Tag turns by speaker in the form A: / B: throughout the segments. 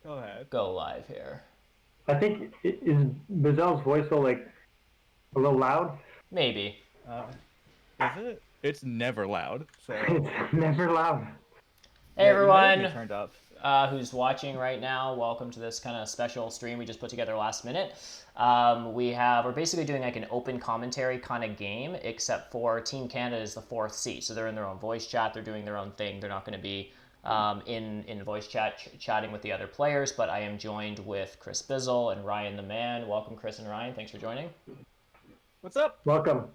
A: Go ahead.
B: go live here.
C: I think is Bizzell's voice so like a little loud?
B: Maybe.
A: Is it? It's never loud, so
C: It's never loud.
B: Hey
A: yeah, you might have me
B: everyone
A: turned up.
B: who's watching right now, welcome to this kind of special stream we just put together last minute. We're basically doing like an open commentary kind of game, except for Team Canada is the fourth seat, so they're in their own voice chat, they're doing their own thing, they're not going to be in voice chat chatting with the other players, but I am joined with Chris Bizzell and Ryan the Man. Welcome, Chris and Ryan. Thanks for joining.
A: What's up?
C: Welcome.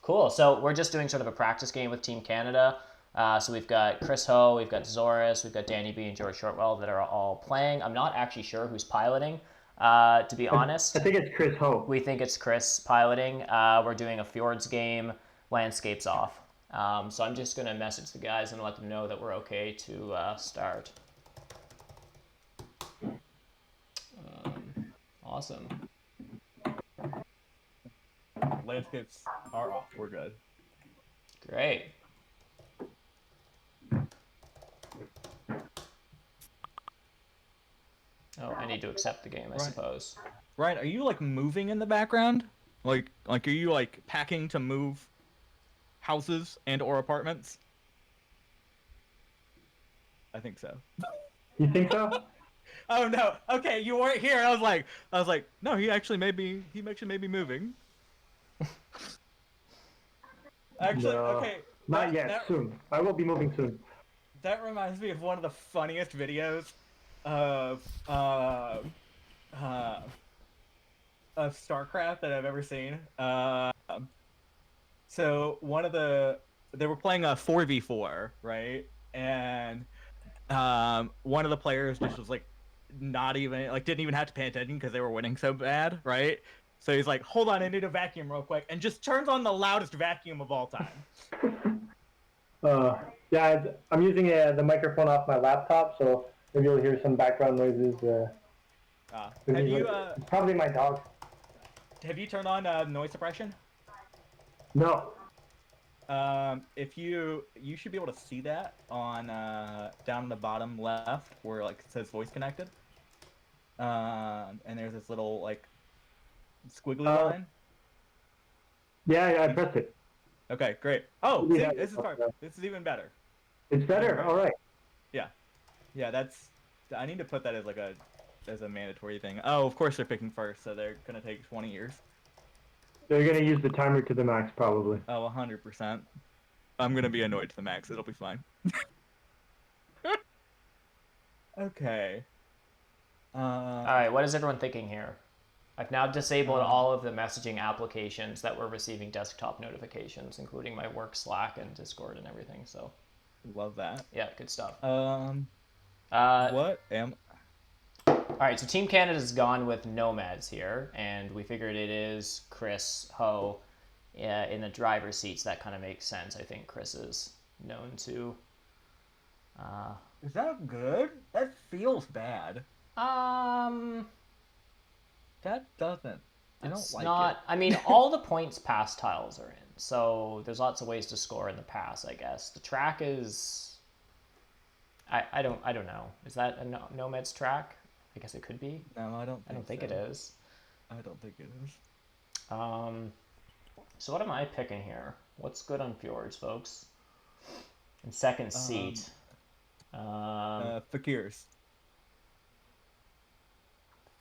B: Cool. So we're just doing sort of a practice game with Team Canada. So we've got Chris Ho, we've got Zoris, we've got Danny B and George Shortwell that are all playing. I'm not actually sure who's piloting, to be honest.
C: I think it's Chris Ho.
B: We think it's Chris piloting. We're doing a Fjords game, landscapes off. So I'm just going to message the guys and let them know that we're okay to start. Awesome.
A: Landscapes are off. We're good.
B: Great. Oh, I need to accept the game, I suppose.
A: Ryan, are you like moving in the background? Like are you like packing to move houses and or apartments? I think so.
C: You think so?
A: Oh no. Okay, you weren't here. I was like, no, he actually may be moving. Actually,
C: No,
A: okay.
C: not yet. Soon. I will be moving soon.
A: That reminds me of one of the funniest videos of StarCraft that I've ever seen. So they were playing a 4v4, right? And one of the players just was like not even like didn't even have to pay attention because they were winning so bad, right? So he's like, "Hold on, I need a vacuum real quick," and just turns on the loudest vacuum of all time.
C: Yeah, I'm using the microphone off my laptop, so maybe you'll hear some background noises.
A: Have you
C: probably my dog.
A: Have you turned on noise suppression?
C: No.
A: If you should be able to see that on down in the bottom left where like it says voice connected. And there's this little like squiggly line.
C: Yeah, I pressed it.
A: Okay, great. Oh, see, this is perfect. This is even better.
C: It's better. All right.
A: Yeah. I need to put that as a mandatory thing. Oh, of course they're picking first, so they're gonna take 20 years.
C: They're gonna use the timer to the max, probably.
A: Oh, 100%. I'm gonna be annoyed to the max. It'll be fine. Okay.
B: All right, what is everyone thinking here? I've now disabled all of the messaging applications that were receiving desktop notifications, including my work Slack and Discord and everything. So,
A: love that.
B: Yeah, good stuff.
A: What am?
B: All right, so Team Canada's gone with Nomads here, and we figured it is Chris Ho in the driver's seats. That kind of makes sense. I think Chris is known to.
A: Is that good? That feels bad. That doesn't. I don't like it.
B: I mean, all the points pass tiles are in, so there's lots of ways to score in the pass, I guess. The track is. I don't know. Is that a Nomad's track? I guess it could be.
A: No, I don't
B: think it is.
A: I don't think it is.
B: So what am I picking here? What's good on Fjords, folks? In second seat.
A: Fakirs.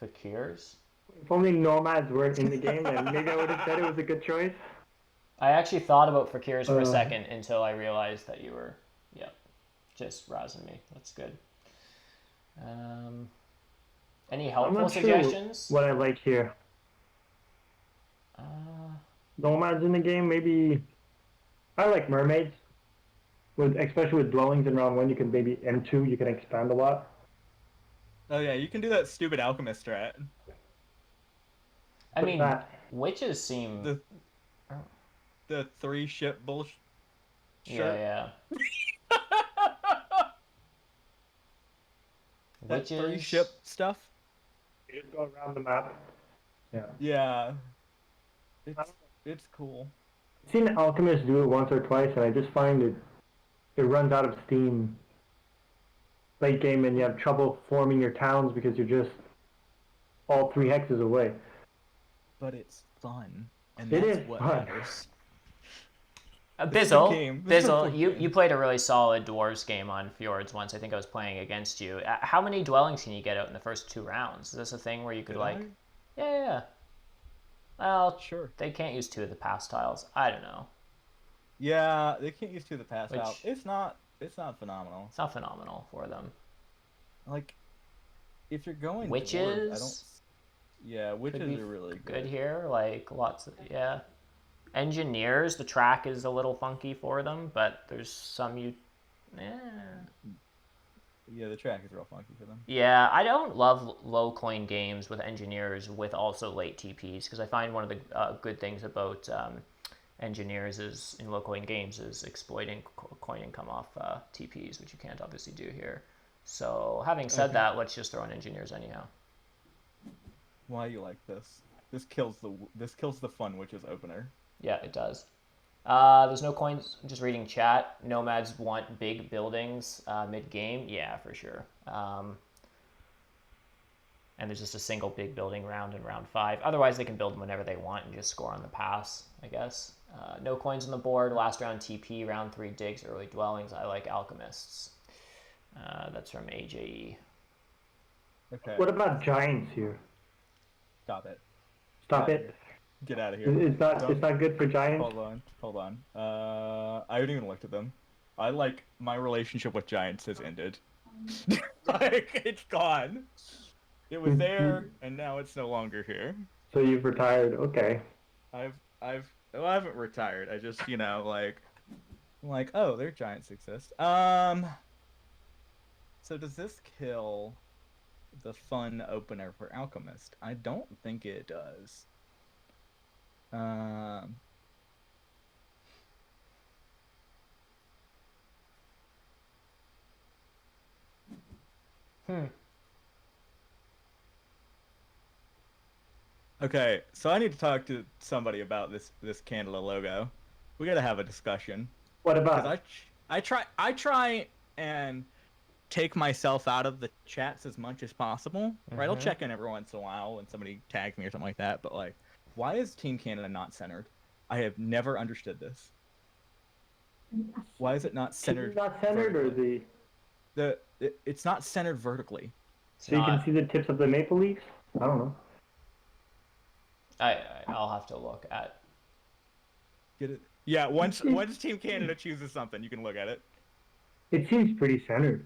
B: Fakirs?
C: If only Nomads weren't in the game, then maybe I would have said it was a good choice.
B: I actually thought about Fakirs for a second until I realized that you were, just razzing me. That's good. Any helpful suggestions?
C: Sure what I like here. Nomads in the game, maybe. I like mermaids. Especially with dwellings in round 1, you can maybe M2, you can expand a lot.
A: Oh yeah, you can do that stupid alchemist strat.
B: I mean, witches seem
A: the 3 ship bullshit.
B: Yeah.
A: That 3 ship stuff.
C: You just go around the map.
A: Yeah. It's cool.
C: I've seen alchemists do it once or twice, and I just find it runs out of steam late game and you have trouble forming your towns because you're just all 3 hexes away.
A: But it's fun, and
C: It
A: that's
C: is
A: what
C: fun.
A: matters.
B: Bizzell, you played a really solid Dwarves game on Fjords once. I think I was playing against you. How many dwellings can you get out in the first 2 rounds? Is this a thing where you could Yeah. Well,
A: Sure.
B: they can't use 2 of the pass tiles. I don't know.
A: Yeah, they can't use 2 of the pass
B: Which-
A: out. It's not phenomenal.
B: It's not phenomenal for them.
A: Like, if you're going
B: Witches?
A: dwarves, I don't. Yeah, witches are really
B: Good here. Like lots of Engineers, the track is a little funky for them, but there's some
A: Yeah, the track is real funky for them.
B: Yeah, I don't love low coin games with engineers with also late TPs because I find one of the good things about engineers is in low coin games is exploiting coin income off TPs, which you can't obviously do here. So having said that, let's just throw in engineers anyhow.
A: Why you like this? This kills the fun, which is opener.
B: Yeah, it does. There's no coins. Just reading chat. Nomads want big buildings mid-game. Yeah, for sure. And there's just a single big building round in round 5. Otherwise, they can build them whenever they want and just score on the pass, I guess. No coins on the board. Last round TP. Round 3 digs, early dwellings. I like alchemists. That's from AJE.
A: Okay.
C: What about giants here?
A: Stop it.
C: Stop it.
A: Get out of here.
C: It's not good for giants.
A: Hold on. I haven't even looked at them. My relationship with giants has ended. Like, it's gone. It was there, and now it's no longer here.
C: So you've retired. Okay.
A: I haven't retired. I just, oh, their giants exist. So does this kill the fun opener for Alchemist? I don't think it does. Okay, so I need to talk to somebody about this Candela logo. We gotta have a discussion.
C: What about?
A: I try and take myself out of the chats as much as possible. Right, I'll check in every once in a while when somebody tags me or something like that. But like, why is Team Canada not centered? I have never understood this. Why is it not centered?
C: It's not centered,
A: vertically?
C: or
A: It's not centered vertically.
C: So you can see the tips of the maple leaves. I don't know.
B: I'll have to look at.
A: Get it? Yeah. Once Team Canada chooses something, you can look at it.
C: It seems pretty centered.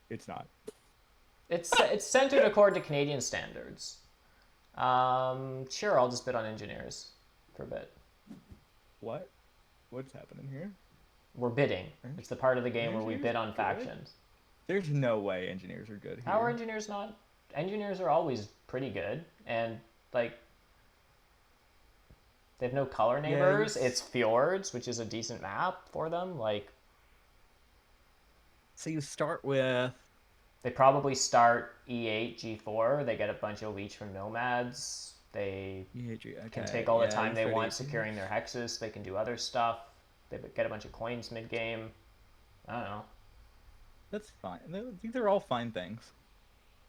A: It's not.
B: It's centered according to Canadian standards. Sure, I'll just bid on engineers for a bit.
A: What? What's happening here?
B: We're bidding. It's the part of the game where we bid on factions.
A: There's no way engineers are good here.
B: How are engineers not? Engineers are always pretty good, and like they have no color neighbors.
A: Yeah,
B: it's fjords, which is a decent map for them. Like,
A: so you start with.
B: They probably start E8, G4. They get a bunch of leech from nomads. They can take all the time they want securing their hexes. They can do other stuff. They get a bunch of coins mid-game. I don't know.
A: That's fine. These are all fine things.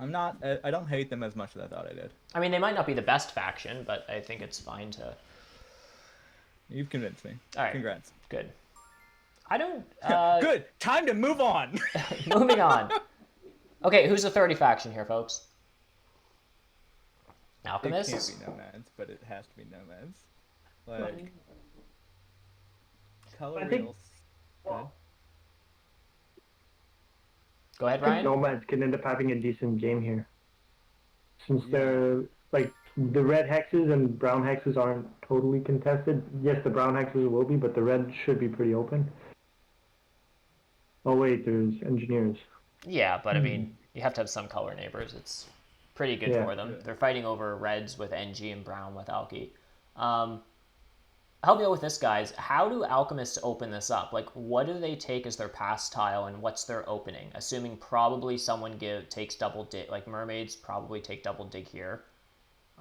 A: I don't hate them as much as I thought I did.
B: I mean, they might not be the best faction, but I think it's fine to...
A: You've convinced me.
B: All right.
A: Congrats.
B: Good. I don't...
A: Good. Time to move on.
B: Moving on. Okay, who's the 30 faction here, folks? Alchemists?
A: It can't be nomads, but it has to be nomads. Like... Color reels.
B: Go ahead,
C: I think
B: Ryan.
C: nomads can end up having a decent game here. Since they're, like, the red hexes and brown hexes aren't totally contested. Yes, the brown hexes will be, but the red should be pretty open. Oh wait, there's engineers.
B: Yeah, but I mean, you have to have some color neighbors. It's pretty good for them. They're fighting over reds with NG and brown with Alki. Help me out with this, guys. How do alchemists open this up? Like, what do they take as their pass tile, and what's their opening? Assuming probably someone takes double dig, like mermaids probably take double dig here,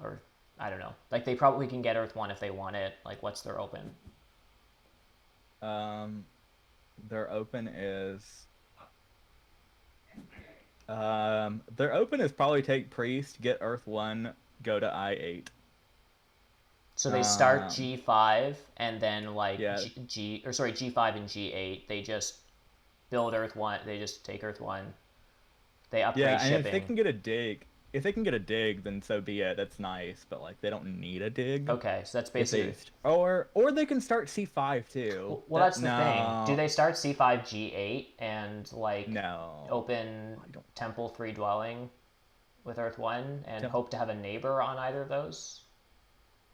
B: or I don't know. Like, they probably can get Earth 1 if they want it. Like, what's their open?
A: Their open is Their open is probably take priest, get Earth 1, go to I8.
B: So they start
A: Um,
B: G5 and then like
A: yeah,
B: G5 and G8. They just build Earth 1. They just take Earth 1. They
A: yeah,
B: upgrade
A: and if they
B: shipping.
A: can get a dig, then so be it. That's nice, but like they don't need a dig.
B: Okay, so that's
A: If
B: basically.
A: or they can start C5 too.
B: Well,
A: That
B: that's the thing. Do
A: no,
B: they start C5 G8 and like
A: no,
B: open
A: I don't.
B: Temple 3 dwelling with Earth 1 and
A: Temple.
B: hope to have a neighbor on either of those?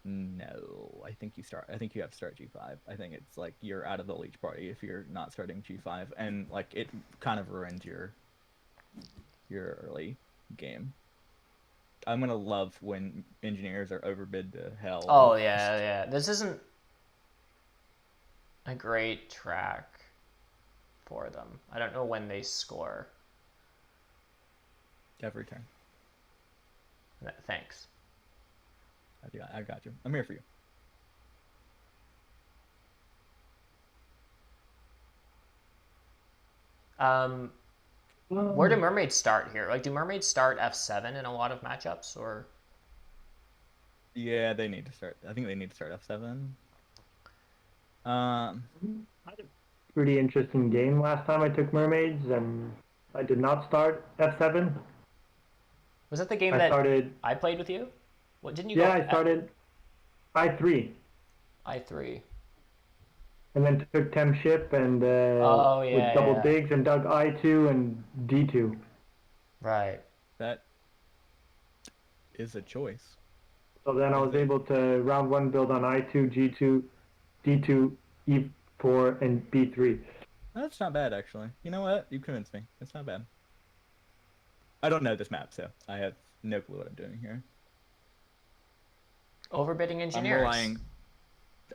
A: No, I think you start. I think you have to start G5. I think it's like you're out of the leech party if you're not starting G5, and like it kind of ruins your early game. I'm gonna love when engineers are overbid to hell.
B: Oh, yeah, yeah. This isn't a great track for them. I don't know when they score.
A: Every turn.
B: Thanks.
A: I got you. I'm here for you.
B: Where do mermaids start here? Like, do mermaids start F7 in a lot of matchups, or?
A: Yeah, they need to start. I think they need to start F7.
C: Pretty interesting game last time I took mermaids, and I did not start F7.
B: Was that the game
C: I
B: that
C: started.
B: I played with you? What didn't you
C: Yeah,
B: go?
C: I started I3,
B: I3.
C: and then took temp ship and
B: Oh
C: with
B: yeah,
C: double
B: yeah.
C: digs and dug I2 and D2.
B: Right.
A: that is a choice.
C: So then I
A: I
C: was
A: think.
C: able to round one build on I2, G2, D2, E4, and B3.
A: That's not bad, actually. You know what? You convinced me. It's not bad. I don't know this map, so I have no clue what I'm doing here.
B: Overbidding
A: I'm
B: engineers.
A: relying.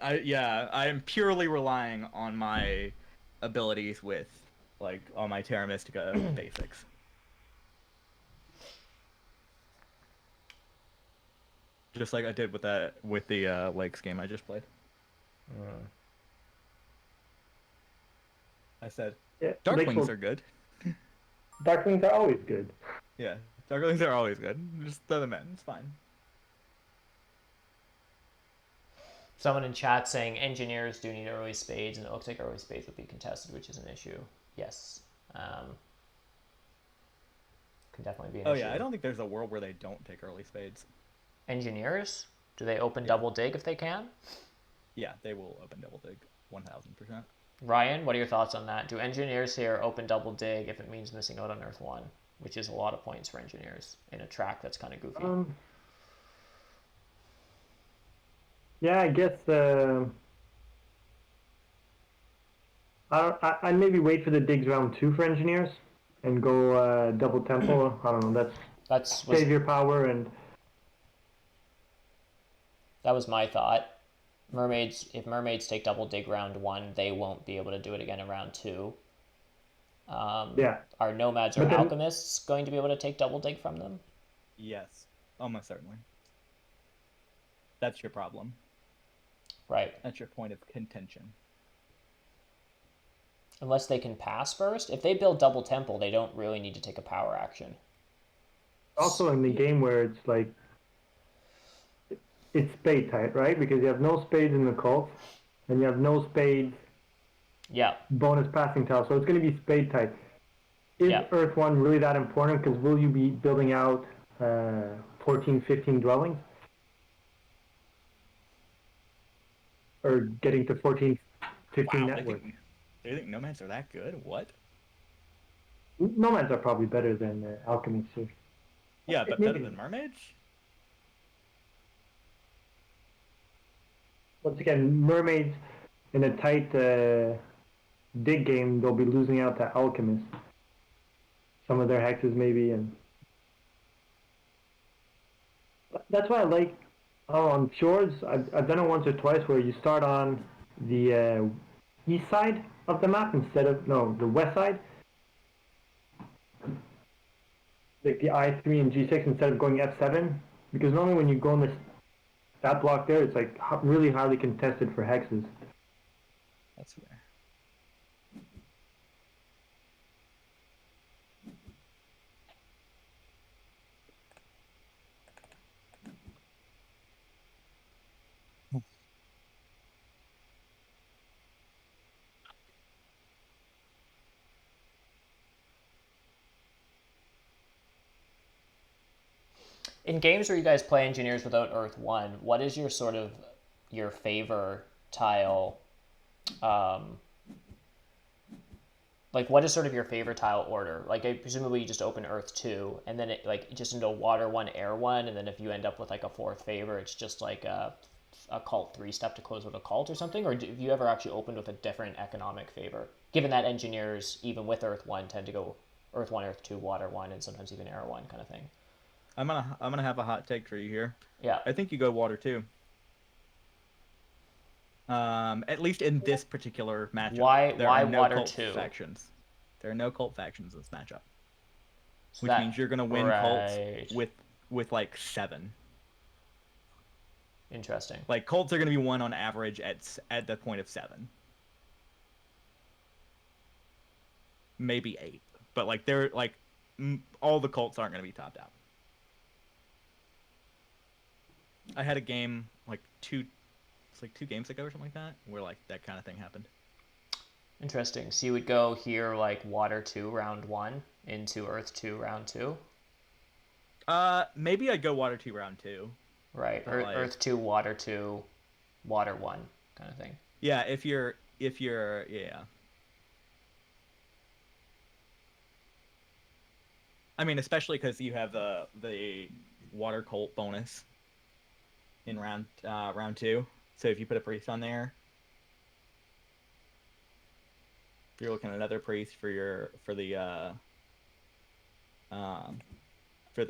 A: I am purely relying on my abilities with, like, on my Terra Mystica basics. Just like I did with the Lakes game I just played. I said,
C: Yeah,
A: Darklings are good.
C: Darklings are always good.
A: Yeah, Darklings are always good. Just throw them in. It's fine.
B: Someone in chat saying engineers do need early spades, and it looks like early spades would be contested, which is an issue. Yes. Can definitely be an
A: Oh
B: issue.
A: yeah, I don't think there's a world where they don't take early spades.
B: Engineers? Do they open
A: Yeah.
B: double dig if they can?
A: Yeah, they will open double dig, 1000%.
B: Ryan, what are your thoughts on that? Do engineers here open double dig if it means missing out on Earth 1, which is a lot of points for engineers in a track that's kind of goofy?
C: Yeah, I guess I maybe wait for the digs round 2 for engineers and go double tempo. I don't know. That's save your power and.
B: That was my thought. Mermaids, if mermaids take double dig round 1, they won't be able to do it again in round 2.
C: Yeah.
B: Are nomads or alchemists going to be able to take double dig from them?
A: Yes, almost certainly. That's your problem.
B: Right.
A: That's your point of contention.
B: Unless they can pass first. If they build double temple, they don't really need to take a power action.
C: Also in the game where it's like, it's spade tight, right? Because you have no spades in the cult, and you have no spades.
B: Yeah.
C: Bonus passing tile, so it's going to be spade tight. Is Earth 1 really that important? Because will you be building out 14, 15 dwellings? Or getting to 14, 15 networks?
A: Do you think nomads are that good? What?
C: Nomads are probably better than alchemists too.
A: Yeah, but better than mermaids?
C: Once again, mermaids in a tight dig game, they'll be losing out to alchemists. Some of their hexes maybe, and that's why I like on shores. I've done it once or twice where you start on the east side of the map instead of the west side, like the I3 and G6 instead of going F7, because normally when you go in that block there, it's like really highly contested for hexes.
A: That's fair.
B: In games where you guys play engineers without Earth 1, what is your sort of your favor tile? Like, what is sort of your favorite tile order? Like, presumably you just open Earth 2, and then it, like, just into Water 1, Air 1, and then if you end up with, like, a fourth favor, it's just, like, a cult 3-step to close with a cult or something? Or have you ever actually opened with a different economic favor? Given that engineers, even with Earth 1, tend to go Earth 1, Earth 2, Water 1, and sometimes even Air 1 kind of thing.
A: I'm gonna have a hot take for you here.
B: Yeah.
A: I think you go Water 2. At least in this particular matchup. There
B: Why
A: are no
B: Water
A: cult
B: 2?
A: factions. There are no cult factions in this matchup.
B: So
A: Which means you're gonna win cults
B: right.
A: with like 7.
B: Interesting.
A: Like cults are gonna be won on average at the point of 7. Maybe 8. But like they're like all the cults aren't gonna be topped out. I had a game like 2 games ago or something like that, where like that kind of thing happened.
B: Interesting. So you would go here like Water 2 round 1 into Earth 2 round 2?
A: Maybe I'd go Water 2 round 2.
B: Right.
A: Like,
B: Earth 2, Water 2, Water 1 kind of thing.
A: Yeah, if you're yeah. I mean, especially because you have the water cult bonus in round 2. So if you put a priest on there, if you're looking at another priest for the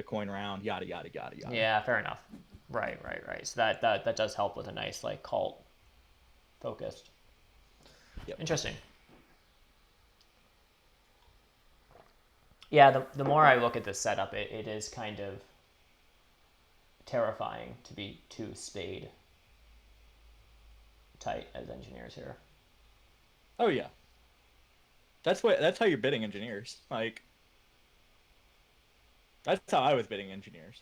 A: coin round, yada yada yada yada.
B: Yeah, fair enough. Right. So that does help with a nice like cult focused.
A: Yep.
B: Interesting. Yeah, the more I look at this setup, it is kind of terrifying to be too spade tight as engineers here.
A: Oh yeah. That's how you're bidding engineers. Like that's how I was bidding engineers.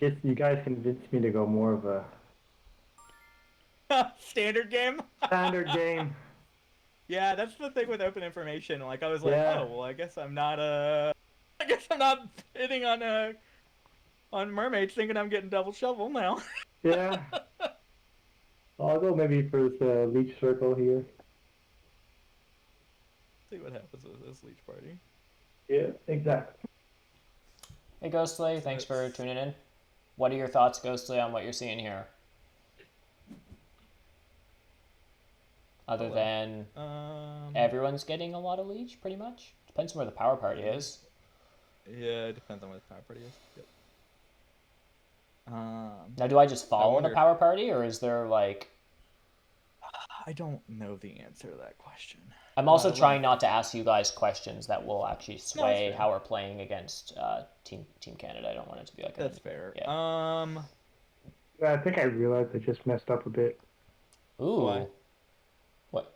C: Guess you guys convinced me to go more of a
A: standard game.
C: standard game.
A: Yeah, that's the thing with open information. Like I was like,
C: Yeah.
A: oh well, I guess I'm not bidding on mermaids, thinking I'm getting double shovel now.
C: Yeah. I'll go maybe for this leech circle here.
A: See what happens with this leech party.
C: Yeah, exactly.
B: Hey Ghostly, thanks for tuning in. What are your thoughts, Ghostly, on what you're seeing here? Other than everyone's getting a lot of leech, pretty much. Depends on where the power party is.
A: Yeah, it depends on where the power party is. Yep.
B: Now, do I just follow
A: wonder
B: the power party, or is there like?
A: I don't know the answer to that question.
B: I'm also trying not to ask you guys questions that will actually sway
A: fair.
B: how we're playing against Team Canada. I don't want it to be like
A: That's fair.
B: Yeah.
C: I think I realized I just messed up a bit.
B: Ooh.
A: Why?
B: What?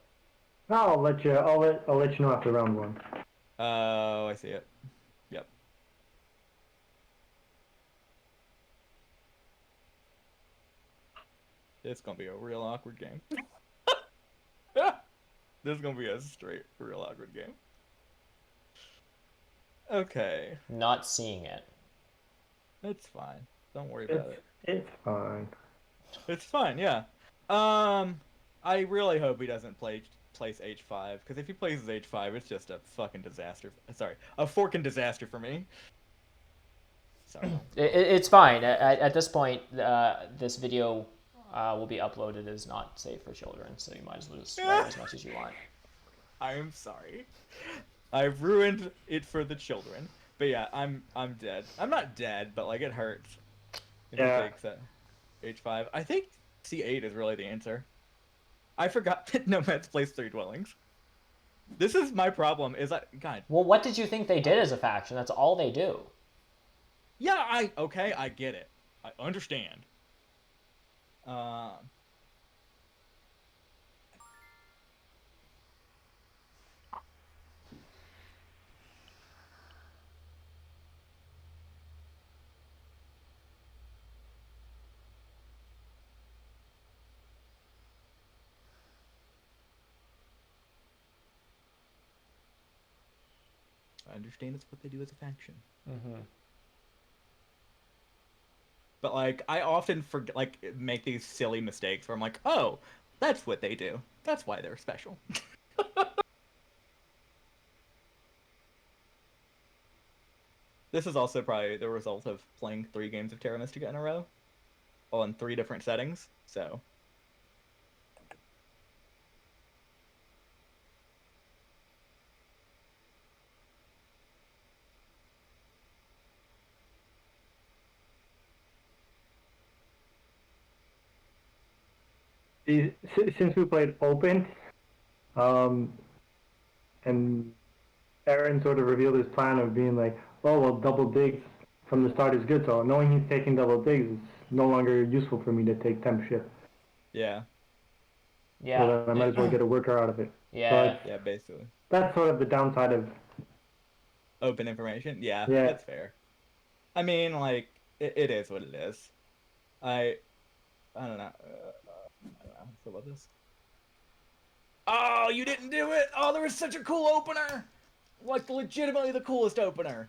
C: No, I'll let you know after round 1.
A: Oh, I see it. Yep. It's gonna be a real awkward game. This is gonna be a straight real awkward game. Okay.
B: Not seeing it.
A: It's fine. Don't worry about it.
C: It's fine.
A: It's fine, yeah. I really hope he doesn't place H5, because if he places H5, it's just a fucking disaster. Sorry, a forking disaster for me. Sorry.
B: It's fine. At this point, this video will be uploaded as not safe for children, so you might as well just swear as much as you want.
A: I'm sorry. I've ruined it for the children. But yeah, I'm dead. I'm not dead, but like it hurts. If
C: Yeah.
A: he takes that H5. I think C8 is really the answer. I forgot that Nomads place 3 dwellings. This is my problem, is God.
B: Well, what did you think they did as a faction? That's all they do.
A: Yeah, I get it. I understand. understand it's what they do as a faction.
B: Mm-hmm.
A: But like, I often make these silly mistakes where I'm like, oh, that's what they do. That's why they're special. This is also probably the result of playing 3 games of Terra Mystica in a row on 3 different settings. So
C: Since we played open, um, and Aaron sort of revealed his plan of being like, oh, well, double digs from the start is good. So knowing he's taking double digs is no longer useful for me to take temp ship.
A: yeah,
C: So
B: Yeah.
C: that I might as well get a worker out of it. So
B: Yeah.
A: yeah, basically
C: that's sort of the downside of,
A: open information. Yeah,
C: yeah.
A: that's fair. I mean, like, it is what it is. I don't know. I don't know how to feel about this. Oh, you didn't do it! Oh, there was such a cool opener! Like, legitimately the coolest opener.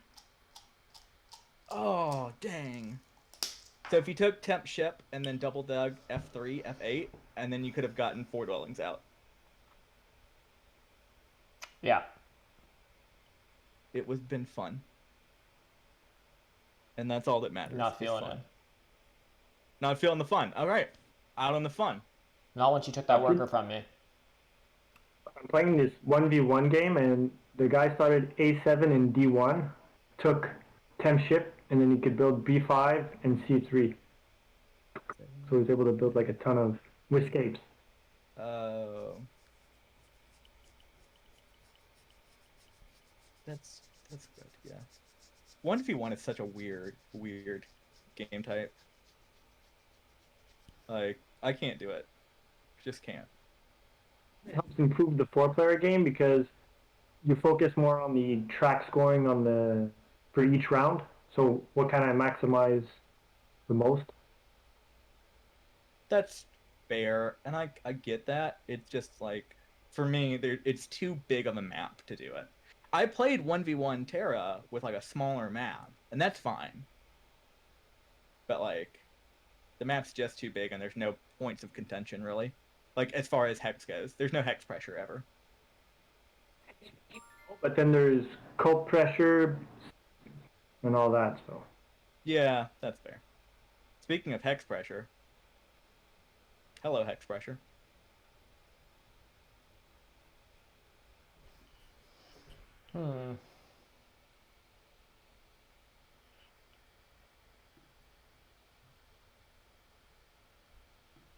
A: Oh, dang. So if you took temp ship and then double dug F3, F8, and then you could have gotten 4 dwellings out.
B: Yeah.
A: It was been fun. And that's all that matters.
B: Not feeling
A: fun.
B: it.
A: Not feeling the fun. All right. Out on the fun.
B: Not once you took that worker from me.
C: I'm playing this 1v1 game, and the guy started A7 and D1, took temp ship, and then he could build B5 and C3. So he was able to build like a ton of escapes.
A: That's good, yeah. 1v1 is such a weird game type. Like, I can't do it. Just can't.
C: It helps improve the 4-player game because you focus more on the track scoring on the for each round. So what kind of maximize the most?
A: That's fair, and I get that. It's just like, for me, it's too big of a map to do it. I played 1v1 Terra with like a smaller map, and that's fine. But like, the map's just too big, and there's no points of contention really. Like, as far as hex goes, there's no hex pressure ever.
C: But then there's cope pressure and all that. So
A: Yeah, that's fair. Speaking of hex pressure, hello hex pressure.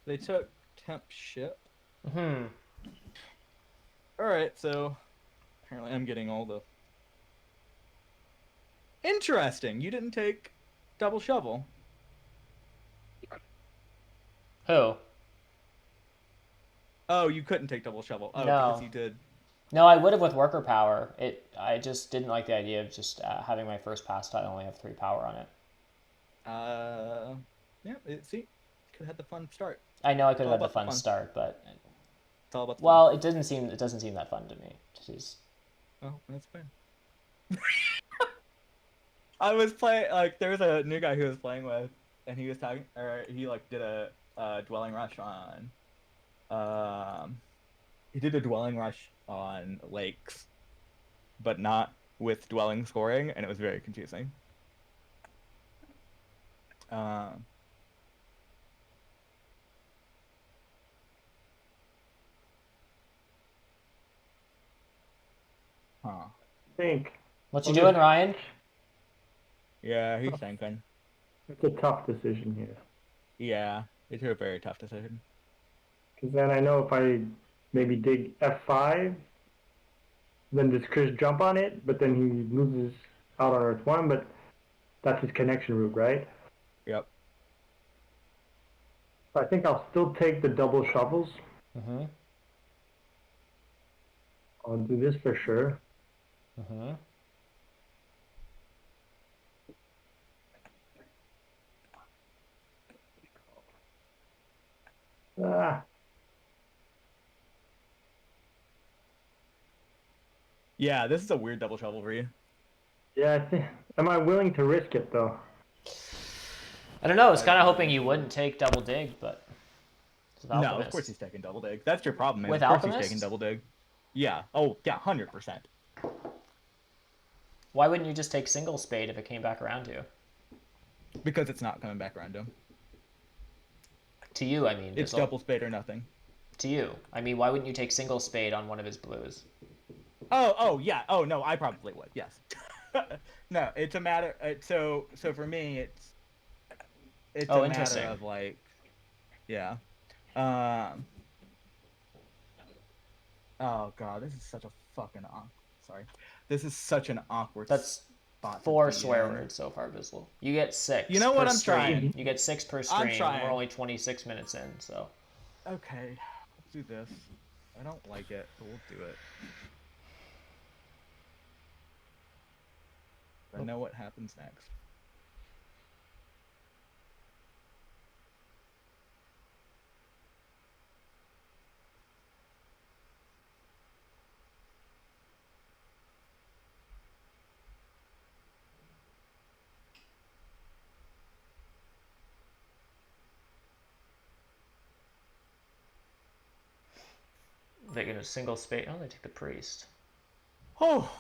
A: They took temp ship.
B: Hmm.
A: Alright, so apparently I'm getting all the... Interesting! You didn't take double shovel.
B: Who?
A: Oh, you couldn't take double shovel. Oh,
B: No.
A: because you did...
B: No, I would have with worker power. I just didn't like the idea of just having my first pass tile only have 3 power on it.
A: Yeah, see? Could have had the fun start.
B: I know I could
A: It's
B: have
A: all
B: had the
A: about the
B: fun
A: fun.
B: start, but
A: It's all about the
B: well,
A: fun.
B: it doesn't seem that fun to me. Jeez.
A: Oh, that's fine. I was playing, like, there was a new guy who was playing with, and he was talking, or he, like, did a dwelling rush on, he did a dwelling rush on lakes, but not with dwelling scoring, and it was very confusing. Huh.
C: I think
B: What you doing, Ryan?
A: Yeah, he's thinking.
C: it's a tough decision here.
A: Yeah, it's a very tough decision.
C: Because then I know if I maybe dig F5, then does Chris jump on it, but then he loses out on Earth 1, but that's his connection route, right?
A: Yep.
C: So I think I'll still take the double shovels.
B: Mm-hmm.
C: I'll do this for sure.
B: Mm-hmm.
C: Ah,
A: Yeah, this is a weird double shovel for you.
C: Yeah, I think. Am I willing to risk it though?
B: I don't know. I was kind of hoping you wouldn't take double dig, but with
A: No, of
B: Alchemist.
A: course he's taking double dig. That's your problem, man.
B: With
A: Of course he's taking
B: Alchemist?
A: double dig. Yeah. Oh, yeah, 100%.
B: Why wouldn't you just take single spade if it came back around to you?
A: Because it's not coming back around to him.
B: To you, I mean.
A: It's
B: Bizzell.
A: double spade or nothing.
B: To you. I mean, why wouldn't you take single spade on one of his blues?
A: Oh, yeah. Oh, no, I probably would. Yes. No, it's a matter. So for me, it's a matter of like, yeah. Oh god, this is such a fucking sorry. This is such an awkward.
B: That's
A: spot
B: 4 swear words so far, Bizzell. You get 6.
A: You know what?
B: Per
A: I'm
B: stream.
A: trying.
B: You get 6 per stream.
A: I'm trying.
B: We're only 26 minutes in, so.
A: Okay, let's do this. I don't like it, but we'll do it. I know what happens next.
B: They're gonna single spade. Oh, they take the priest.
A: Oh.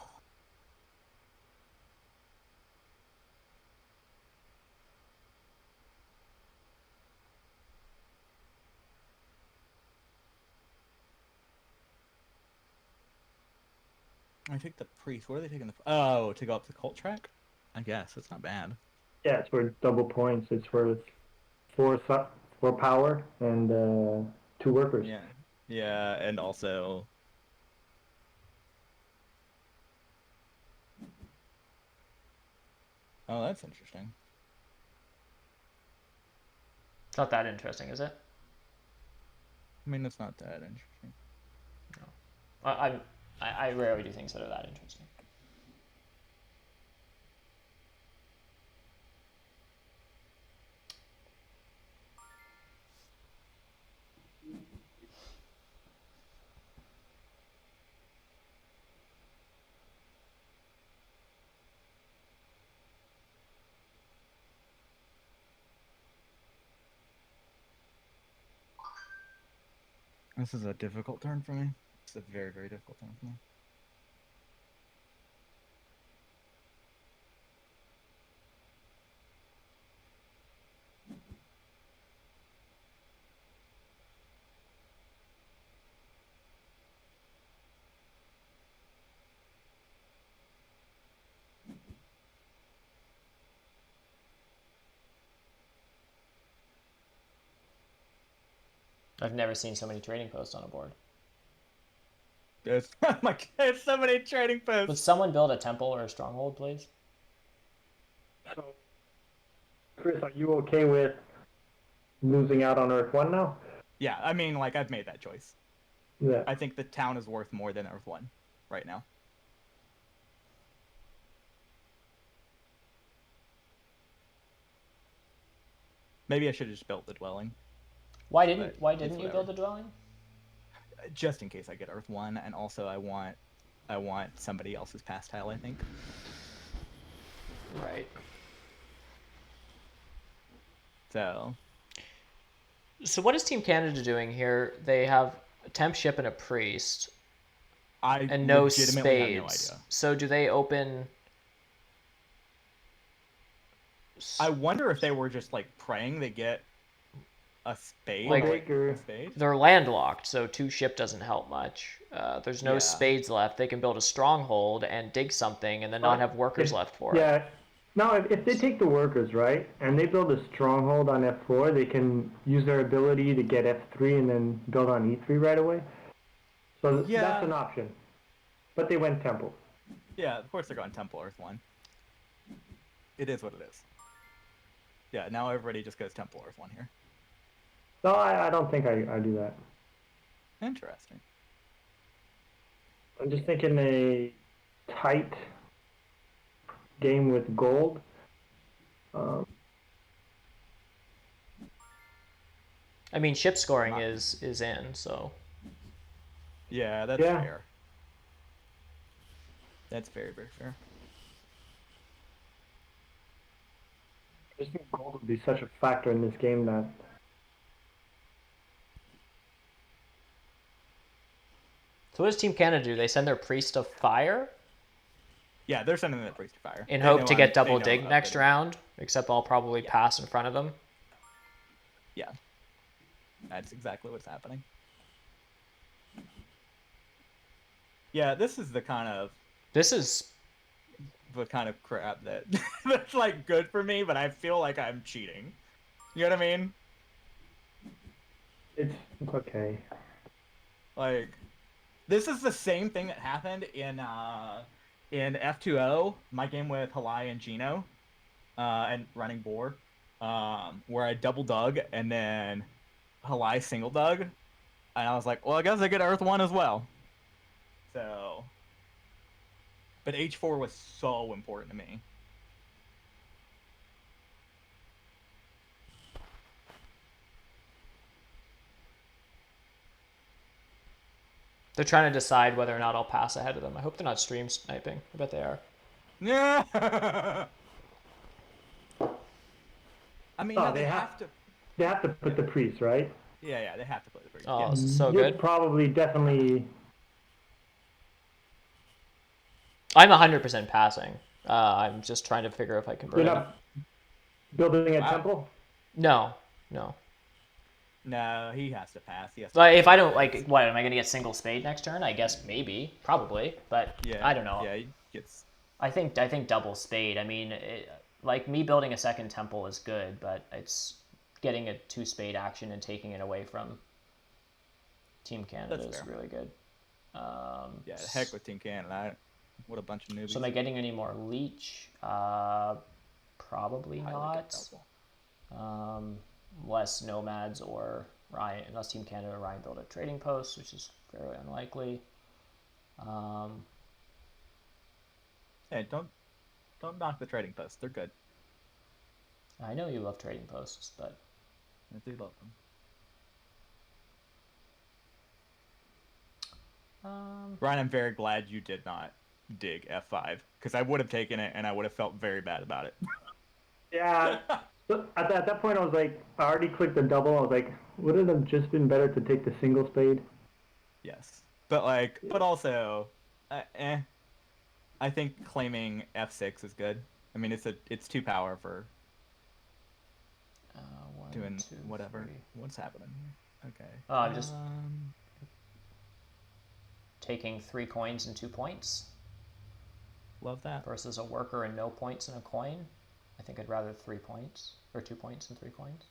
A: I take the priest. What are they taking? Oh, to go up the cult track? I guess it's not bad.
C: Yeah, it's worth double points. It's worth 4 power and 2 workers.
A: Yeah, yeah, and also. Oh, that's interesting.
B: It's not that interesting, is it?
A: I mean, it's not that interesting.
B: No. I rarely do things that are that interesting.
A: This is a difficult turn for me. It's a very, very difficult turn for me.
B: I've never seen so many trading posts on a board.
A: There's, there's so many trading posts.
B: Would someone build a temple or a stronghold, please?
C: So, Chris, are you okay with losing out on Earth 1 now?
A: Yeah, I mean, like, I've made that choice.
C: Yeah.
A: I think the town is worth more than Earth 1 right now. Maybe I should have just built the dwelling.
B: Why didn't you build the dwelling?
A: Just in case I get Earth 1, and also I want somebody else's past tile, I think.
B: Right.
A: So
B: what is Team Canada doing here? They have a temp ship and a priest. And no
A: legitimately
B: spades.
A: have no idea.
B: So do they open?
A: I wonder if they were just like praying they get a spade.
B: Like,
A: a spade?
B: They're landlocked, so 2 ship doesn't help much. There's no spades left. They can build a stronghold and dig something, and then not have workers left for it.
C: Yeah. Now, if they take the workers, right, and they build a stronghold on F4, they can use their ability to get F3 and then build on E3 right away. So that's an option. But they went temple.
A: Yeah, of course they're going temple Earth 1. It is what it is. Yeah, now everybody just goes temple Earth 1 here.
C: No, I don't think I do that.
A: Interesting.
C: I'm just thinking a tight game with gold.
B: I mean, ship scoring is in, so.
A: Yeah, that's fair. That's very, very fair.
C: just think gold would be such a factor in this game that
B: So what does Team Canada do? They send their Priest of Fire
A: Yeah, they're sending the Priest of Fire.
B: in
A: They
B: hope
A: know
B: to get
A: they
B: double
A: know
B: dig
A: I'm
B: next
A: updating.
B: round, except I'll probably pass in front of them.
A: Yeah, that's exactly what's happening. Yeah, this is the kind of crap that that's like good for me, but I feel like I'm cheating. You know what I mean?
C: it's okay.
A: Like, this is the same thing that happened in F2O, my game with Halai and Gino, and running board, where I double dug and then Halai single dug, and I was like, well, I guess I get Earth 1 as well. So, but H4 was so important to me.
B: They're trying to decide whether or not I'll pass ahead of them. I hope they're not stream sniping. I bet they are.
A: Yeah. I mean, no,
C: they
A: have to.
C: They have to put the priest, right?
A: Yeah, they have to play the priest.
B: Oh,
A: Yeah.
B: this is so
C: You're
B: good.
C: probably definitely.
B: I'm 100% passing. I'm just trying to figure if I can burn
C: You're
B: it.
C: not building a
A: Wow.
C: temple.
B: No.
A: No, he has to pass. He has to
B: But if I don't, like, what, am I going to get single spade next turn? I guess maybe, probably, but
A: yeah,
B: I don't know.
A: Yeah, he gets.
B: I think double spade. I mean, like, me building a second temple is good, but it's getting a 2 spade action and taking it away from Team Canada is really good.
A: Yeah, the heck with Team Canada. What a bunch of newbies.
B: So am I getting any more leech? Probably not. Unless Nomads or Ryan, unless Team Canada or Ryan build a trading post, which is very unlikely.
A: Hey, don't knock the trading posts. They're good.
B: I know you love trading posts, but
A: I do love them. Ryan, I'm very glad you did not dig F5 because I would have taken it and I would have felt very bad about it.
C: Yeah. So at that point, I was like, I already clicked the double. I was like, wouldn't it have just been better to take the single spade?
A: Yes, but also, I think claiming F6 is good. I mean, it's 2 power for doing whatever.
B: 3.
A: What's happening here? Okay.
B: Oh, I'm just taking 3 coins and 2 points.
A: Love that.
B: Versus a worker and no points and a coin. I think I'd rather 3 points or 2 points and 3 coins.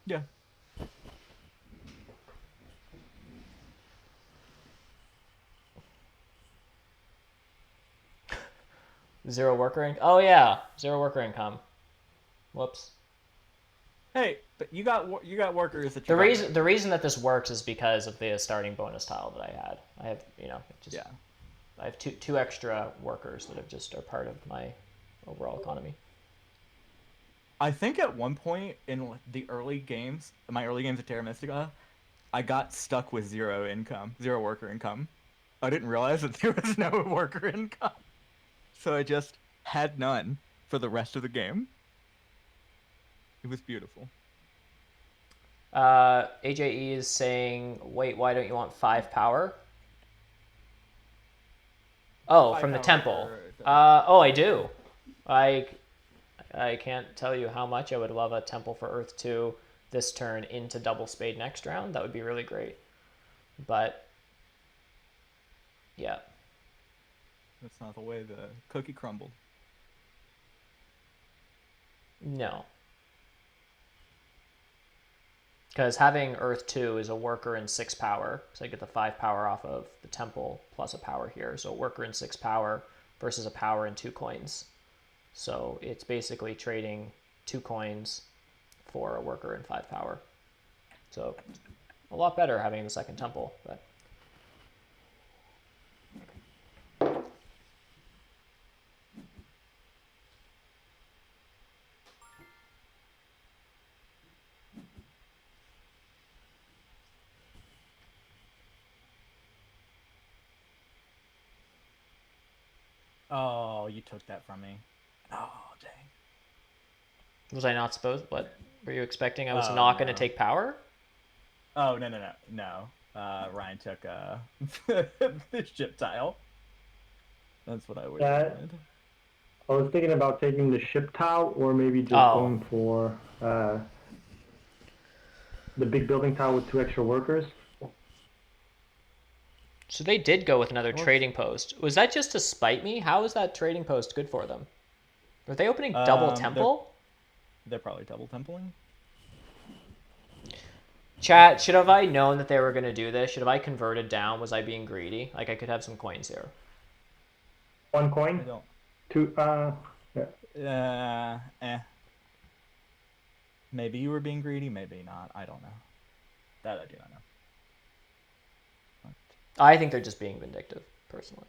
A: Yeah.
B: Zero worker income. Oh yeah, 0 worker income. Whoops.
A: Hey, but you got workers that you
B: The reason that this works is because of the starting bonus tile that I had. I have I have two extra workers that have just are part of my overall economy.
A: I think at one point in the early games, my early games of Terra Mystica, I got stuck with 0 worker income. I didn't realize that there was no worker income. So I just had none for the rest of the game. It was beautiful.
B: AJE is saying, wait, why don't you want 5 power? Oh, from the temple. Oh, I do. I can't tell you how much I would love a temple for Earth 2 this turn into double spade next round. That would be really great. But, yeah.
A: That's not the way the cookie crumbled.
B: No. Because having Earth 2 is a worker and 6 power. So I get the 5 power off of the temple plus a power here. So a worker and 6 power versus a power and 2 coins. So it's basically trading 2 coins for a worker and 5 power. So a lot better having the second temple. But
A: Oh, you took that from me. Oh, dang.
B: Was I not supposed? What were you expecting? I was
A: Oh,
B: not going to
A: no.
B: take power.
A: Oh, no. Ryan took the ship tile. That's what I would have
C: Yeah,
A: wanted.
C: I was thinking about taking the ship tile or maybe just
B: Oh.
C: going for the big building tile with 2 extra workers.
B: So they did go with another
A: Well,
B: trading post. Was that just to spite me? How is that trading post good for them? Are they opening double temple?
A: They're probably double templing.
B: Chat, should have I known that they were going to do this? Should have I converted down? Was I being greedy? Like, I could have some coins here.
C: 1 coin.
A: I don't.
C: 2. Yeah.
A: Maybe you were being greedy, maybe not. I don't know. That I do not know.
B: I think they're just being vindictive, personally.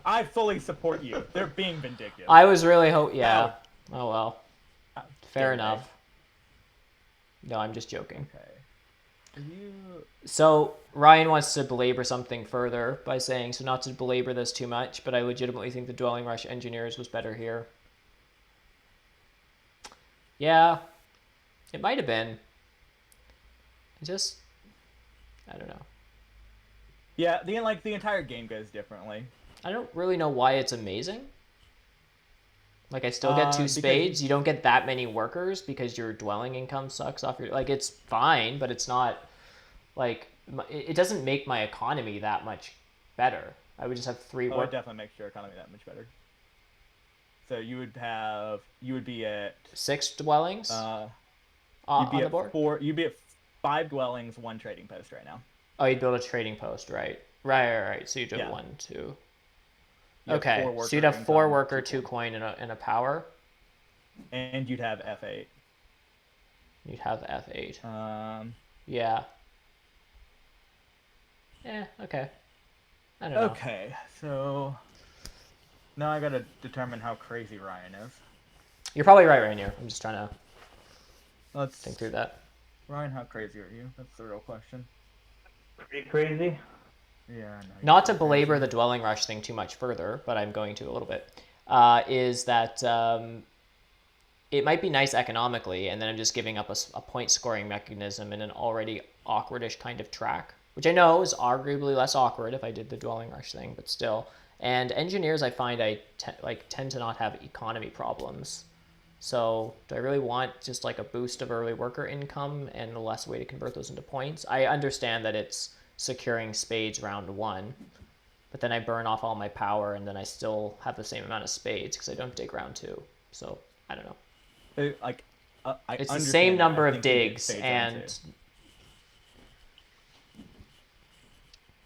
A: I fully support you. They're being vindictive.
B: I was really yeah. Oh well. Fair
A: dare
B: enough. No, I'm just joking.
A: Okay.
B: So Ryan wants to belabor something further by saying, so not to belabor this too much, but I legitimately think the Dwelling Rush Engineers was better here. Yeah, it might have been. I don't know.
A: Yeah, the entire game goes differently.
B: I don't really know why it's amazing. Like, I still get 2 spades. You don't get that many workers because your dwelling income sucks off your... Like, it's fine, but it's not... Like, it doesn't make my economy that much better. I would just have 3
A: workers. It definitely makes your economy that much better. So you would be at
B: 6 dwellings on the board?
A: You'd be at 5 dwellings, 1 trading post right now.
B: Oh, you'd build a trading post, right? Right. So you'd do 1, 2... Okay, so you'd have 4 worker, 2 coin, and a power.
A: And you'd have F8.
B: You'd have F8. Yeah. Okay. I don't know.
A: Okay, so now I gotta determine how crazy Ryan is.
B: You're probably right here. I'm just trying to think through that.
A: Ryan, how crazy are you? That's the real question.
C: Pretty crazy.
A: Yeah, I know.
B: Not to belabor the Dwelling Rush thing too much further, but I'm going to a little bit, is that it might be nice economically, and then I'm just giving up a point scoring mechanism in an already awkwardish kind of track, which I know is arguably less awkward if I did the Dwelling Rush thing, but still. And engineers, I find tend to not have economy problems. So do I really want just like a boost of early worker income and a less way to convert those into points? I understand that it's securing spades round 1, but then I burn off all my power and then I still have the same amount of spades because I don't dig round 2. So I don't know. It's the same number of digs, and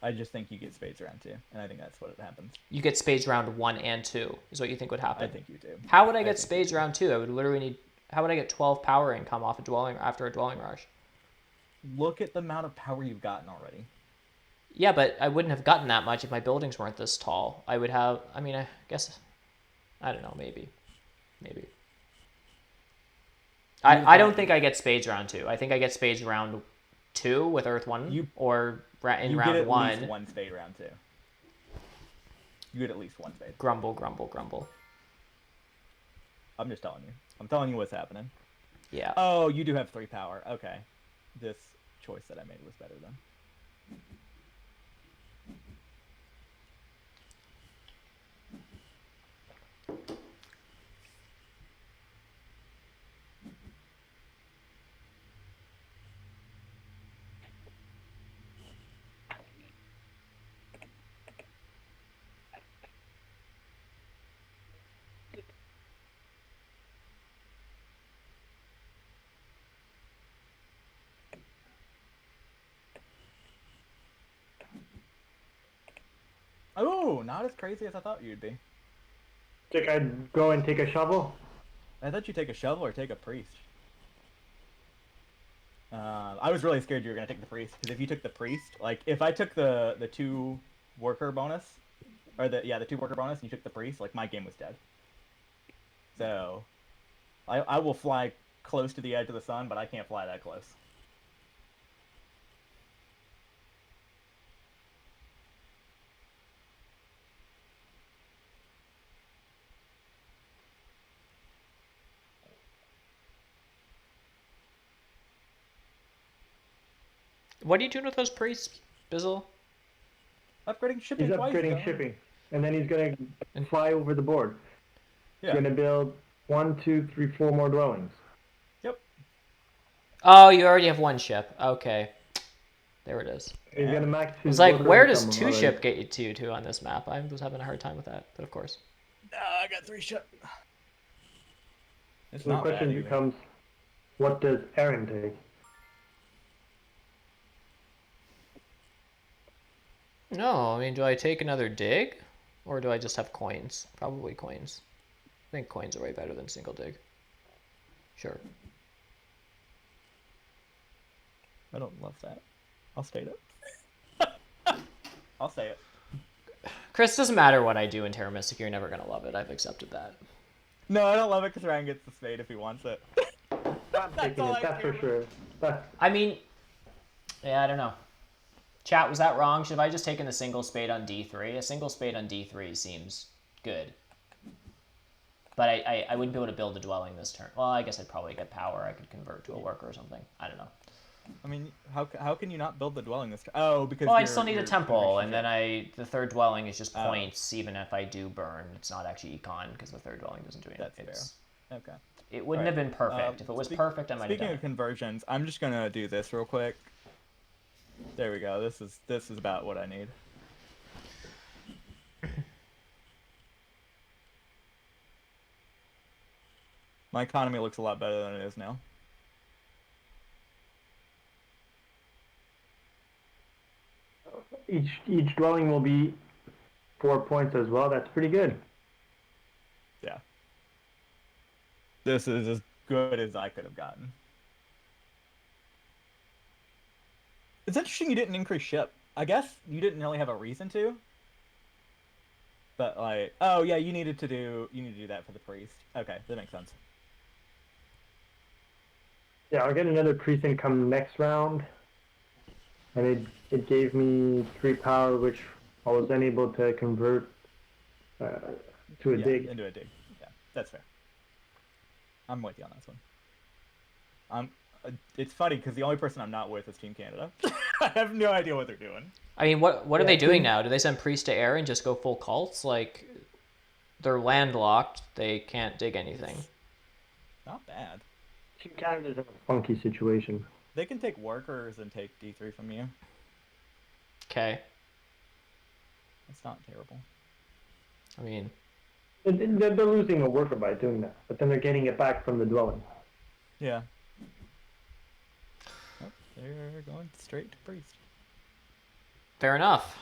A: I just think you get spades round 2, and I think that's what happens.
B: You get spades round 1 and 2 is what you think would happen.
A: I think you do.
B: How would I get spades round 2? I would literally need. How would I get 12 power income off after a Dwelling Rush?
A: Look at the amount of power you've gotten already.
B: Yeah, but I wouldn't have gotten that much if my buildings weren't this tall. I would have... I mean, I guess... I don't know, maybe. I don't think I get spades round 2. I think I get spades round 2 with Earth 1, or in round 1.
A: You get at least 1 spade round 2. You get at least 1 spade.
B: Grumble, grumble, grumble.
A: I'm just telling you. I'm telling you what's happening.
B: Yeah.
A: Oh, you do have 3 power. Okay. This choice that I made was better then. Oh, not as crazy as I thought you'd be.
C: Think I'd go and take a shovel?
A: I thought you'd take a shovel or take a priest. I was really scared you were going to take the priest, because if you took the priest, like, if I took the 2 worker bonus, or the 2 worker bonus, and you took the priest, like, my game was dead. So, I will fly close to the edge of the sun, but I can't fly that close.
B: What are you doing with those priests, Bizzle?
A: Upgrading shipping
C: He's
A: twice.
C: upgrading shipping, and then he's gonna fly over the board.
A: Yeah.
C: He's gonna build 1, 2, 3, 4 more dwellings.
A: Yep.
B: Oh, you already have one ship. Okay. There it is.
C: He's gonna max his
B: It's like,
C: worker
B: where does
C: income
B: two
C: already.
B: ship get you to on this map? I was having a hard time with that, but of course.
A: I got 3 ship. It's
C: So the
A: not
C: question
A: bad either.
C: becomes, what does Aaron take?
B: No, I mean, do I take another dig? Or do I just have coins? Probably coins. I think coins are way better than single dig. Sure.
A: I don't love that. I'll state it. I'll say it.
B: Chris, doesn't matter what I do in Terra Mystic, you're never going to love it. I've accepted that.
A: No, I don't love it because Ryan gets the spade if he wants it.
C: I'm taking
A: all
C: it,
A: I
C: that's for
A: care.
C: sure.
B: I mean, yeah, I don't know. Chat, was that wrong? Should I have just taken the single spade on D3? A single spade on D3 seems good. But I wouldn't be able to build a dwelling this turn. Well, I guess I'd probably get power. I could convert to a worker or something. I don't know.
A: I mean, how can you not build the dwelling this time? Oh, because
B: Well, I still need a
A: you're
B: temple, and
A: finishing
B: then
A: it.
B: the third dwelling is just points, even if I do burn. It's not actually econ, because the third dwelling doesn't do anything.
A: That's fair. Okay.
B: It wouldn't have been perfect. If it was perfect, I might have done
A: Speaking
B: it.
A: of conversions, I'm just gonna do this real quick. There we go. This is about what I need. My economy looks a lot better than it is now.
C: Each dwelling will be 4 points as well. That's pretty good.
A: Yeah. This is as good as I could have gotten. It's interesting you didn't increase ship. I guess you didn't really have a reason to. But like, oh yeah, you needed to do that for the priest. Okay, that makes sense.
C: Yeah, I'll get another priest income next round. And it gave me 3 power, which I was then able to convert to a dig.
A: Into a dig. Yeah, that's fair. I'm with you on this one. It's funny because the only person I'm not with is Team Canada. I have no idea what they're doing.
B: I mean, what are they doing now? Do they send priest to air and just go full cults? Like, they're landlocked. They can't dig anything.
A: Not bad.
C: Team Canada's in a funky situation.
A: They can take workers and take D3 from you.
B: Okay.
A: That's not terrible.
B: I mean,
C: They're losing a worker by doing that, but then they're getting it back from the dwelling.
A: Yeah. Oh, they're going straight to priest.
B: fair enough.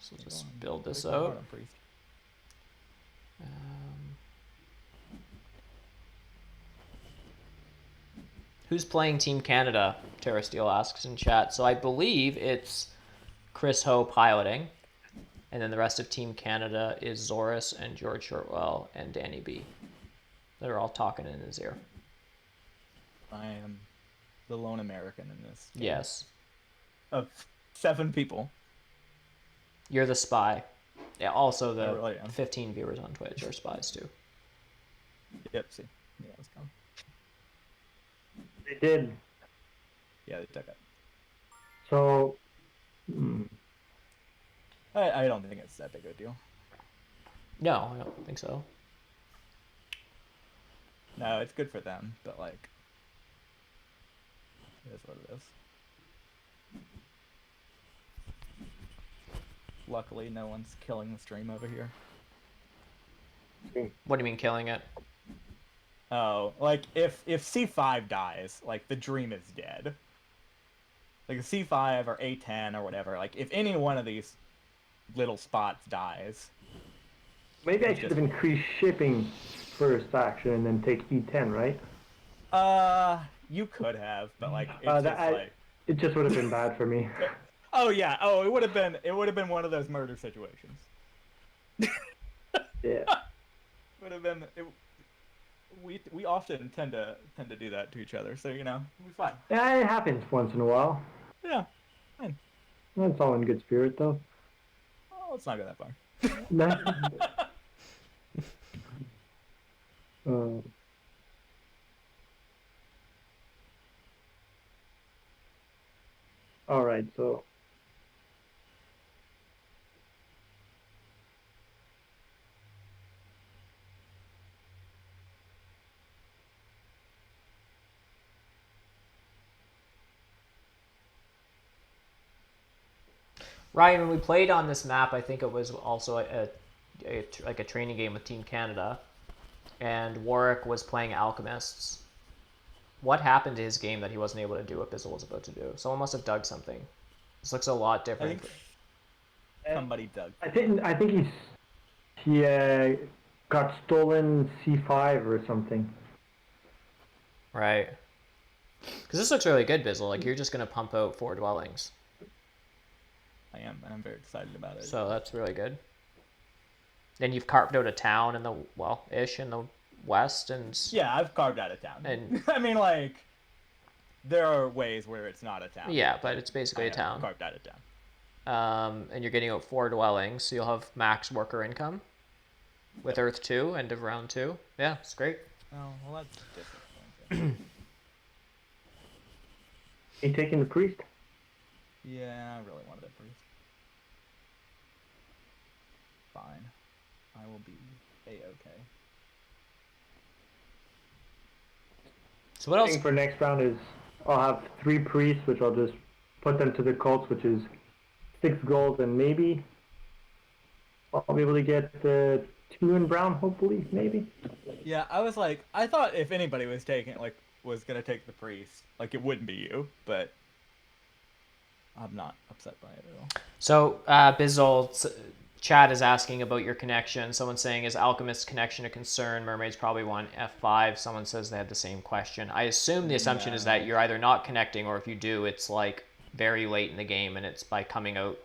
B: So we'll just build this out. Who's playing Team Canada? Terra Steel asks in chat. So I believe it's Chris Ho piloting. And then the rest of Team Canada is Zorus and George Shortwell and Danny B. They're all talking in his ear.
A: I am the lone American in this game.
B: Yes.
A: Of 7 people.
B: You're the spy. Yeah, also
A: I really
B: the
A: am.
B: 15 viewers on Twitch are spies too.
A: Yep, see. Yeah, let's go.
C: They did.
A: Yeah, they took it.
C: So,
A: I don't think it's that big of a deal.
B: No, I don't think so.
A: No, it's good for them, but like, it is what it is. Luckily, no one's killing the stream over here.
B: What do you mean killing it?
A: Oh, like if C5 dies, like the dream is dead. Like a C5 or A10 or whatever, like if any one of these little spots dies.
C: maybe I should have increased shipping first action and then take E10, right?
A: You could have, but like it's just like
C: it just would have been bad for me.
A: oh yeah, oh it would have been one of those murder situations.
C: Yeah.
A: Would have been we often tend to do that to each other, so you know, we'll be fine.
C: Yeah, it happens once in a while.
A: Yeah, fine.
C: It's all in good spirit, though.
A: Oh, let's not go that far.
C: All right, so
B: Ryan, when we played on this map, I think it was also like a training game with Team Canada, and Warwick was playing Alchemists. What happened to his game that he wasn't able to do what Bizzell was about to do? Someone must have dug something. This looks a lot
A: I
B: different.
A: think somebody dug.
C: I think he got stolen C5 or something.
B: Right. Because this looks really good, Bizzell. Like, you're just going to pump out 4 dwellings.
A: I am, and I'm very excited about it.
B: So that's really good. Then you've carved out a town in the, ish in the west, and...
A: Yeah, I've carved out a town.
B: And
A: I mean, like, there are ways where it's not a town.
B: yeah, but it's basically a town.
A: Carved out a town.
B: And you're getting out 4 dwellings, so you'll have max worker income with Earth 2, end of round 2. Yeah, it's great.
A: Oh, well, that's disappointing.
C: He taking the priest?
A: Yeah, I really wanted a priest. Fine. I will be A-okay.
B: So what else?
C: Thing for next round is I'll have 3 priests, which I'll just put them to the cults, which is 6 gold, and maybe I'll be able to get 2 in brown, hopefully, maybe.
A: Yeah, I was like, I thought if anybody was gonna take the priest, like, it wouldn't be you, but I'm not upset by it at all.
B: So Bizzell, Chad is asking about your connection. Someone's saying, is Alchemist's connection a concern? Mermaids probably want F5. Someone says they had the same question. I assume the assumption is that you're either not connecting, or if you do, it's like very late in the game, and it's by coming out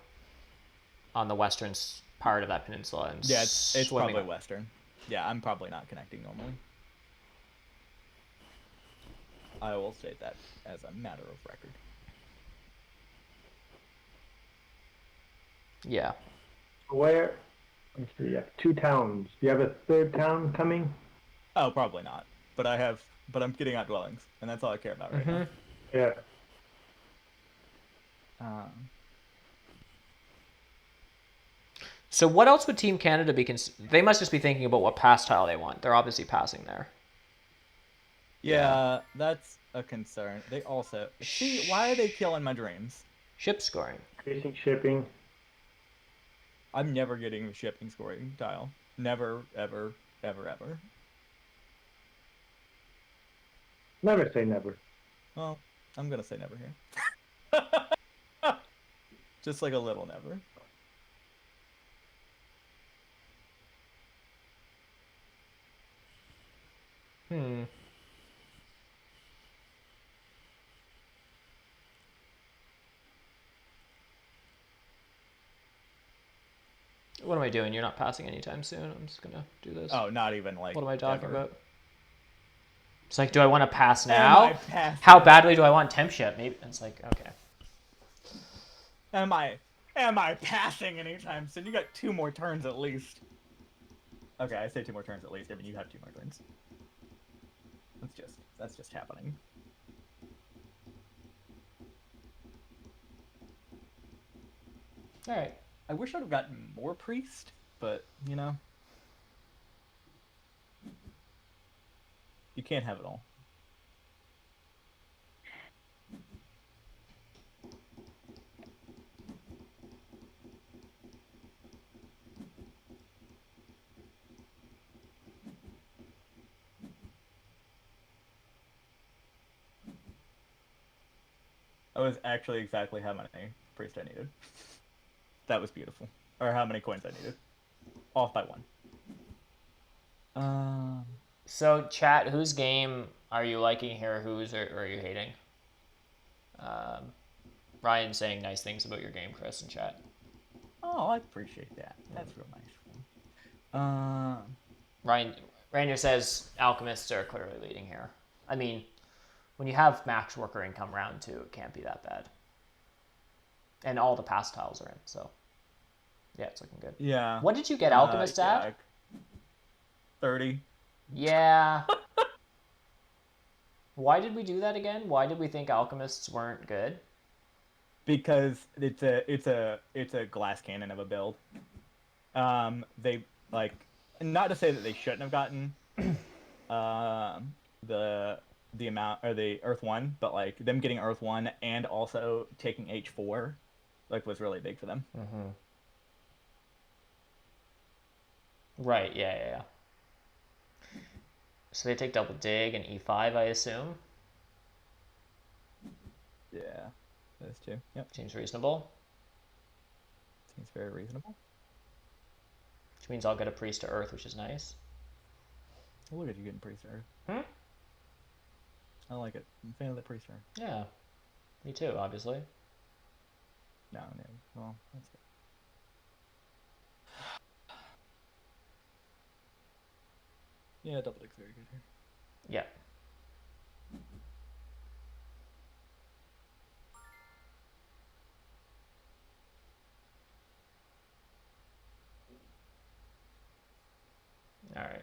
B: on the western part of that peninsula. And
A: Yeah, it's probably
B: up.
A: western. Yeah, I'm probably not connecting normally. I will state that as a matter of record.
B: Yeah.
C: Where? Let's see, you have 2 towns. Do you have a 3rd town coming?
A: Oh, probably not. But I'm getting out dwellings, and that's all I care about right now.
C: Yeah.
B: So what else would Team Canada be? They must just be thinking about what pass tile they want. They're obviously passing there.
A: Yeah, that's a concern. They also see, why are they killing my dreams?
B: Ship scoring.
C: Increasing shipping.
A: I'm never getting the shipping scoring tile. Never, ever, ever, ever.
C: Never say never.
A: Well, I'm gonna say never here. Just like a little never.
B: What am I doing? You're not passing anytime soon. I'm just gonna do this.
A: Oh, not even like.
B: What am I talking
A: ever.
B: about? It's like, do I want to pass now? How badly do I want temp ship? Maybe it's like, okay.
A: Am I passing anytime soon? You got 2 more turns at least. Okay, I say 2 more turns at least. I mean, you have 2 more turns. That's just happening.
B: All right.
A: I wish I'd have gotten more priest, but you know, you can't have it all. That was actually exactly how many priests I needed. That was beautiful. Or how many coins I needed. Off by 1.
B: So, chat, whose game are you liking here? Whose are you hating? Ryan's saying nice things about your game, Chris, in chat.
A: Oh, I appreciate that. That's real nice.
B: Rainier says Alchemists are clearly leading here. I mean, when you have max worker income round 2, it can't be that bad. And all the pass tiles are in, so yeah, it's looking good.
A: Yeah.
B: What did you get Alchemist at?
A: Like 30.
B: Yeah. Why did we do that again? Why did we think Alchemists weren't good?
A: because it's a glass cannon of a build. They like not to say that they shouldn't have gotten the amount or the Earth 1, but like them getting Earth 1 and also taking H4 like was really big for them.
B: Mm-hmm. Right, yeah. So they take double dig and E5, I assume?
A: Yeah, those two. Yep,
B: Seems reasonable.
A: seems very reasonable.
B: Which means I'll get a priest to Earth, which is nice.
A: Look at you getting priest Earth. I like it. I'm a fan of the priest Earth.
B: Yeah, me too, obviously.
A: No, well, that's good. Yeah, double dig's very good here.
B: Yeah. All right.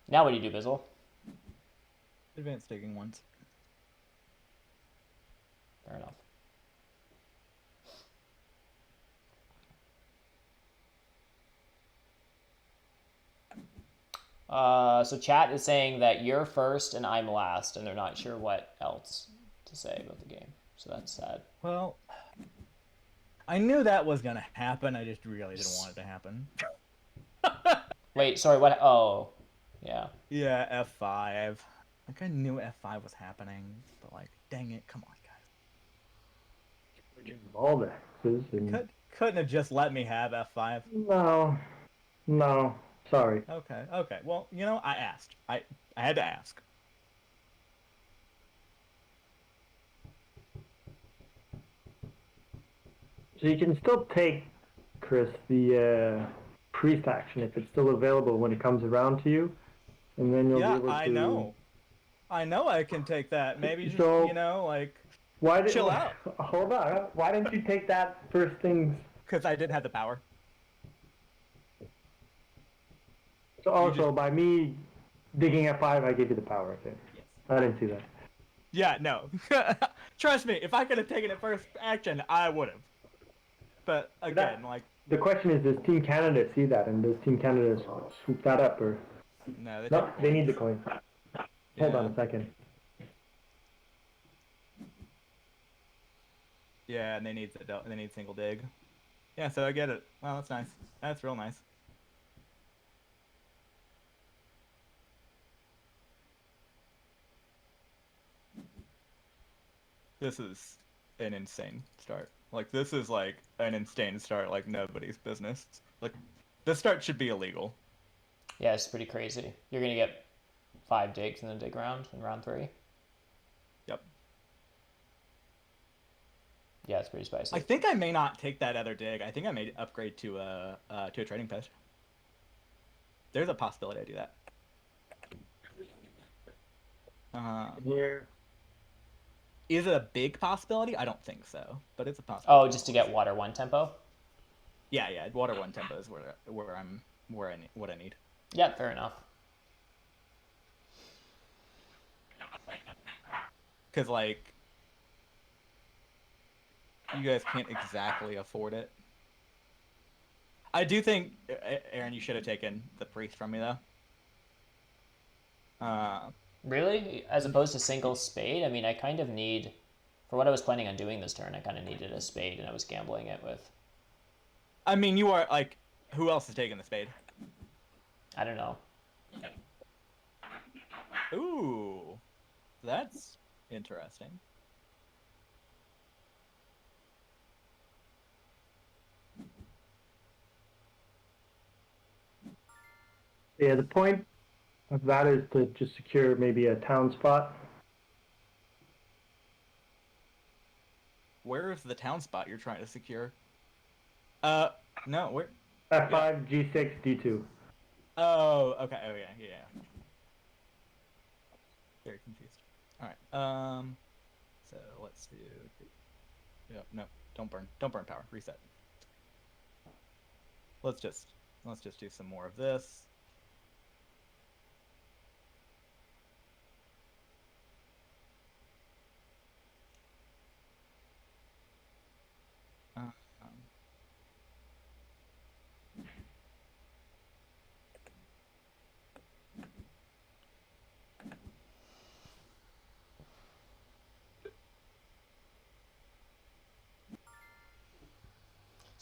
B: Now what do you do, Bizzle?
A: Advanced digging once.
B: Fair enough. So chat is saying that you're first and I'm last, and they're not sure what else to say about the game. So that's sad.
A: Well, I knew that was gonna happen. I just really didn't want it to happen.
B: Wait, sorry, what? Oh, yeah.
A: Yeah, F5. Like I knew F5 was happening, but like, dang it, come on, guys.
C: All the hexes and...
A: Couldn't have just let me have F5.
C: No, sorry.
A: Okay. Well, you know, I asked. I had to ask.
C: So you can still take, Chris, the priest action if it's still available when it comes around to you, and then you'll be able to...
A: I know I can take that. Maybe just,
C: So,
A: you know, like,
C: chill
A: out.
C: Hold on. Why didn't you take that first things?
A: Because I didn't have the power.
C: So also, by me digging F5, I gave you the power, I think.
A: Yes.
C: I didn't see that.
A: Yeah, no. Trust me, if I could have taken it first action, I would have. But again, like...
C: The question is, does Team Canada see that, and does Team Canada swoop that up, or...
A: No,
C: they need the coin. Hold on a second.
A: Yeah, and they need single dig. Yeah, so I get it. Well, that's nice. That's real nice. This is an insane start. Like, this is like an insane start, like nobody's business. Like, this start should be illegal.
B: Yeah, it's pretty crazy. You're gonna get 5 digs in the dig round in round 3.
A: Yep.
B: Yeah, it's pretty spicy.
A: I think I may not take that other dig. I think I may upgrade to a trading post. There's a possibility I do that.
C: Here.
A: Is it a big possibility? I don't think so, but it's a possibility.
B: Oh, just to get water 1 tempo?
A: Yeah, water 1 tempo is what I need.
B: Yeah, fair enough.
A: Because, like, you guys can't exactly afford it. I do think, Aaron, you should have taken the priest from me, though.
B: Really? As opposed to single spade? I mean, I kind of need... For what I was planning on doing this turn, I kind of needed a spade, and I was gambling it with...
A: I mean, you are, like... Who else is taking the spade?
B: I don't know.
A: Ooh. That's interesting.
C: Yeah, the point of that is to just secure maybe a town spot.
A: Where is the town spot you're trying to secure? No, where?
C: F5, G6, D2.
A: Oh, okay. Oh, yeah. Very confused. All right. So let's do. Yeah, no, don't burn power. Reset. Let's just do some more of this. Um,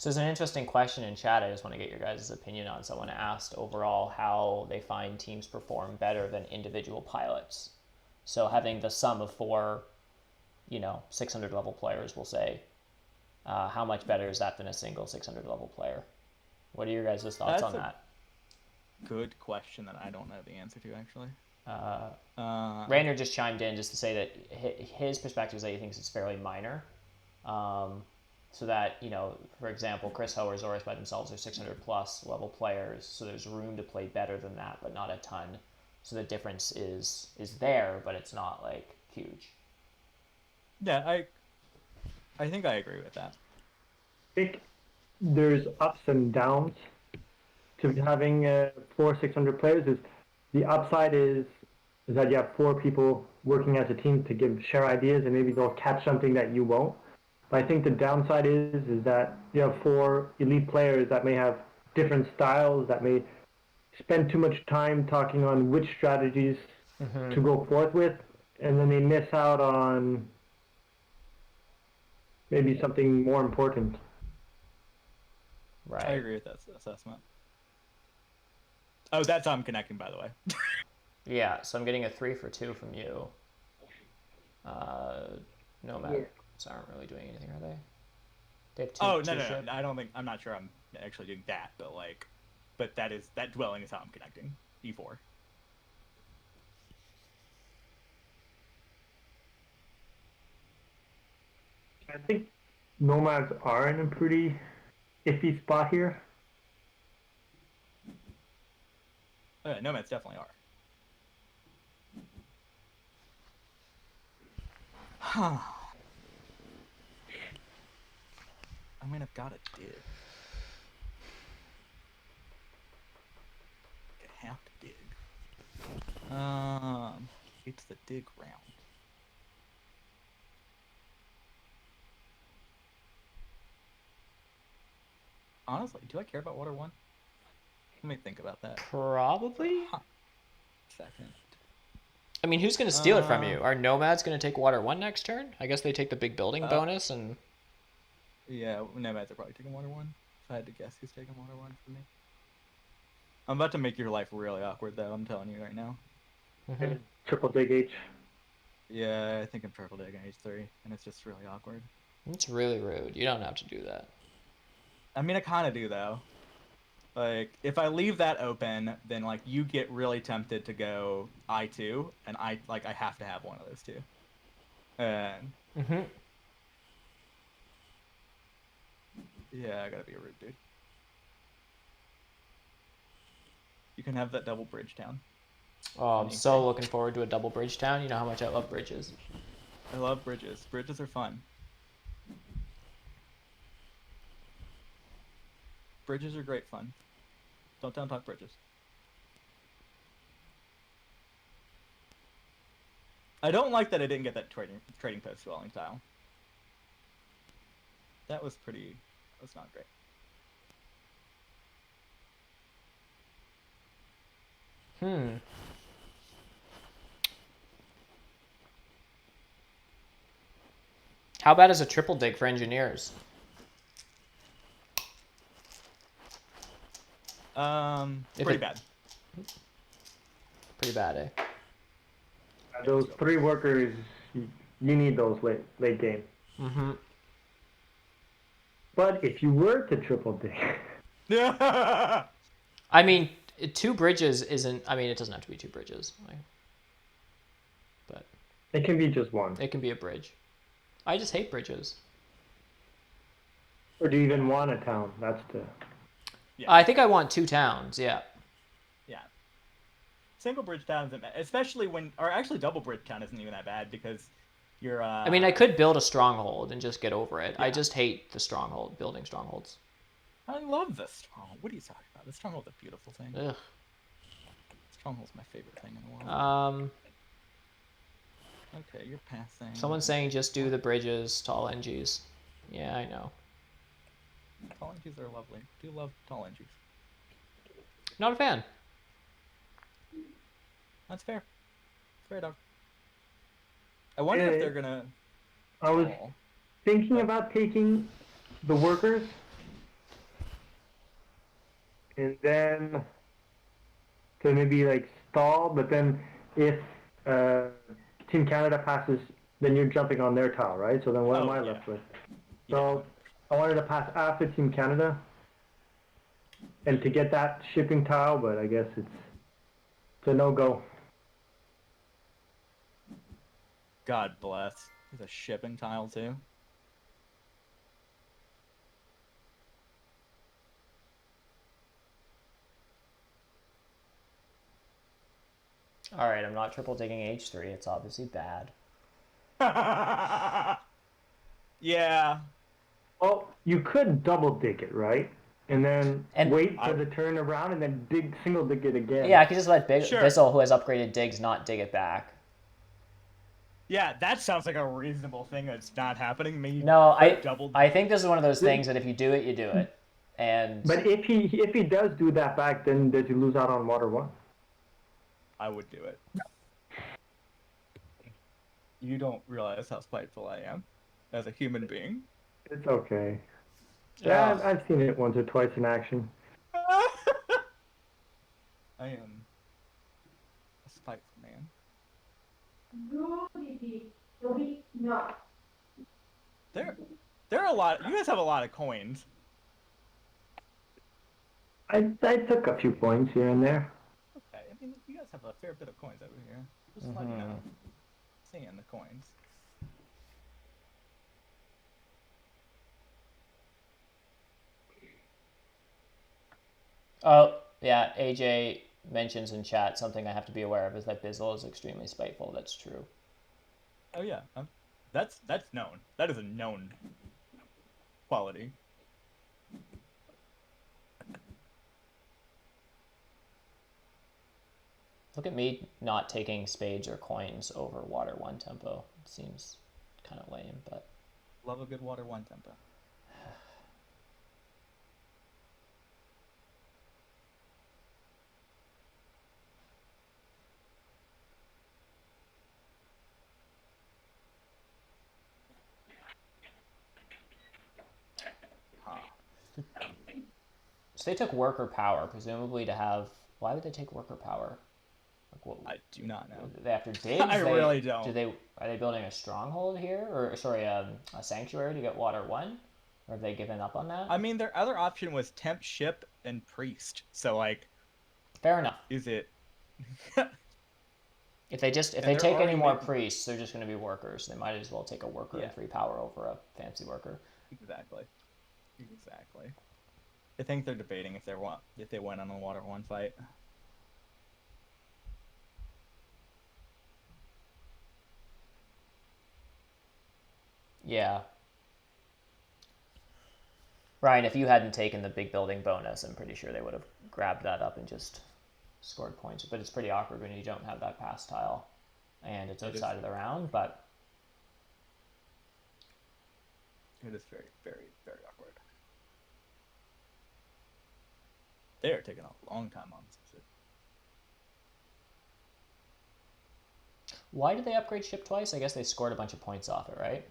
B: So there's an interesting question in chat. I just want to get your guys' opinion on. Someone asked overall how they find teams perform better than individual pilots. So having the sum of 4, 600 level players, we'll say, how much better is that than a single 600 level player? What are your guys' thoughts on that?
A: Good question that I don't know the answer to, actually.
B: Rainer just chimed in just to say that his perspective is that he thinks it's fairly minor. So that, for example, Chris Ho or Zorus by themselves are 600 plus level players, so there's room to play better than that, but not a ton. So the difference is there, but it's not like huge.
A: Yeah, I think I agree with that.
C: I think there's ups and downs to having 600 players. Is the upside is that you have 4 people working as a team to share ideas, and maybe they'll catch something that you won't. But I think the downside is that you have 4 elite players that may have different styles, that may spend too much time talking on which strategies to go forth with, and then they miss out on maybe something more important.
B: Right.
A: I agree with that assessment. Oh, that's how I'm connecting, by the way.
B: Yeah, so I'm getting a 3 for 2 from you. Nomads aren't really doing anything, are they? They have two
A: No. I don't think. I'm not sure I'm actually doing that, but that dwelling is how I'm connecting. E4.
C: I think nomads are in a pretty iffy spot here.
A: Oh, yeah, nomads definitely are. Huh. I mean, I've got to dig. I have to dig. It's the dig round. Honestly, do I care about water 1? Let me think about that.
B: Probably.
A: Second.
B: I mean, who's going to steal it from you? Are nomads going to take water 1 next turn? I guess they take the big building bonus and.
A: Yeah, nomads are probably taking water 1. If I had to guess who's taking water 1 for me. I'm about to make your life really awkward, though. I'm telling you right now.
C: Triple dig H.
A: Yeah, I think I'm triple digging H3, and it's just really awkward.
B: It's really rude. You don't have to do that.
A: I mean, I kind of do, though. Like, if I leave that open, then, like, you get really tempted to go I2, and I have to have one of those two. And... Yeah, I gotta be a rude dude. You can have that double bridge town.
B: Oh, I'm so looking forward to a double bridge town. You know how much I love bridges.
A: I love bridges. Bridges are fun. Bridges are great fun. Don't down talk bridges. I don't like that I didn't get that trading post dwelling tile. That was not great.
B: How bad is a triple dig for engineers?
A: Pretty bad.
B: Pretty bad, eh?
C: Those 3 workers, you need those late game. But if you were to triple dig...
B: I mean, 2 bridges isn't... I mean, it doesn't have to be 2 bridges. But...
C: It can be just 1.
B: It can be a bridge. I just hate bridges.
C: Or do you even want a town? That's the...
A: Yeah.
B: I think I want 2 towns, yeah.
A: single bridge town isn't bad, especially when, or actually double bridge town isn't even that bad because you're.
B: I mean, I could build a stronghold and just get over it.
A: Yeah.
B: I just hate the stronghold, building strongholds.
A: I love the stronghold. What are you talking about? The stronghold's a beautiful thing.
B: Ugh.
A: Stronghold's my favorite thing in the world. Okay, you're passing.
B: Someone's saying just do the bridges, tall NGs. Yeah, I know.
A: Tall NGs are lovely. Do love tall NGs.
B: Not a fan.
A: That's fair. Fair dog. I wonder if they're gonna.
C: I was thinking about taking the workers, and then to maybe like stall. But then if Team Canada passes, then you're jumping on their tile, right? So then what am I left with? So I wanted to pass after Team Canada, and to get that shipping tile, but I guess it's a no-go.
A: God bless. There's a shipping tile too.
B: All right, I'm not triple digging H3. It's obviously bad.
A: Yeah.
C: Well, you could double dig it, right? And then wait for the turn around and then single dig it again.
B: Yeah, I could just let Bizzell, who has upgraded digs, not dig it back.
A: Yeah, that sounds like a reasonable thing that's not happening. Maybe
B: I think this is one of those things that if you do it, you do it.
C: But if he does do that back, then does he lose out on water 1?
A: I would do it. You don't realize how spiteful I am as a human being.
C: It's okay. Yeah, I've seen it once or twice in action.
A: I am a spiteful man.
D: No.
A: There are a lot. You guys have a lot of coins.
C: I took a few points here and there.
A: Okay, I mean you guys have a fair bit of coins over here. Just let you know. Seeing the coins.
B: Oh, yeah, AJ mentions in chat something I have to be aware of is that Bizzell is extremely spiteful. That's true.
A: Oh yeah, that's known. That is a known quality.
B: Look at me not taking spades or coins over water 1 tempo. It seems kind of lame, but...
A: Love a good water 1 tempo.
B: So they took worker power, presumably to have... Why would they take worker power? Like, what,
A: I do not know.
B: They have to dig?
A: I really don't.
B: Are they building a stronghold here? Or, sorry, a sanctuary to get water 1? Or have they given up on that?
A: I mean, their other option was temp, ship, and priest. So, like...
B: Fair enough.
A: Is it...
B: If they take any more priests, they're just going to be workers. They might as well take a worker and 3 power over a fancy worker.
A: Exactly. I think they're debating if they went on a water 1 fight.
B: Yeah. Ryan, if you hadn't taken the big building bonus, I'm pretty sure they would have grabbed that up and just scored points. But it's pretty awkward when you don't have that pass tile. And it's outside of the round, but...
A: It is very, very, very awkward. They are taking a long time on this.
B: Why did they upgrade ship twice? I guess they scored a bunch of points off it, right?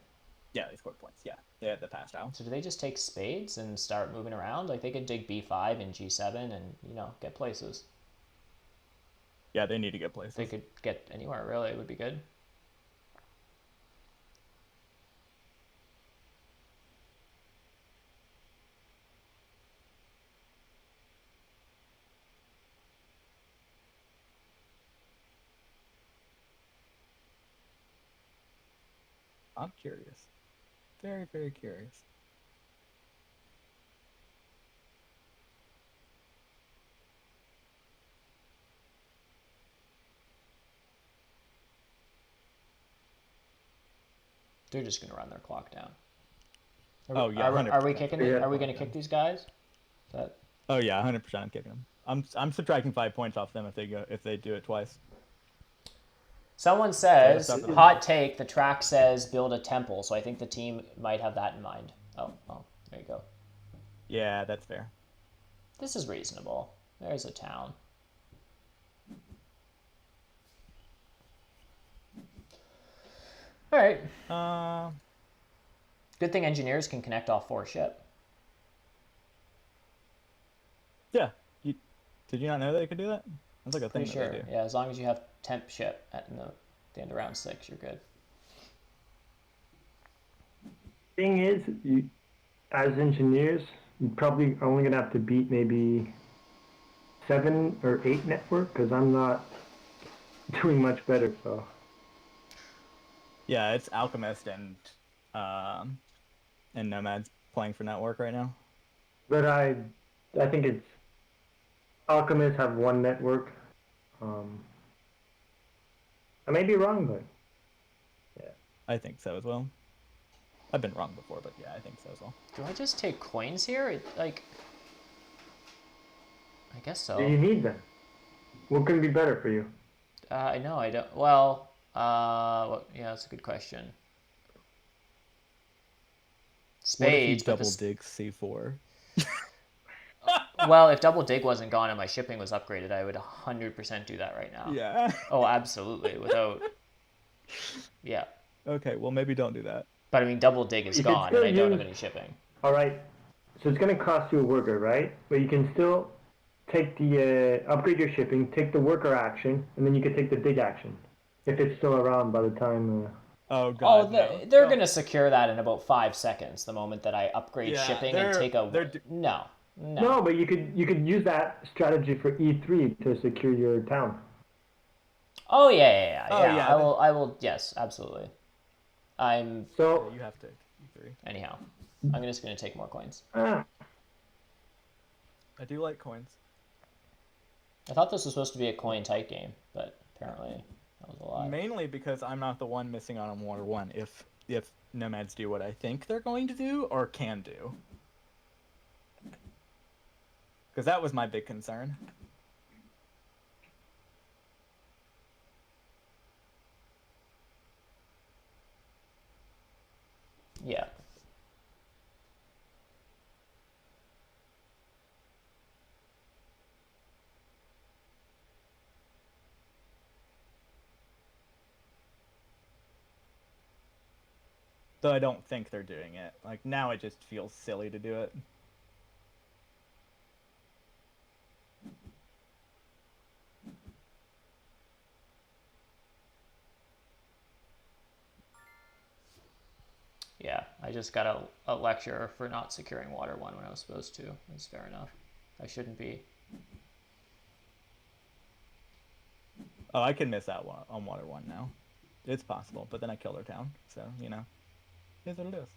A: Yeah, they scored points. Yeah, they had the pass down.
B: So do they just take spades and start moving around? Like, they could dig B5 and G7 and, get places.
A: Yeah, they need to get places.
B: They could get anywhere, really. It would be good.
A: I'm curious. Very, very curious.
B: They're just gonna run their clock down.
A: Oh, yeah,
B: Are we
A: 100%.
B: kicking?
C: Yeah.
B: Are we gonna kick these guys? Is that...
A: Oh yeah, 100%. I'm kicking them. I'm subtracting 5 points off them if they do it twice.
B: Someone says,
A: stuff in
B: hot take, the track says build a temple, so I think the team might have that in mind. Oh, there you go.
A: Yeah, that's fair.
B: This is reasonable. There's a town. All right. Good thing engineers can connect off 4 ship.
A: Yeah. Did you not know they could do that? That's like a thing
B: Pretty
A: that
B: sure.
A: they do.
B: Yeah, as long as you have temp ship at the end of round 6, you're good.
C: Thing is, as engineers, you're probably only gonna have to beat maybe 7 or 8 network because I'm not doing much better. So
A: Yeah, it's Alchemist and Nomads playing for network right now.
C: but I think it's Alchemists have 1 network. I may be wrong, but yeah.
A: I think so as well. I've been wrong before, but yeah, I think so as well.
B: Do I just take coins here? I guess so.
C: Do you need them? What can be better for you?
B: I know I don't. Well, yeah, that's a good question. Spades,
A: What
B: but
A: if you double dig C4?
B: well, if double dig wasn't gone and my shipping was upgraded, I would 100% do that right now.
A: Yeah.
B: Oh, absolutely. Without. Yeah.
A: Okay, well maybe don't do that.
B: But I mean, double dig is
C: You can
B: gone,
C: still
B: and I don't
C: use-
B: have any shipping.
C: All right. So it's gonna cost you a worker, right? But you can still take the upgrade your shipping, take the worker action, and then you can take the dig action if it's still around by the time.
A: Oh god.
B: Oh,
A: no.
B: they're
A: Don't.
B: gonna secure that in about 5 seconds. The moment that I upgrade
A: Yeah,
B: shipping and take a no.
C: No, but you could use that strategy for E3 to secure your town.
B: Oh yeah.
A: Oh, yeah,
B: I will. Yes, absolutely. I'm
C: So
A: You have to E3.
B: anyhow. I'm just gonna take more coins.
A: I do like coins.
B: I thought this was supposed to be a coin tight game, but apparently that was a lie.
A: Mainly because I'm not the one missing out on Water 1 if Nomads do what I think they're going to do or can do. Because that was my big concern.
B: Yeah.
A: Though I don't think they're doing it. Like, now it just feels silly to do it.
B: Yeah, I just got a lecture for not securing Water 1 when I was supposed to. That's fair enough. I shouldn't be.
A: Oh, I can miss out on Water 1 now. It's possible, but then I kill their town, so, you know. Here's what it is.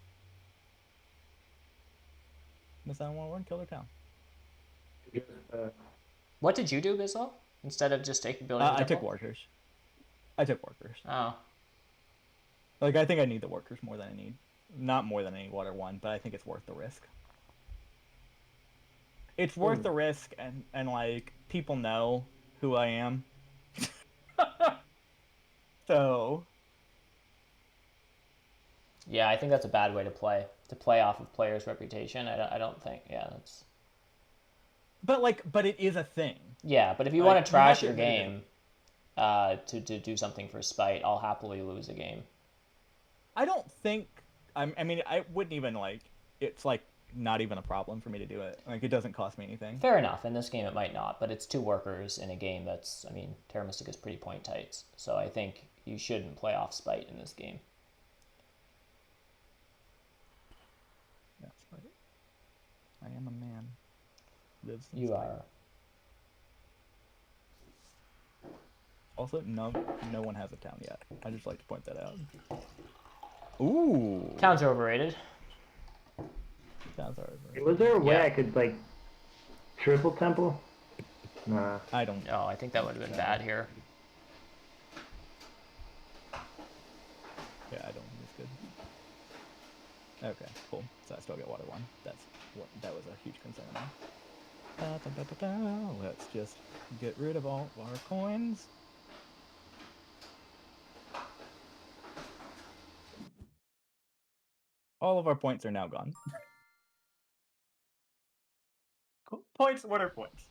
A: Miss out on Water 1, kill their town.
B: What did you do, Bizzell? Instead of just taking building
A: I took workers.
B: Oh.
A: Like, I think I need the workers more than I need. Not more than I need Water 1, but I think it's worth the risk. It's worth the risk, and like, people know who I am. So...
B: Yeah, I think that's a bad way to play off of players' reputation. I don't think. Yeah, that's.
A: But it is a thing.
B: Yeah, but if you
A: Like,
B: want to
A: you have
B: trash
A: to
B: your
A: admit
B: game, to do something for spite, I'll happily lose a game.
A: I don't think... I mean, I wouldn't even, like... It's, like, not even a problem for me to do it. Like, it doesn't cost me anything.
B: Fair enough. In this game, it might not, but it's 2 workers in a game that's... I mean, Terra Mystic is pretty point tight, so I think you shouldn't play off spite in this game.
A: That's right. I am a man. Lives in
B: You
A: spite.
B: are.
A: Also, no one has a town yet. I just like to point that out. Ooh.
B: Towns are overrated.
A: Towns are over.
C: Was there a way
B: Yeah.
C: I could like triple temple? Nah.
A: I don't.
B: Oh, I think that would have been bad here.
A: Yeah, I don't think it's good. Okay, cool. So I still get water 1. That was a huge concern. Let's just get rid of all of our coins. All of our points are now gone. Cool. Points. What are points?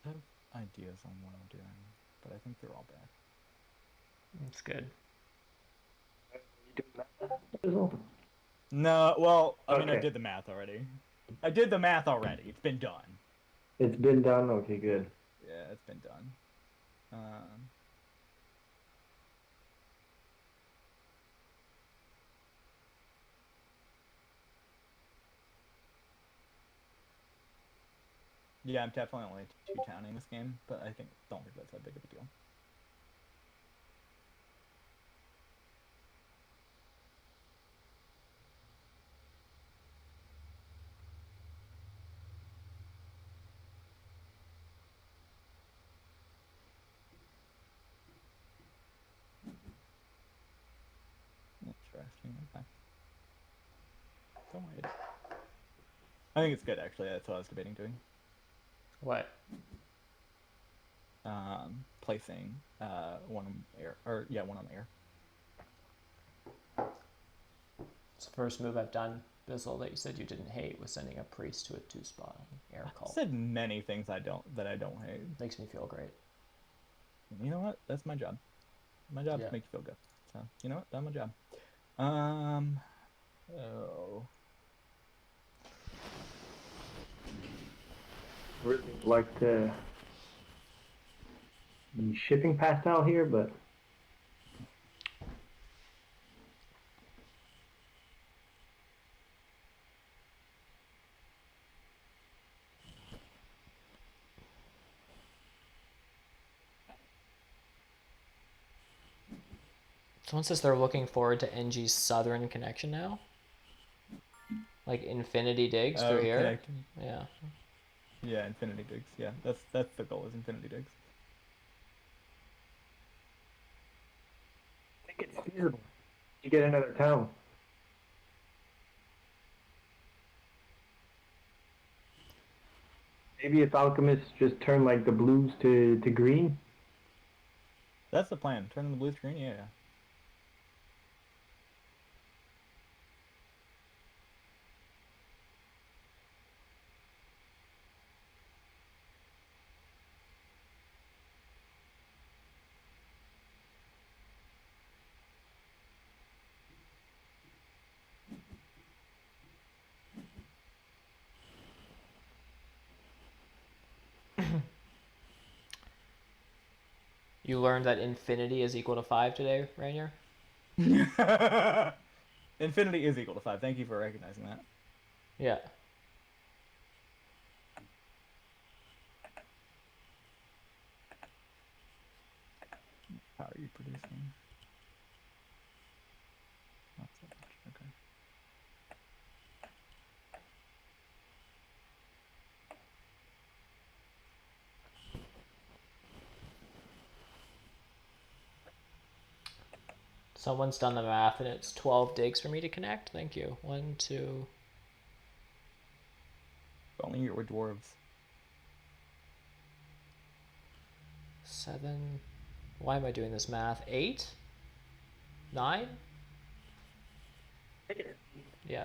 A: I have ideas on what I'm doing, but I think they're all bad.
B: That's good.
C: You doing that, Bizzell?
A: No, well, I mean, I
C: Okay.
A: did the math already. It's been done.
C: It's been done? Okay, good.
A: Yeah, it's been done. Yeah, I'm definitely only 2-towning this game, but I don't think that's that big of a deal. Interesting. Okay. Don't worry. I think it's good, actually. That's what I was debating doing.
B: What?
A: Placing one on air, or yeah, one on air.
B: It's the first move I've done, Bizzle, that you said you didn't hate, was sending a priest to a 2-spot air
A: I
B: cult.
A: said many things I don't hate.
B: Makes me feel great.
A: You know what? That's my job. My job is to make you feel good. So you know what? That's my job. Oh.
C: Really like to be shipping pastel here, but
B: Someone says they're looking forward to NG's southern connection now. Like infinity digs through here.
A: Connecting.
B: Yeah.
A: Yeah, infinity digs. Yeah, that's the goal, is infinity digs.
C: I think it's feasible. You get another town. Maybe if alchemists just turn like the blues to green.
A: That's the plan. Turn the blue screen. Yeah.
B: You learned that infinity is equal to 5 today, Rainier?
A: Infinity is equal to 5. Thank you for recognizing that.
B: Yeah.
A: How are you producing? Not so much. Okay.
B: Someone's done the math and it's 12 digs for me to connect. Thank you. 1, 2.
A: If only you were dwarves.
B: 7. Why am I doing this math? 8? 9? Yeah.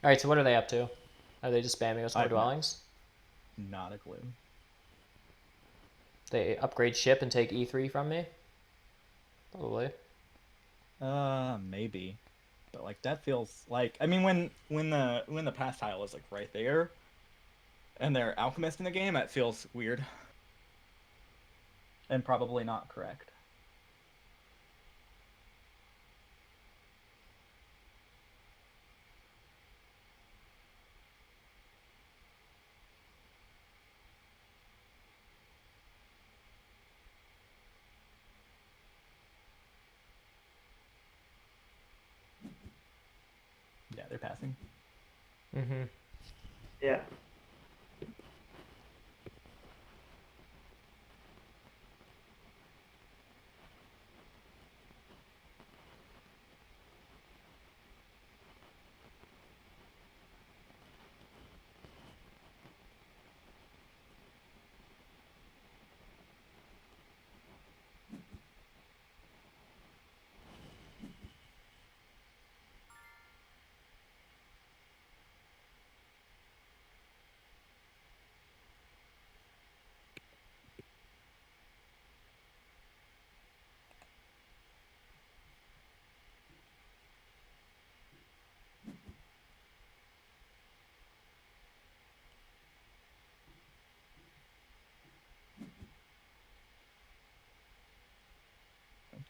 B: All right, so what are they up to? Are they just spamming us more dwellings?
A: Not a clue.
B: They upgrade ship and take E3 from me? Probably.
A: Maybe. But like that feels like, I mean, when the pass tile is like right there and they're alchemist in the game, that feels weird. And probably not correct. Yeah, they're passing.
B: Mm-hmm.
C: Yeah.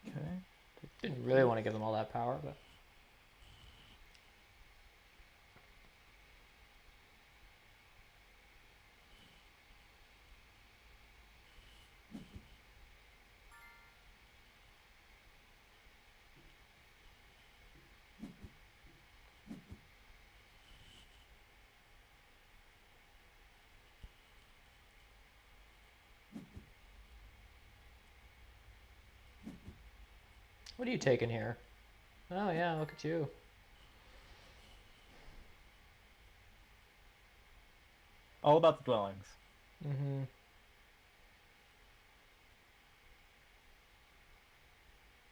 A: Okay.
B: Didn't really want to give them all that power, but... What are you taking here? Oh yeah, look at you.
A: All about the dwellings.
B: Mm-hmm.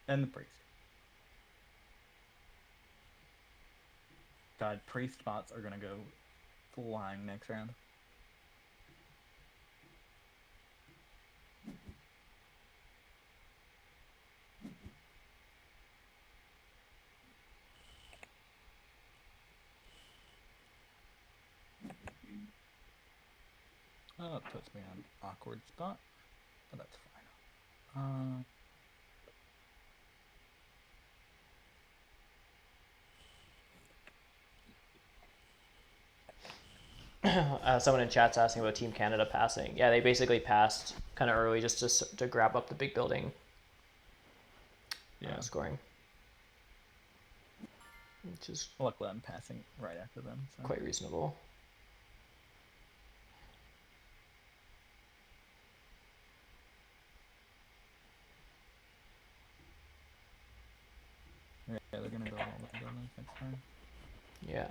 A: And the priest. God, priest spots are gonna go flying next round. Oh, it puts me on an awkward spot, but that's fine.
B: Someone in chat's asking about Team Canada passing. Yeah, they basically passed kind of early just to grab up the big building.
A: Yeah.
B: Scoring. Which is
A: Luckily, I'm passing right after them. So.
B: quite reasonable.
A: Yeah, they're gonna go all with the buildings next turn.
B: Yeah.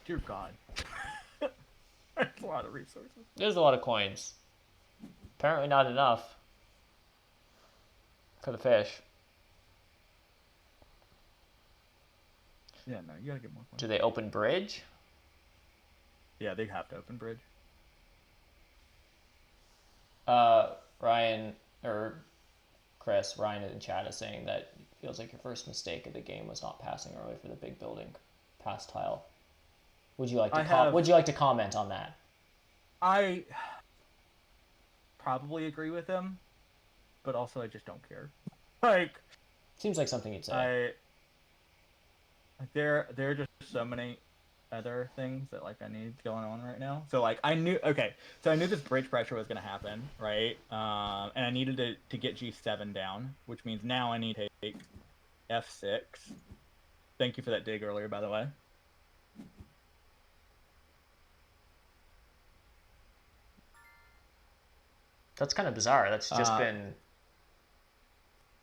A: Dear God. That's a lot of resources.
B: There's a lot of coins. Apparently not enough for the fish.
A: Yeah, no, you gotta get more coins.
B: Do they open bridge?
A: Yeah, they have to open bridge.
B: Ryan, or Chris, Ryan in chat is saying that it feels like your first mistake of the game was not passing early for the big building pass tile. Would you like to comment on that?
A: I probably agree with him, but also I just don't care. Like,
B: seems like something you'd say.
A: There are just so many other things that like I need going on right now. So like I knew this bridge pressure was gonna happen, right? And I needed to get G7 down, which means now I need to take F6. Thank you for that dig earlier, by the way.
B: That's kind of bizarre. That's just been...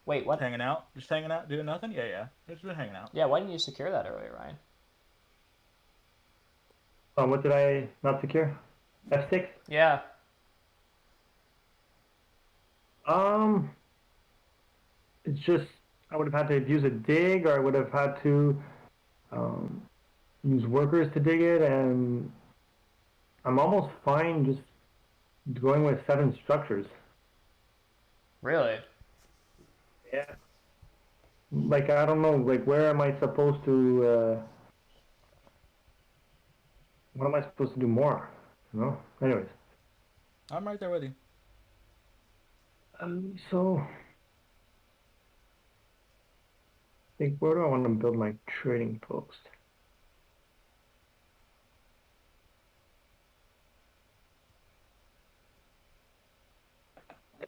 B: Wait, what?
A: Hanging out, just hanging out, doing nothing. Yeah. Just been hanging out.
B: Yeah, why didn't you secure that earlier, Ryan?
C: What did I not secure? F6?
B: Yeah.
C: It's just I would have had to use a dig, or I would have had to use workers to dig it, and I'm almost fine just going with 7 structures.
B: Really?
C: Yeah. Like, I don't know, like, where am I supposed to, what am I supposed to do more? You know? Anyways.
A: I'm right there with you.
C: So, like, where do I want to build my trading post?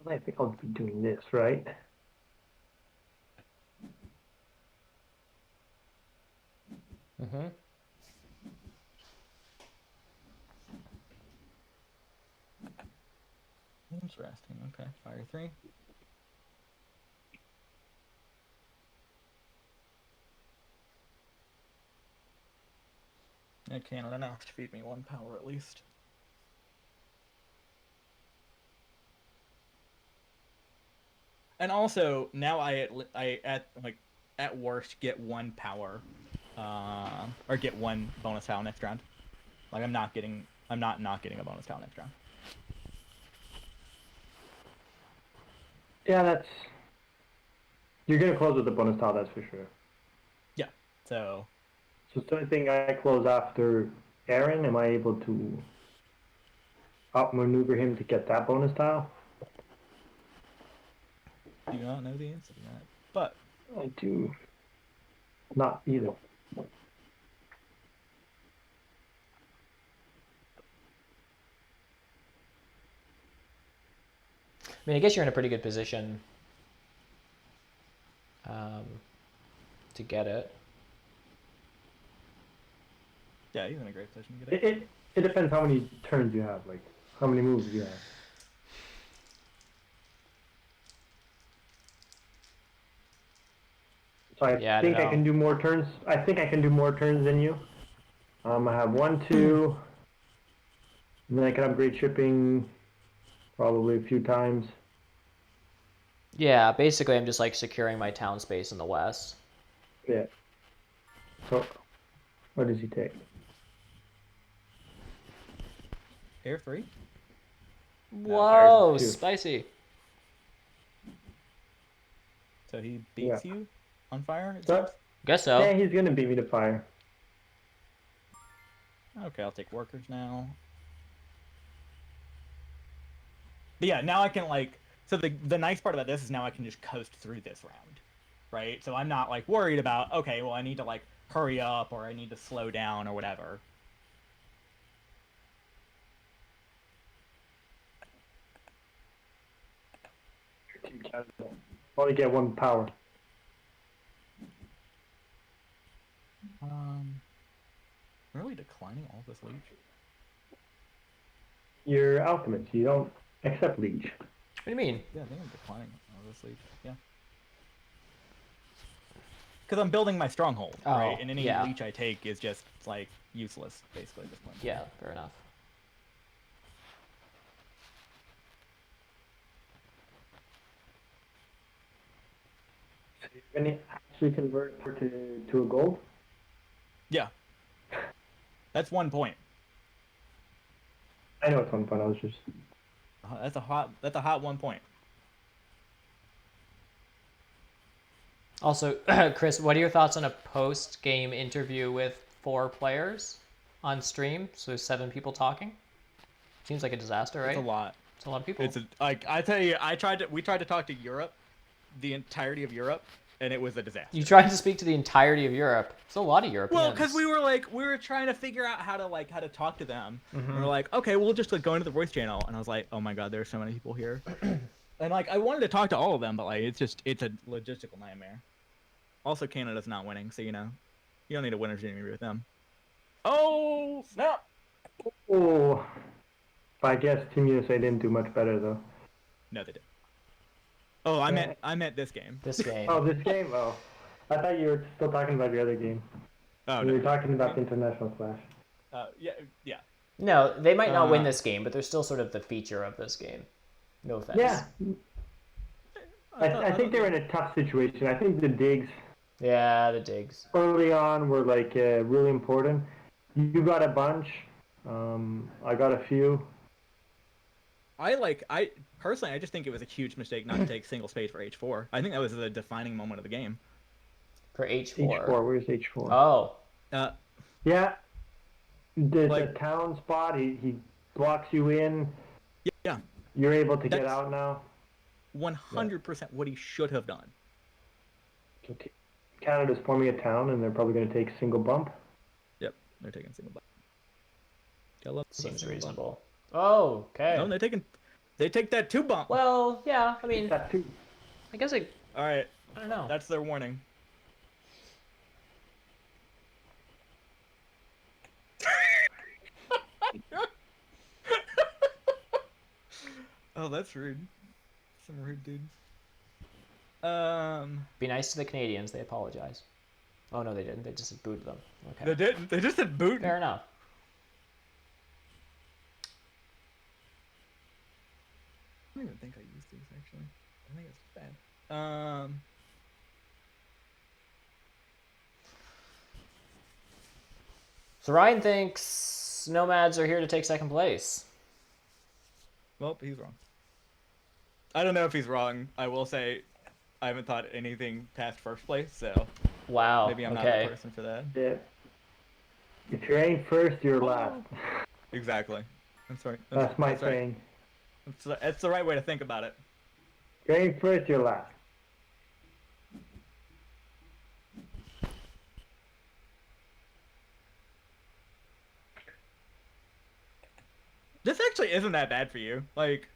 C: I think I'll be doing this, right?
B: Mm-hmm.
A: Interesting. Okay, fire 3. Yeah, Canada now to feed me 1 power at least. And also now I at worst get 1 power, or get 1 bonus tile next round. Like I'm not getting a bonus tile next round.
C: Yeah, you're gonna close with the bonus tile, that's for sure.
A: Yeah. So
C: So the only thing I close after Aaron, am I able to outmaneuver him to get that bonus tile?
A: do not know the answer to that, but
C: I do not either.
B: I mean, I guess you're in a pretty good position to get it.
A: yeah, he's in a great position to get it.
C: It depends how many turns you have, like how many moves you have. So I think I can do more turns. I think I can do more turns than you. I have 1, 2, and then I can upgrade shipping probably a few times.
B: Yeah, basically I'm just like securing my town space in the west.
C: Yeah. So, what does he take?
A: Air 3.
B: Whoa,
C: No,
B: spicy.
A: So he beats you on fire. It
C: So,
A: seems?
B: Guess so.
C: yeah, he's gonna beat me to fire.
A: Okay, I'll take workers now. But yeah, now I can like. So the nice part about this is now I can just coast through this round, right? So I'm not like worried about, okay, well I need to like hurry up or I need to slow down or whatever.
C: Only get 1 power.
A: Really declining all this leech.
C: You're alchemist. You don't accept leech.
B: What do you mean?
A: Yeah, I think I'm declining all this leech. Yeah. Because I'm building my stronghold, right? And any leech I take is just like useless, basically at this point.
B: Yeah, fair enough.
C: So you're gonna actually convert her to a gold?
A: Yeah. That's 1 point.
C: I know it's 1 point. I was just.
A: That's a hot 1 point.
B: Also, Chris, what are your thoughts on a post-game interview with 4 players on stream? So 7 people talking. Seems like a disaster, right?
A: It's a lot.
B: It's a lot of people.
A: It's like I tell you, we tried to talk to Europe, the entirety of Europe, and it was a disaster.
B: You tried to speak to the entirety of Europe. It's a lot of Europeans.
A: Well, because we were trying to figure out how to talk to them.
B: Mm-hmm.
A: And we're like, okay, we'll just like go into the voice channel, and I was like, oh my god, there's so many people here, and like I wanted to talk to all of them, but like it's a logistical nightmare. Also, Canada's not winning, so you don't need a winner's interview with them. Oh snap!
C: Oh. I guess Team USA didn't do much better though.
A: No, they did. Oh, I meant this game.
B: This game.
C: Oh, this game? Oh. I thought you were still talking about the other game.
A: Oh,
C: You
A: no.
C: were talking about the International Clash.
A: Yeah.
B: No, they might not win this game, but they're still sort of the feature of this game. No offense.
C: Yeah. I think they're in a tough situation. I think the digs
B: Yeah, the digs.
C: early on were like really important. You got a bunch. I got a few.
A: I personally, I just think it was a huge mistake not to take single space for H4. I think that was the defining moment of the game.
B: For H4.
C: H4. Where's H4?
B: Oh.
C: Yeah. The town spot. He blocks you in.
A: Yeah.
C: You're able to get out now.
A: 100% what he should have done.
C: So Canada's forming a town, and they're probably going to take single bump.
A: Yep, they're taking single bump.
B: Seems reasonable. Oh, okay.
A: No, they take that 2 bump.
B: Well, yeah, I mean,
C: That too.
B: I guess
A: All right,
B: I don't know.
A: that's their warning. Oh, that's rude. Some rude dude.
B: Be nice to the Canadians. They apologize. Oh no, they didn't. They just booted them. Okay.
A: They didn't. They just said boot.
B: Fair enough.
A: I don't even think I used these actually. I think it's bad.
B: So Ryan thinks Nomads are here to take second place.
A: Well, he's wrong. I don't know if he's wrong. I will say I haven't thought anything past first place, so
B: Wow.
A: maybe I'm not
B: okay.
A: the person for that.
C: Yeah. If you ain't first, you're last.
A: Exactly. That's right.
C: That's my
A: right.
C: saying.
A: It's the right way to think about it.
C: If you ain't first, you're last.
A: This actually isn't that bad for you. Like,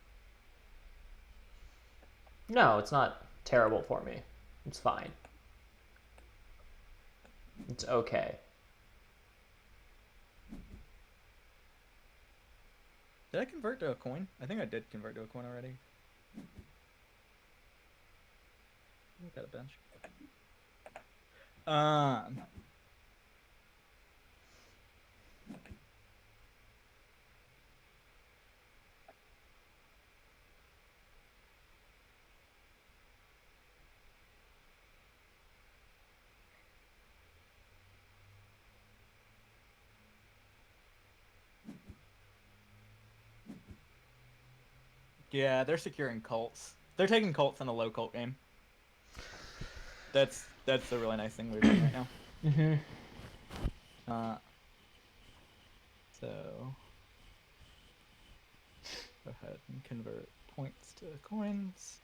B: No, it's not terrible for me. It's fine. It's okay.
A: did I convert to a coin? I think I did convert to a coin already. Got a bench. Yeah, they're securing cults. They're taking cults in a low cult game. That's the really nice thing we're doing right now.
B: Mm-hmm.
A: So go ahead and convert points to coins.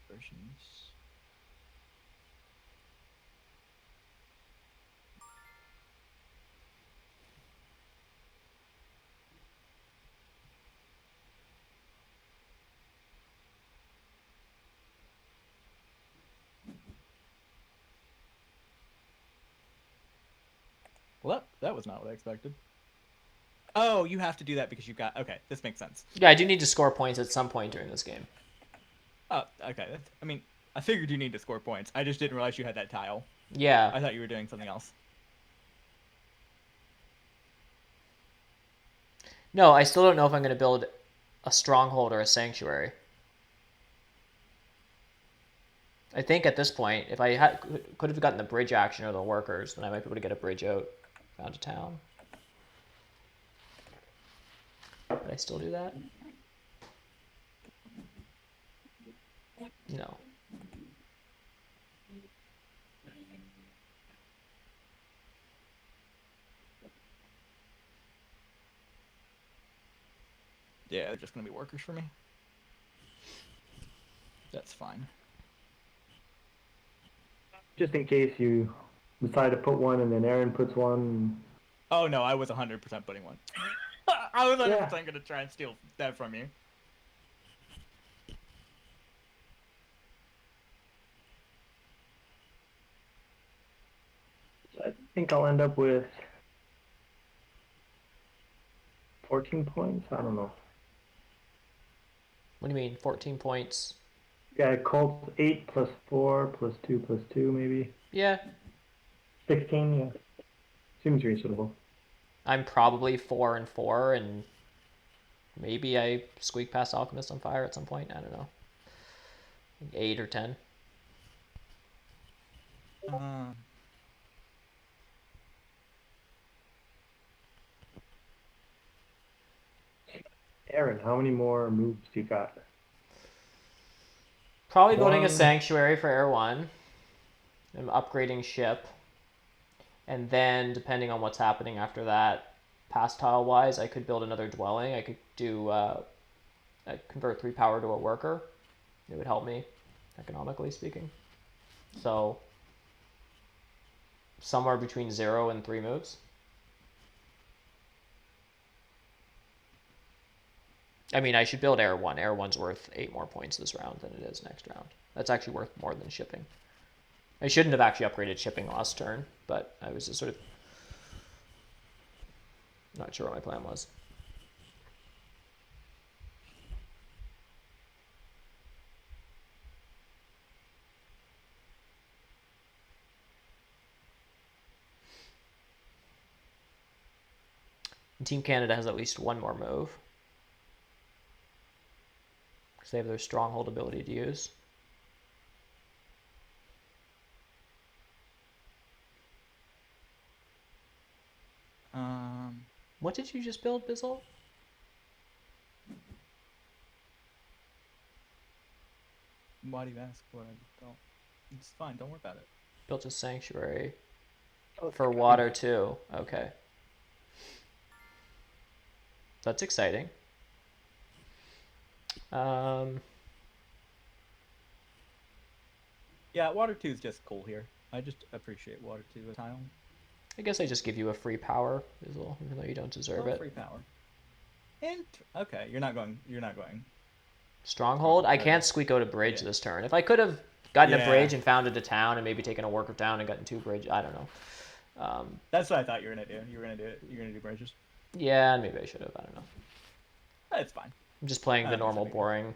A: Conversions. Well, that was not what I expected. Oh, you have to do that because you've got... Okay, this makes sense.
B: Yeah, I do need to score points at some point during this game.
A: Oh, okay. I mean, I figured you need to score points. I just didn't realize you had that tile.
B: Yeah.
A: I thought you were doing something else.
B: No, I still don't know if I'm going to build a stronghold or a sanctuary. I think at this point, if I could have gotten the bridge action or the workers, then I might be able to get a bridge out of town. Did I still do that? No.
A: Yeah, they're just going to be workers for me. That's fine.
C: Just in case you decide to put one and then Aaron puts one.
A: Oh, no, I was 100% putting one. I was 100% going to try and steal that from you.
C: think I'll end up with 14 points. I don't know.
B: What do you mean, 14 points?
C: Yeah, Colts 8 plus 4 plus 2 plus 2 maybe.
B: Yeah.
C: 16, yeah. Seems reasonable.
B: I'm probably 4 and 4, and maybe I squeak past Alchemist on Fire at some point. I don't know. 8 or 10.
C: Aaron, how many more moves you got?
B: Probably building a
C: One.
B: Sanctuary for Air 1. I'm upgrading ship. And then, depending on what's happening after that, past tile-wise, I could build another dwelling. I could do convert 3 power to a worker. It would help me, economically speaking. So, somewhere between 0 and 3 moves. I mean, I should build Air 1. Air 1's worth 8 more points this round than it is next round. That's actually worth more than shipping. I shouldn't have actually upgraded shipping last turn, but I was just sort of not sure what my plan was. And Team Canada has at least one more move, because they have their stronghold ability to use. What did you just build, Bizzell?
A: Why do you ask what I don't? It's fine. Don't worry about it.
B: Built a sanctuary
C: Oh,
B: for water too. Okay. That's exciting.
A: Yeah, water 2 is just cool here. I just appreciate water 2 as a tile.
B: I guess I just give you a free power, Bizzell, even though you don't deserve it.
A: Free power. And okay, you're not going.
B: Stronghold? I can't squeak out a bridge this turn. If I could have gotten a bridge and founded a town and maybe taken a worker town and gotten 2 bridges, I don't know.
A: That's what I thought you were gonna do. You were gonna do it. You're gonna do bridges.
B: Yeah, maybe I should have. I don't know.
A: That's fine.
B: I'm just playing the normal boring.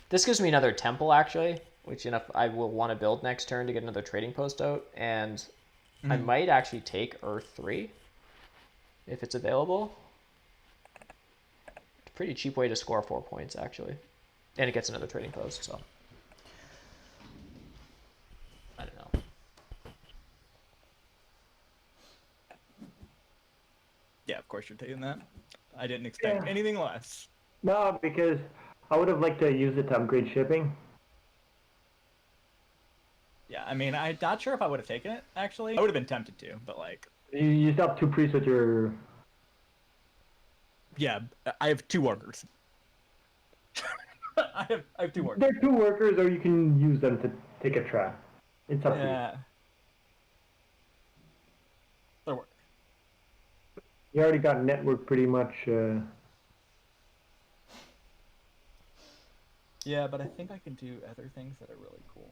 B: This gives me another temple, actually, which I will want to build next turn to get another trading post out. And I might actually take Earth 3 if it's available. It's a pretty cheap way to score 4 points, actually. And it gets another trading post, so. I don't know.
A: Yeah, of course you're taking that. I didn't expect anything less.
C: No, because I would have liked to use it to upgrade shipping.
A: Yeah, I mean, I'm not sure if I would have taken it, actually. I would have been tempted to, but like...
C: You still have 2 priests with your...
A: Yeah, I have 2 workers. I have 2 workers.
C: They're 2 workers, or you can use them to take a trap. It's up to you.
A: Yeah. They're workers.
C: You already got network pretty much...
A: Yeah, but I think I can do other things that are really cool.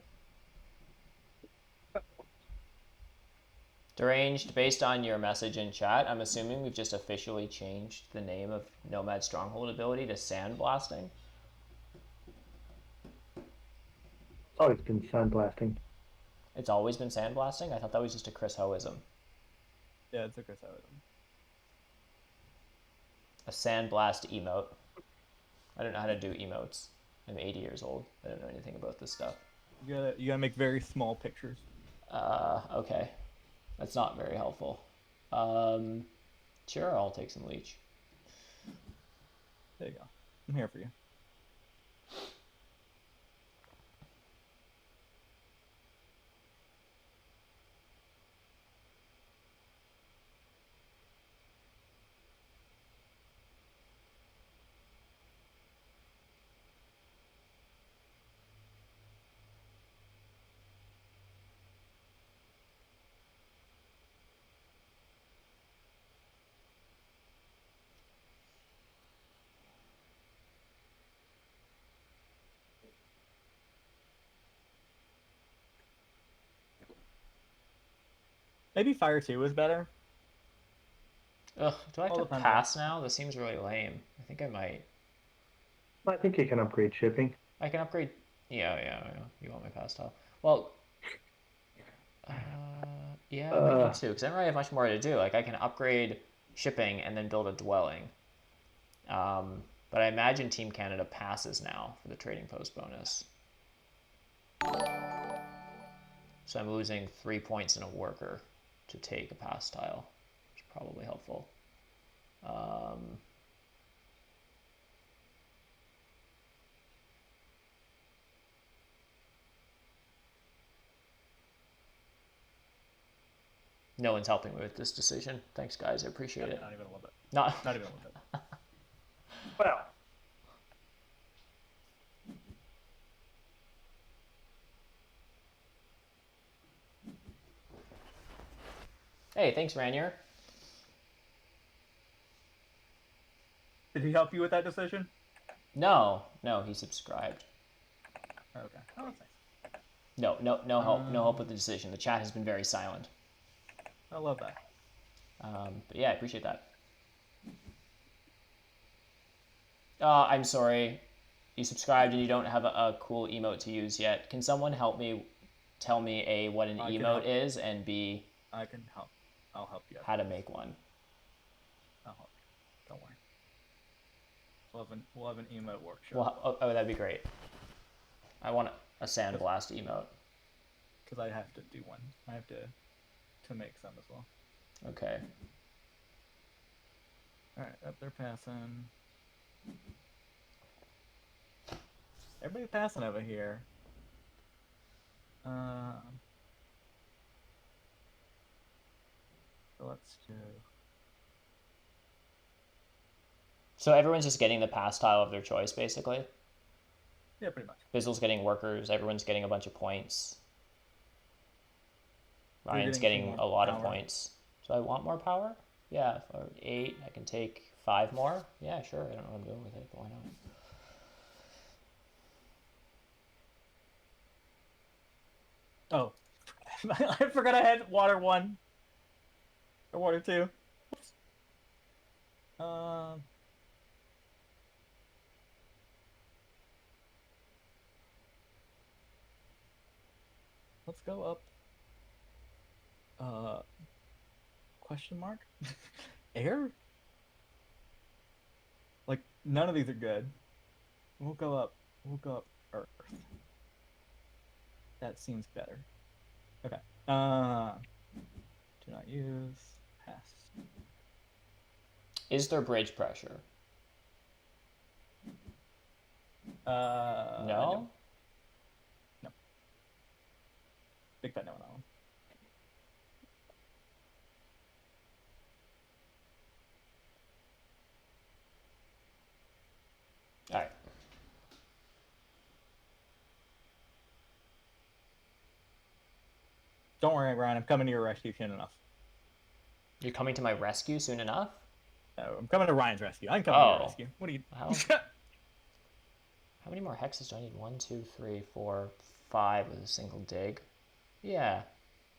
B: Deranged, based on your message in chat, I'm assuming we've just officially changed the name of Nomad Stronghold ability to Sandblasting.
C: It's always been sandblasting.
B: It's always been Sandblasting? I thought that was just a Chris Hoism.
A: Yeah, it's a Chris Hoism.
B: A Sandblast emote. I don't know how to do emotes. I'm 80 years old. I don't know anything about this stuff.
A: You gotta make very small pictures.
B: Okay. That's not very helpful. Sure, I'll take some leech.
A: There you go. I'm here for you. Maybe Fire 2 is better.
B: Ugh, do I have
A: All
B: to
A: depends on-
B: pass now? This seems really lame. I think I might.
C: I think you can upgrade shipping.
B: I can upgrade. Yeah. You want my pass tile? Well, yeah, I might need to, because I don't really have much more to do. Like, I can upgrade shipping and then build a dwelling. But I imagine Team Canada passes now for the trading post bonus. So I'm losing 3 points in a worker to take a pass tile, which is probably helpful. No one's helping me with this decision. Thanks, guys. I appreciate it.
A: Not even a little bit.
B: Not
A: even a little bit.
C: Well,
B: Hey, thanks, Ranier.
A: Did he help you with that decision?
B: No, he subscribed.
A: Okay. Oh, that's nice.
B: No help. No help with the decision. The chat has been very silent.
A: I love that.
B: But yeah, I appreciate that. I'm sorry. You subscribed and you don't have a cool emote to use yet. Can someone help me tell me A, what an emote is, and B,
A: I can help. I'll help you.
B: how to make one?
A: I'll help you. Don't worry. We'll have an emote workshop.
B: Well, oh, that'd be great. I want a sandblast emote.
A: Because I have to do one. I have to make some as well.
B: Okay.
A: Alright, up they're passing. Everybody's passing over here. So let's do.
B: So everyone's just getting the pass tile of their choice, basically.
A: Yeah, pretty much.
B: Bizzell's getting workers. Everyone's getting a bunch of points. Ryan's
A: getting
B: getting
A: some
B: a
A: more
B: lot of
A: power.
B: points. So I want more power? Yeah, for 8, I can take 5 more. Yeah, sure. I don't know what I'm doing with it, but why not?
A: Oh. I forgot I had water 1. Or water 2. Oops. Let's go up. Question mark? Air? Like, none of these are good. We'll go up Earth. That seems better. Okay. Do not use. Pass.
B: Is there bridge pressure? No?
A: No. Big fat no on that one.
B: All right.
A: Don't worry, Ryan. I'm coming to your rescue soon enough.
B: You're coming to my rescue soon enough?
A: No, I'm coming to Ryan's rescue. I'm coming to your rescue. What are you?
B: How many more hexes do I need? 1, 2, 3, 4, 5 with a single dig. Yeah,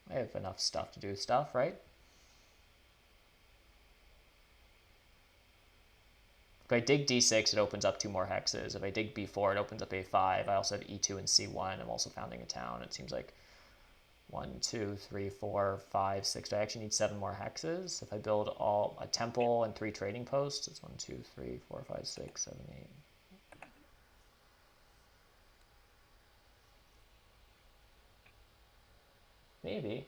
B: I have enough stuff to do stuff, right? If I dig D6, it opens up 2 more hexes. If I dig B4, it opens up A5. I also have E2 and C1. I'm also founding a town. It seems like 1, 2, 3, 4, 5, 6. I actually need 7 more hexes. If I build a temple and 3 trading posts, it's 1, 2, 3, 4, 5, 6, 7, 8. Maybe.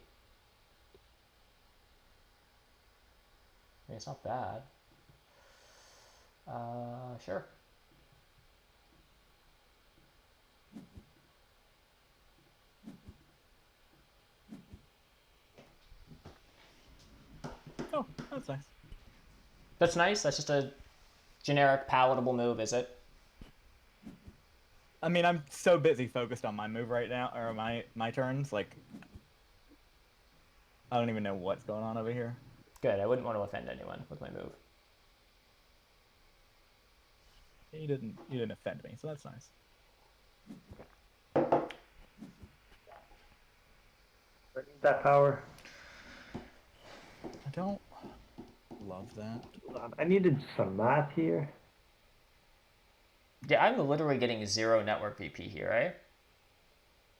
B: I mean, it's not bad. Sure.
A: Oh, that's nice.
B: That's nice. That's just a generic palatable move, is it?
A: I mean, I'm so busy focused on my move right now, or my turns. Like, I don't even know what's going on over here.
B: Good. I wouldn't want to offend anyone with my move.
A: You didn't offend me, so that's nice.
C: that power.
A: don't love that.
C: Hold on, I needed some math here.
B: Yeah, I'm literally getting 0 network VP here, right?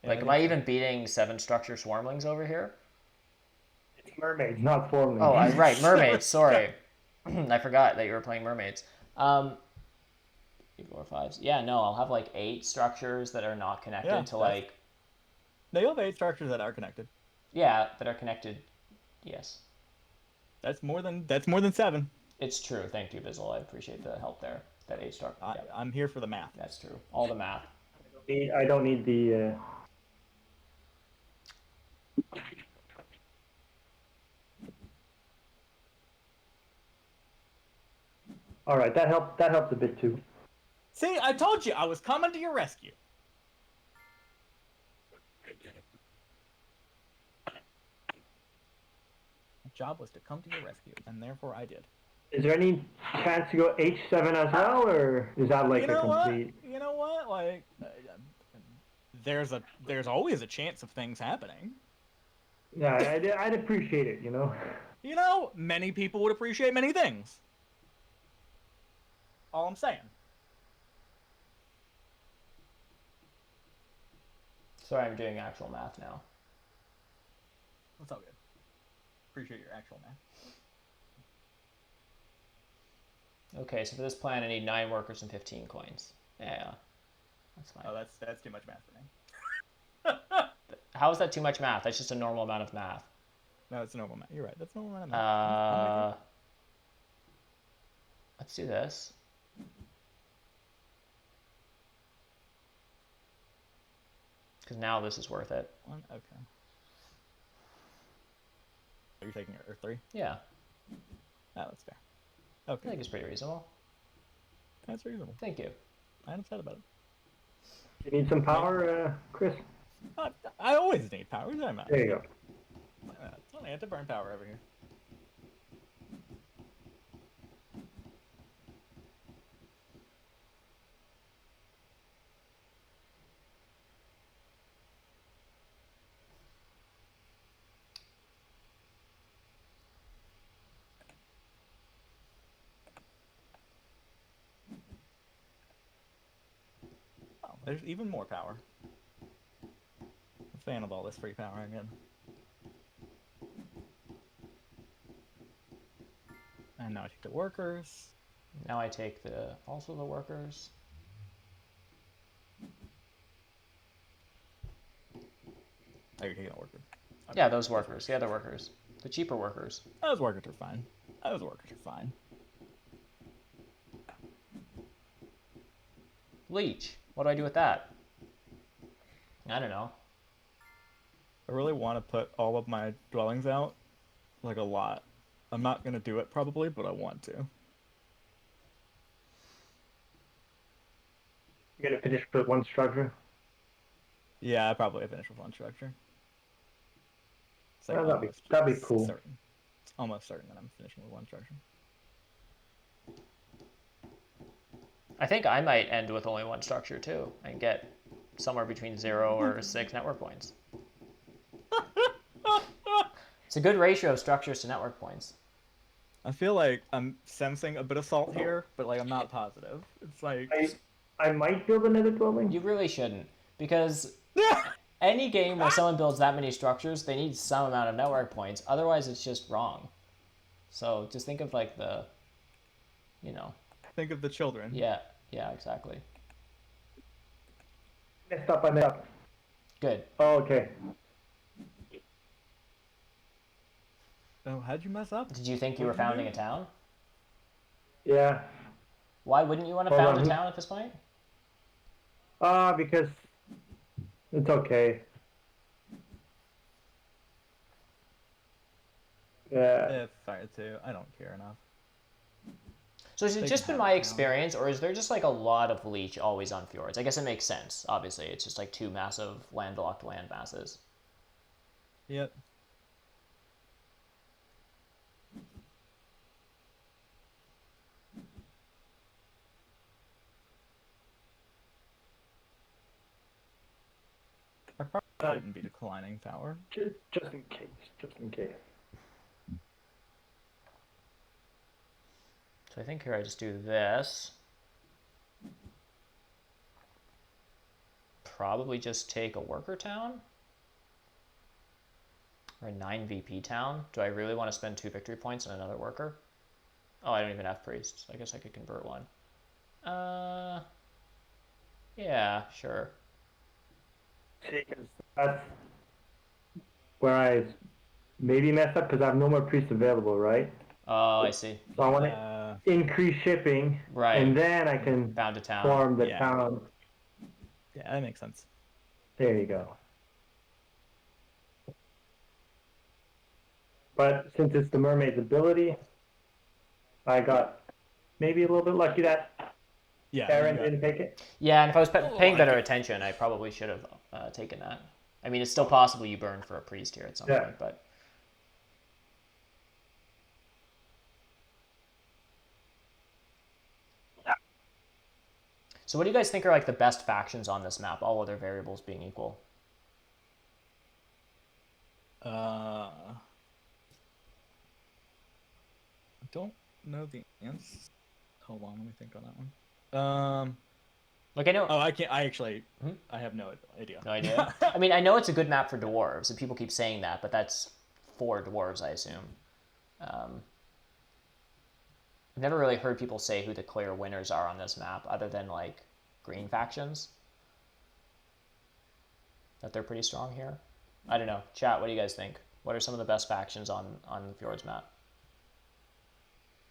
A: Yeah,
B: Like, am I even beating 7 structure swarmlings over here?
C: It's mermaids, not formlings.
B: Oh, right, mermaids. Sorry, I forgot that you were playing mermaids. 3, 4, 5. Yeah, no, I'll have like 8 structures that are not connected to like.
A: No, you'll have 8 structures that are connected.
B: Yeah, that are connected. Yes.
A: That's more than 7.
B: It's true. Thank you, Bizzell. I appreciate the help there. That 8 structure. Yeah,
A: I'm here for the math.
B: that's true. All the math.
C: I don't need the. All right, that helped. That helped a bit too.
A: See, I told you I was coming to your rescue. My job was to come to your rescue, and therefore I did.
C: Is there any chance to go H7 as well, or is that like
A: You know
C: a complete?
A: what? You know what? Like, there's always a chance of things happening.
C: Yeah, I'd appreciate it.
A: You know, many people would appreciate many things. All I'm saying.
B: Sorry, I'm doing actual math now.
A: That's all good. Appreciate your actual math.
B: Okay, so for this plan, I need 9 workers and 15 coins. Yeah, that's fine.
A: Oh, that's too much math for me.
B: How is that too much math? That's just a normal amount of math.
A: No, it's a normal math. You're right. That's a normal amount of math.
B: Let's do this. Because now this is worth it.
A: Okay. Are you taking Earth 3?
B: Yeah.
A: Oh, that's fair.
B: I
A: Okay.
B: think it's pretty reasonable.
A: That's reasonable.
B: Thank you.
A: I ain't upset about it.
C: You need some power, Chris?
A: I always need power. What am I?
C: There you go.
A: It's only anti-burn power over here. Oh, there's even more power. I'm a fan of all this free power again. And now I take the workers.
B: Now I take also the workers.
A: Oh, you're taking a worker. Okay.
B: Yeah, those workers. The other workers. The cheaper workers.
A: Those workers are fine. Those workers are fine.
B: Leech. What do I do with that? I don't know.
A: I really want to put all of my dwellings out. Like a lot. I'm not going to do it probably, but I want to.
C: You gotta finish with one structure.
A: Yeah, I probably finish with one structure. It's like
C: That'd be cool.
A: Certain. It's almost certain that I'm finishing with one structure.
B: I think I might end with only one structure too and get somewhere between 0 or 6 network points. It's a good ratio of structures to network points.
A: I feel like I'm sensing a bit of salt here, but like I'm not positive. It's like
C: I might build another dwelling.
B: You really shouldn't, because any game where someone builds that many structures, they need some amount of network points. Otherwise, it's just wrong. So just think of like the,
A: think of the children.
B: Yeah, exactly.
C: I messed up.
B: Good.
C: Oh, okay.
A: Oh, how'd you mess up?
B: Did you think you were founding a town?
C: Yeah.
B: Why wouldn't you want to found a town at this point?
C: Because it's okay. Yeah.
A: It's fine too. I don't care enough.
B: So has it just been my experience, or is there just like a lot of leech always on fjords? I guess it makes sense. Obviously, it's just like 2 massive landlocked land masses.
A: Yep. I probably wouldn't be declining power.
C: Just in case. Just in case.
B: So I think here I just do this. Probably just take a worker town. Or a 9 VP town. Do I really want to spend 2 victory points on another worker? Oh, I don't even have priests. I guess I could convert one. Yeah, sure.
C: See, 'cause that's where I maybe messed up because I have no more priests available, right?
B: Oh, I see.
C: So I want to increase shipping,
B: Right.
C: and then I can
B: Bound to town.
C: form the
A: Yeah.
C: town.
A: Yeah, that makes sense.
C: There you go. But since it's the mermaid's ability, I got maybe a little bit lucky that
A: Yeah.
C: Aaron
A: you got-
C: didn't take it.
B: Yeah, and if I was paying better attention, I probably should have taken that. I mean, it's still possible you burn for a priest here at some
C: Yeah.
B: point, but... So what do you guys think are like the best factions on this map, all other variables being equal?
A: I don't know the answer. Hold on, let me think on that one.
B: Like I know...
A: Oh, I can't. I actually, I have no idea.
B: No idea? I mean, I know it's a good map for dwarves, and people keep saying that, but that's for dwarves, I assume. I've never really heard people say who the clear winners are on this map, other than, like, green factions. That they're pretty strong here. I don't know. Chat, what do you guys think? What are some of the best factions on the Fjords map?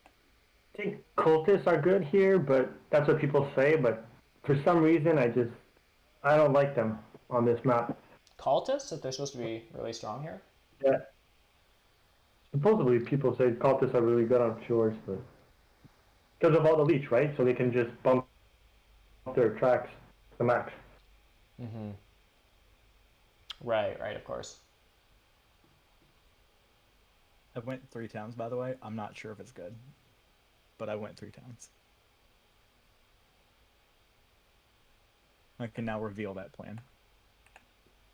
C: I think cultists are good here, but that's what people say. But for some reason, I don't like them on this map.
B: Cultists? That they're supposed to be really strong here?
C: Yeah. Supposedly, people say cultists are really good on fjords, but because of all the leech, right? So they can just bump their tracks to the max.
B: Mm-hmm. Right, of course.
A: I went 3 towns, by the way. I'm not sure if it's good, but I went 3 towns. I can now reveal that plan.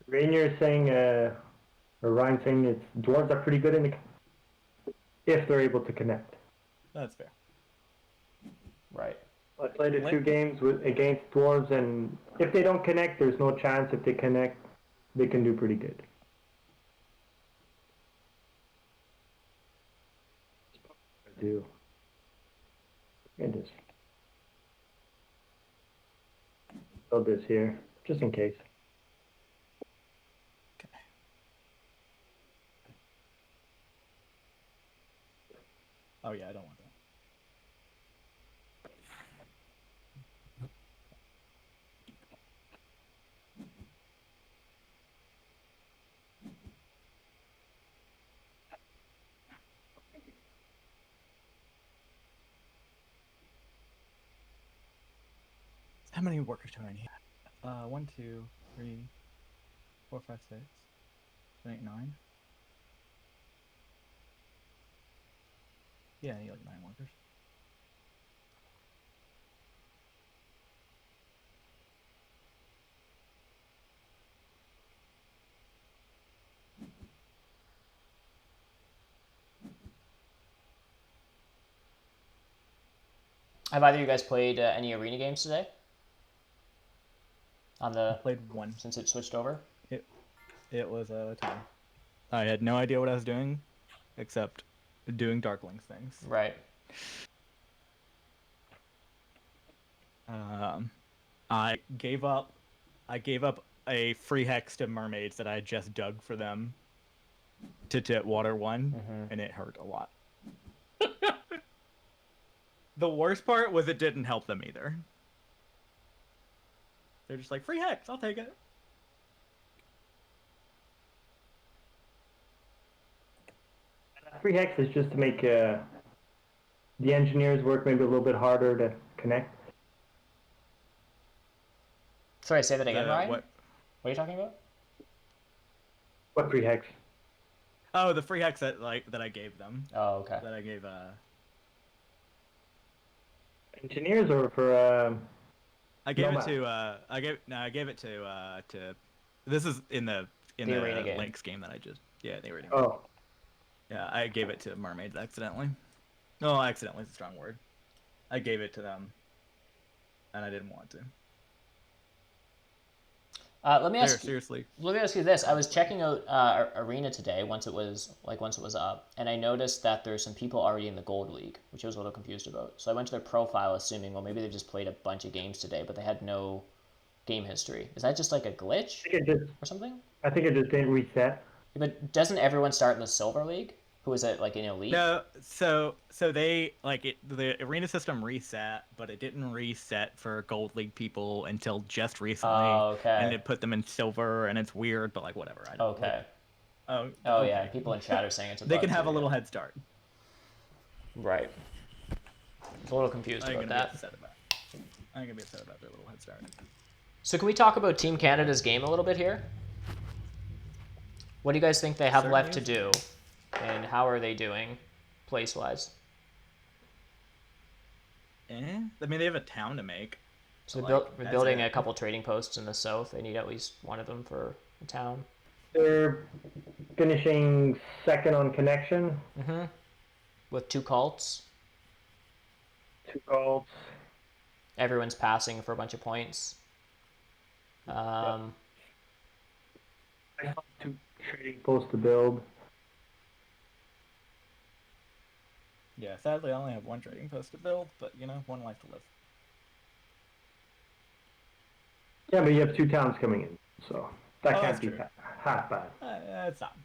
C: Rainier is saying, or Ryan saying, it's dwarves are pretty good if they're able to connect.
A: That's fair.
B: Right.
C: I played a few games against dwarves, and if they don't connect, there's no chance. If they connect, they can do pretty good. I do. And this. Build this here, just in case.
A: Okay. Oh yeah, I don't want that. How many workers do I need? 1, 2, 3, 4, 5, 6, 7, 8, 9. Yeah, I need like 9 workers.
B: Have either of you guys played any arena games today? On the...
A: I played 1.
B: Since it switched over?
A: It was a time. I had no idea what I was doing, except doing Darklings things.
B: Right.
A: I gave up a free hex to mermaids that I just dug for them to water 1, and it hurt a lot. The worst part was it didn't help them either. They're just like, free hex, I'll take it.
C: Free hex is just to make the engineers work maybe a little bit harder to connect.
B: Sorry, say that again, Ryan?
A: What
B: are you talking about?
C: What free hex?
A: Oh, the free hex that I gave them.
B: Oh, okay.
A: That I gave
C: Engineers or for
A: I gave
C: Nomad?
A: it to I gave it to this is in the
B: arena game.
A: Lynx game that I just the arena game.
C: Oh,
A: Yeah, I gave it to mermaids accidentally. No, accidentally is a strong word. I gave it to them, and I didn't want to.
B: Let me ask.
A: Seriously.
B: Let me ask you this. I was checking out Arena today once it was up, and I noticed that there's some people already in the Gold League, which I was a little confused about. So I went to their profile, assuming, well, maybe they just played a bunch of games today, but they had no game history. Is that just like a glitch or something?
C: I think it just didn't reset.
B: But doesn't everyone start in the Silver League? Who is it, like in Elite?
A: No, so they the arena system reset, but it didn't reset for Gold League people until just recently.
B: Oh, okay.
A: And it put them in silver, and it's weird, but like whatever. I don't.
B: Okay.
A: Like,
B: Oh
A: okay.
B: yeah, and people in chat are saying it's a
A: They
B: bug
A: can have
B: too,
A: a little
B: yeah.
A: head start.
B: Right. I'm a little confused
A: I'm
B: about
A: gonna
B: that.
A: be upset about. I'm gonna be upset about their little head start.
B: So can we talk about Team Canada's game a little bit here? What do you guys think they have left to do, and how are they doing, place-wise?
A: I mean, they have a town to make.
B: So
A: Like,
B: they're
A: that's
B: building
A: it.
B: a couple trading posts in the south. They need at least one of them for a town.
C: They're finishing second on connection.
B: Mm-hmm. With 2 cults.
C: 2 calls.
B: Everyone's passing for a bunch of points.
C: I have 2 trading posts to build.
A: Yeah, sadly, I only have 1 trading post to build, but you know, 1 life to live.
C: Yeah, but you have 2 towns coming in, so that
A: Oh,
C: can't
A: that's
C: be
A: true.
C: half bad.
A: It's not. I'll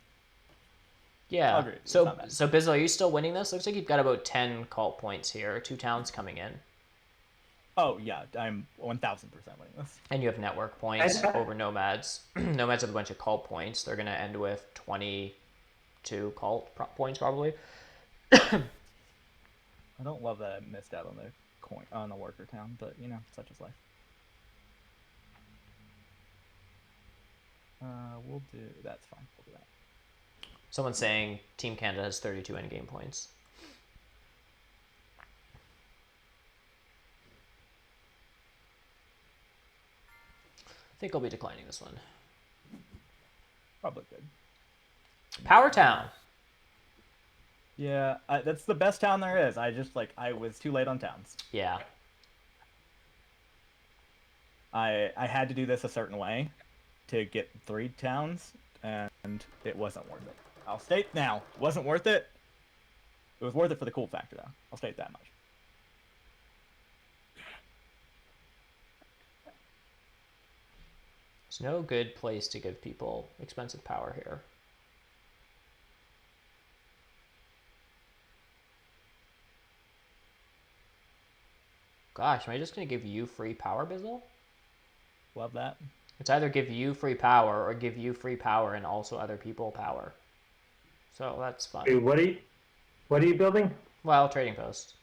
B: Yeah.
A: agree with you, it's
B: So
A: not bad.
B: Bizzell, are you still winning this? Looks like you've got about 10 cult points here. 2 towns coming in.
A: Oh yeah, I'm 1,000% winning this.
B: And you have network points over Nomads. Nomads have a bunch of cult points. They're going to end with 22 cult points probably.
A: I don't love that I missed out on the coin on the worker town, but you know, such is life. We'll do. That's fine. We'll do that.
B: Someone's saying Team Canada has 32 endgame points. I think I'll be declining this one.
A: Probably good.
B: Power Town.
A: Yeah, that's the best town there is. I just I was too late on towns.
B: Yeah.
A: I had to do this a certain way to get 3 towns, and it wasn't worth it. I'll state now, it wasn't worth it. It was worth it for the cool factor, though. I'll state that much.
B: There's no good place to give people expensive power here. Gosh, am I just going to give you free power, Bizzle?
A: Love that.
B: It's either give you free power or give you free power and also other people power. So that's fun.
C: Wait, what are you building?
B: Well, trading post.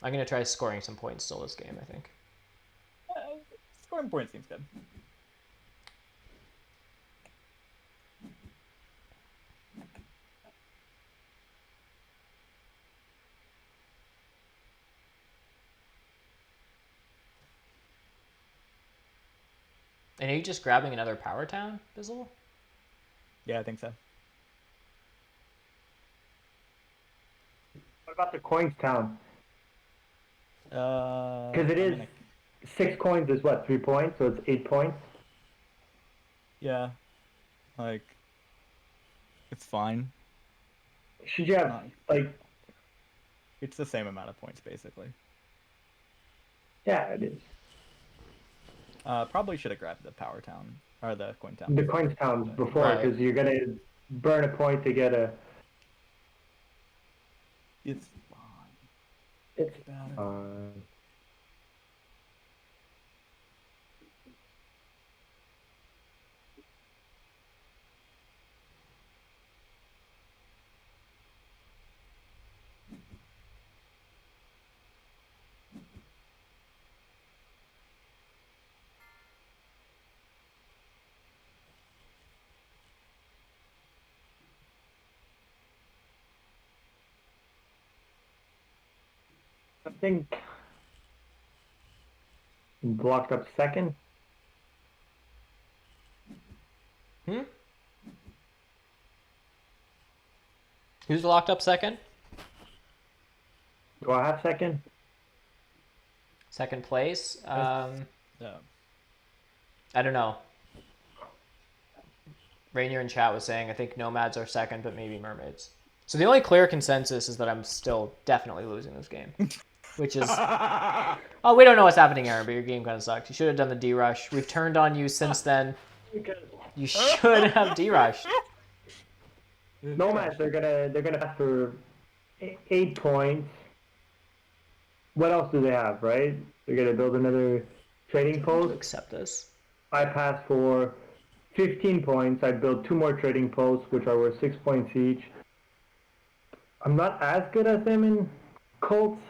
B: I'm going to try scoring some points still this game, I think.
A: Scoring points seems good.
B: And are you just grabbing another power town, Bizzle?
A: Yeah, I think so.
C: What about the coins town? Because it is 6 coins is what, 3 points, so it's 8 points.
A: Yeah, it's fine.
C: Should you have
A: It's the same amount of points basically.
C: Yeah, it is.
A: Probably should have grabbed the power town or the coin town.
C: The coins town before, because you're gonna burn a point to get a.
A: It's fine.
C: It's
A: About it.
C: I think blocked up second.
B: Who's locked up second?
C: Do I have second?
B: Second place.
A: Yeah.
B: I don't know. Rainier in chat was saying I think nomads are second, but maybe mermaids. So the only clear consensus is that I'm still definitely losing this game, which is oh, we don't know what's happening, Aaron, but your game kind of sucks. You should have done the D-rush. We've turned on you since then. You should have D-rushed.
C: Nomads, they're gonna pass for 8 points. What else do they have, right? They're gonna build another trading post.
B: Accept this.
C: I passed for 15 points. I built 2 more trading posts, which are worth 6 points each. I'm not as good as them in cults.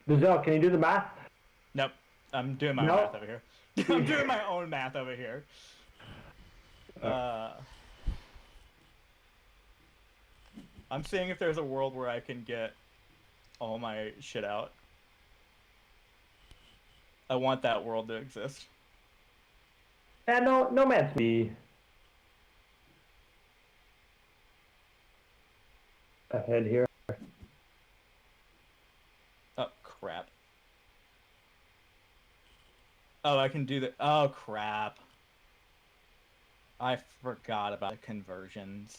C: Bizzell, can you do the math?
A: Nope. I'm doing my own math over here. I'm doing my own math over here. I'm seeing if there's a world where I can get all my shit out. I want that world to exist.
C: Yeah, nomads be ahead here.
A: Oh, crap. Oh, I can do that. Oh, crap. I forgot about the conversions.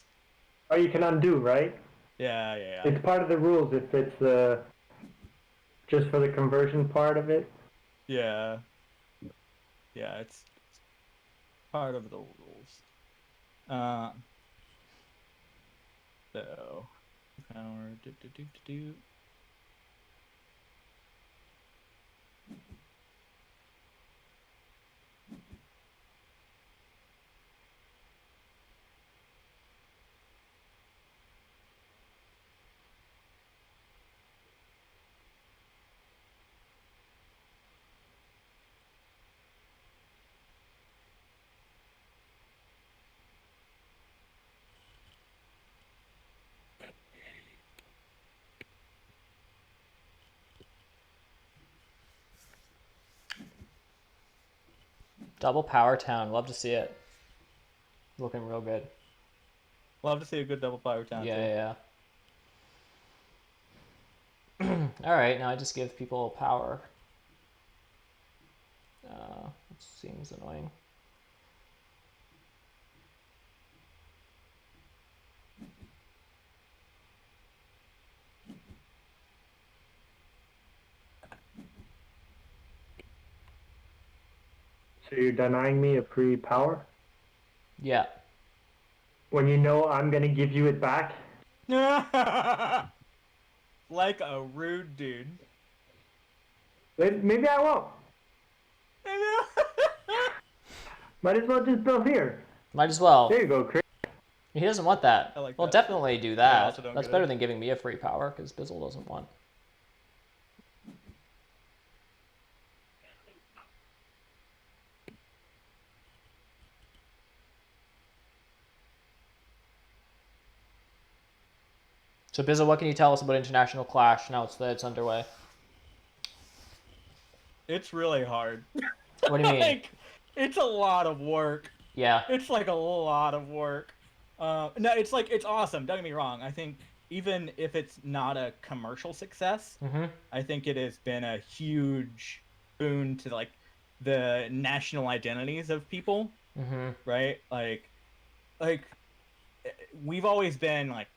C: Oh, you can undo, right?
A: Yeah.
C: It's part of the rules if it's just for the conversion part of it.
A: Yeah. Yeah, it's part of the rules. So, power, do.
B: Double Power Town. Love to see it. Looking real good.
A: Love to see a good double power town.
B: Yeah. All right, now I just give people power. Which seems annoying.
C: So you're denying me a free power?
B: Yeah.
C: When you know I'm gonna give you it back?
A: Like a rude dude.
C: Maybe I won't. Might as well just build here.
B: Might as well.
C: There you go, Chris.
B: He doesn't want that.
A: I like
B: well,
A: that.
B: definitely do
A: I
B: that.
A: also don't
B: That's
A: get
B: better
A: it.
B: than giving me a free power, because Bizzell doesn't want. So Bizzell, what can you tell us about International Clash now it's underway?
A: It's really hard.
B: What do you mean?
A: Like, it's a lot of work.
B: Yeah.
A: It's like a lot of work. No, it's like, it's awesome. Don't get me wrong. I think even if it's not a commercial success, I think it has been a huge boon to like the national identities of people, right? Like we've always been like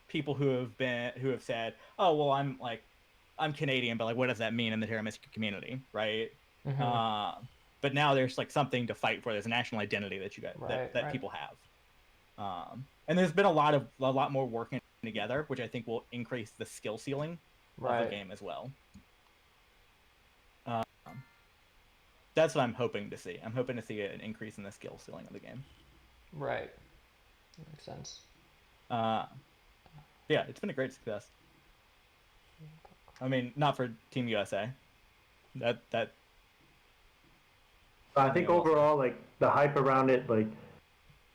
A: people who have said, oh well, I'm Canadian, but like what does that mean in the Terra Mystica community, right? But now there's like something to fight for. There's a national identity that you guys that people have, and there's been a lot more working together, which I think will increase the skill ceiling of the game as well. That's what I'm hoping to see. I'm hoping to see an increase in the skill ceiling of the game.
B: Right. That makes sense.
A: Yeah, it's been a great success. I mean, not for Team USA.
C: I think overall, like, the hype around it, like,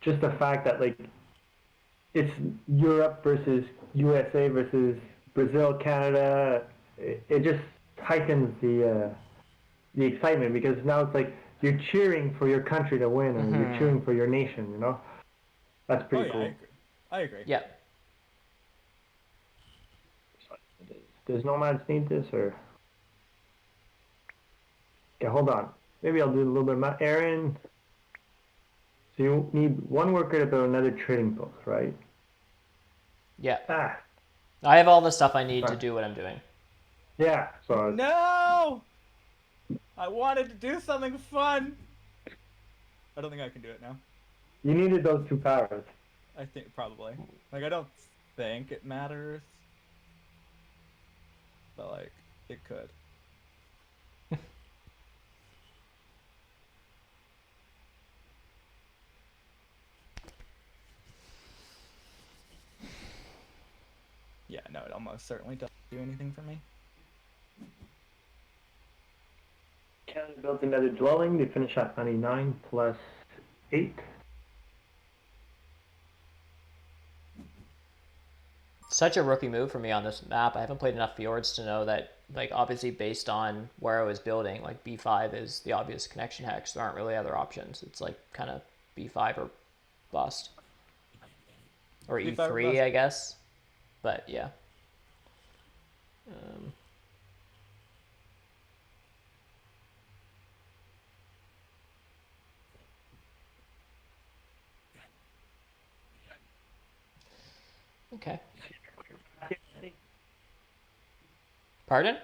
C: just the fact that, like, it's Europe versus USA versus Brazil, Canada, it just heightens the excitement, because now it's like you're cheering for your country to win, or you're cheering for your nation, you know? That's pretty cool.
A: I agree.
B: Yeah.
C: Does nomads need this or? Okay, hold on. Maybe I'll do a little bit of math. Aaron, so you need one worker to build another trading post, right?
B: Yeah.
C: Ah,
B: I have all the stuff I need to
C: Sorry.
B: do what I'm doing.
C: yeah. So
A: No! I wanted to do something fun. I don't think I can do it now.
C: you needed those 2 powers.
A: I think probably. Like, I don't think it matters. But, like, it could. Yeah, no, it almost certainly doesn't do anything for me.
C: Canada built another dwelling. They finish at 99 plus 8.
B: Such a rookie move for me on this map. I haven't played enough fjords to know that, like, obviously based on where I was building, like B5 is the obvious connection hex. There aren't really other options. It's like kind of B5 or bust. Or
A: B5 or
B: E3,
A: bust.
B: I guess. But yeah. Okay. Pardon?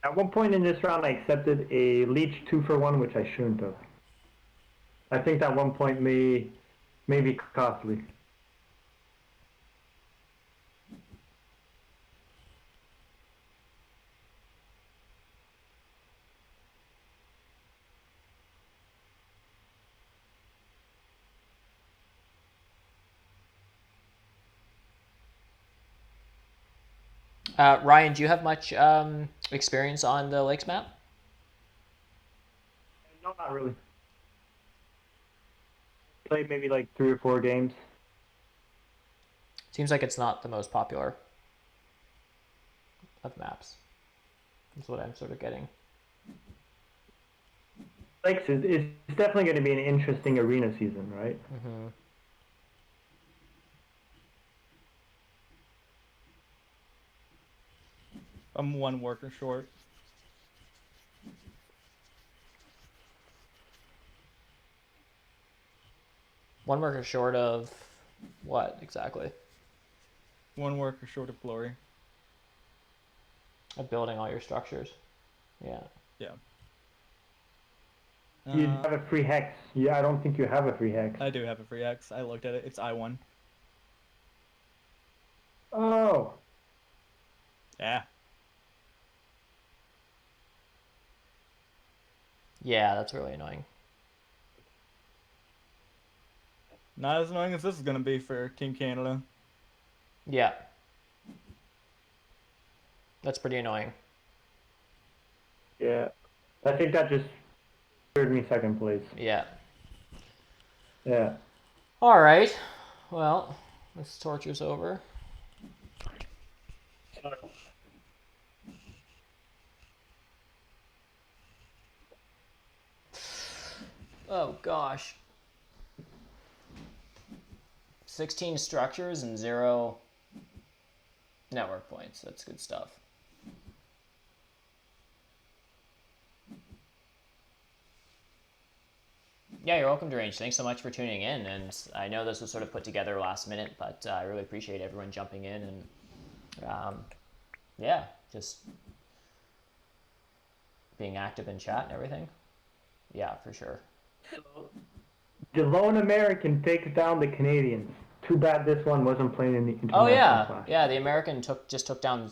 C: At one point in this round, I accepted a leech 2-for-1, which I shouldn't have. I think that one point may be costly.
B: Ryan, do you have much experience on the Lakes map?
C: No, not really. Played maybe like 3 or 4 games.
B: Seems like it's not the most popular of maps. That's what I'm sort of getting.
C: Lakes is definitely going to be an interesting arena season, right?
B: Mm-hmm.
A: I'm 1 worker short.
B: One worker short of what exactly?
A: 1 worker short of glory.
B: Of building all your structures. Yeah.
A: Yeah.
C: You have a free hex. Yeah, I don't think you have a free hex.
A: I do have a free X. I looked at it. It's I1.
C: Oh.
A: Yeah.
B: Yeah, that's really annoying.
A: Not as annoying as this is going to be for Team Canada.
B: Yeah. That's pretty annoying.
C: Yeah. I think that just third me second place.
B: Yeah.
C: Yeah.
B: All right. Well, this torture's over. Oh gosh. 16 structures and 0 network points. That's good stuff. Yeah, you're welcome, Deranged. Thanks so much for tuning in. And I know this was sort of put together last minute, but I really appreciate everyone jumping in and, yeah, just being active in chat and everything. Yeah, for sure.
C: The lone American takes down the Canadians. Too bad this one wasn't playing in the international
B: Oh yeah,
C: class.
B: yeah. The American just took down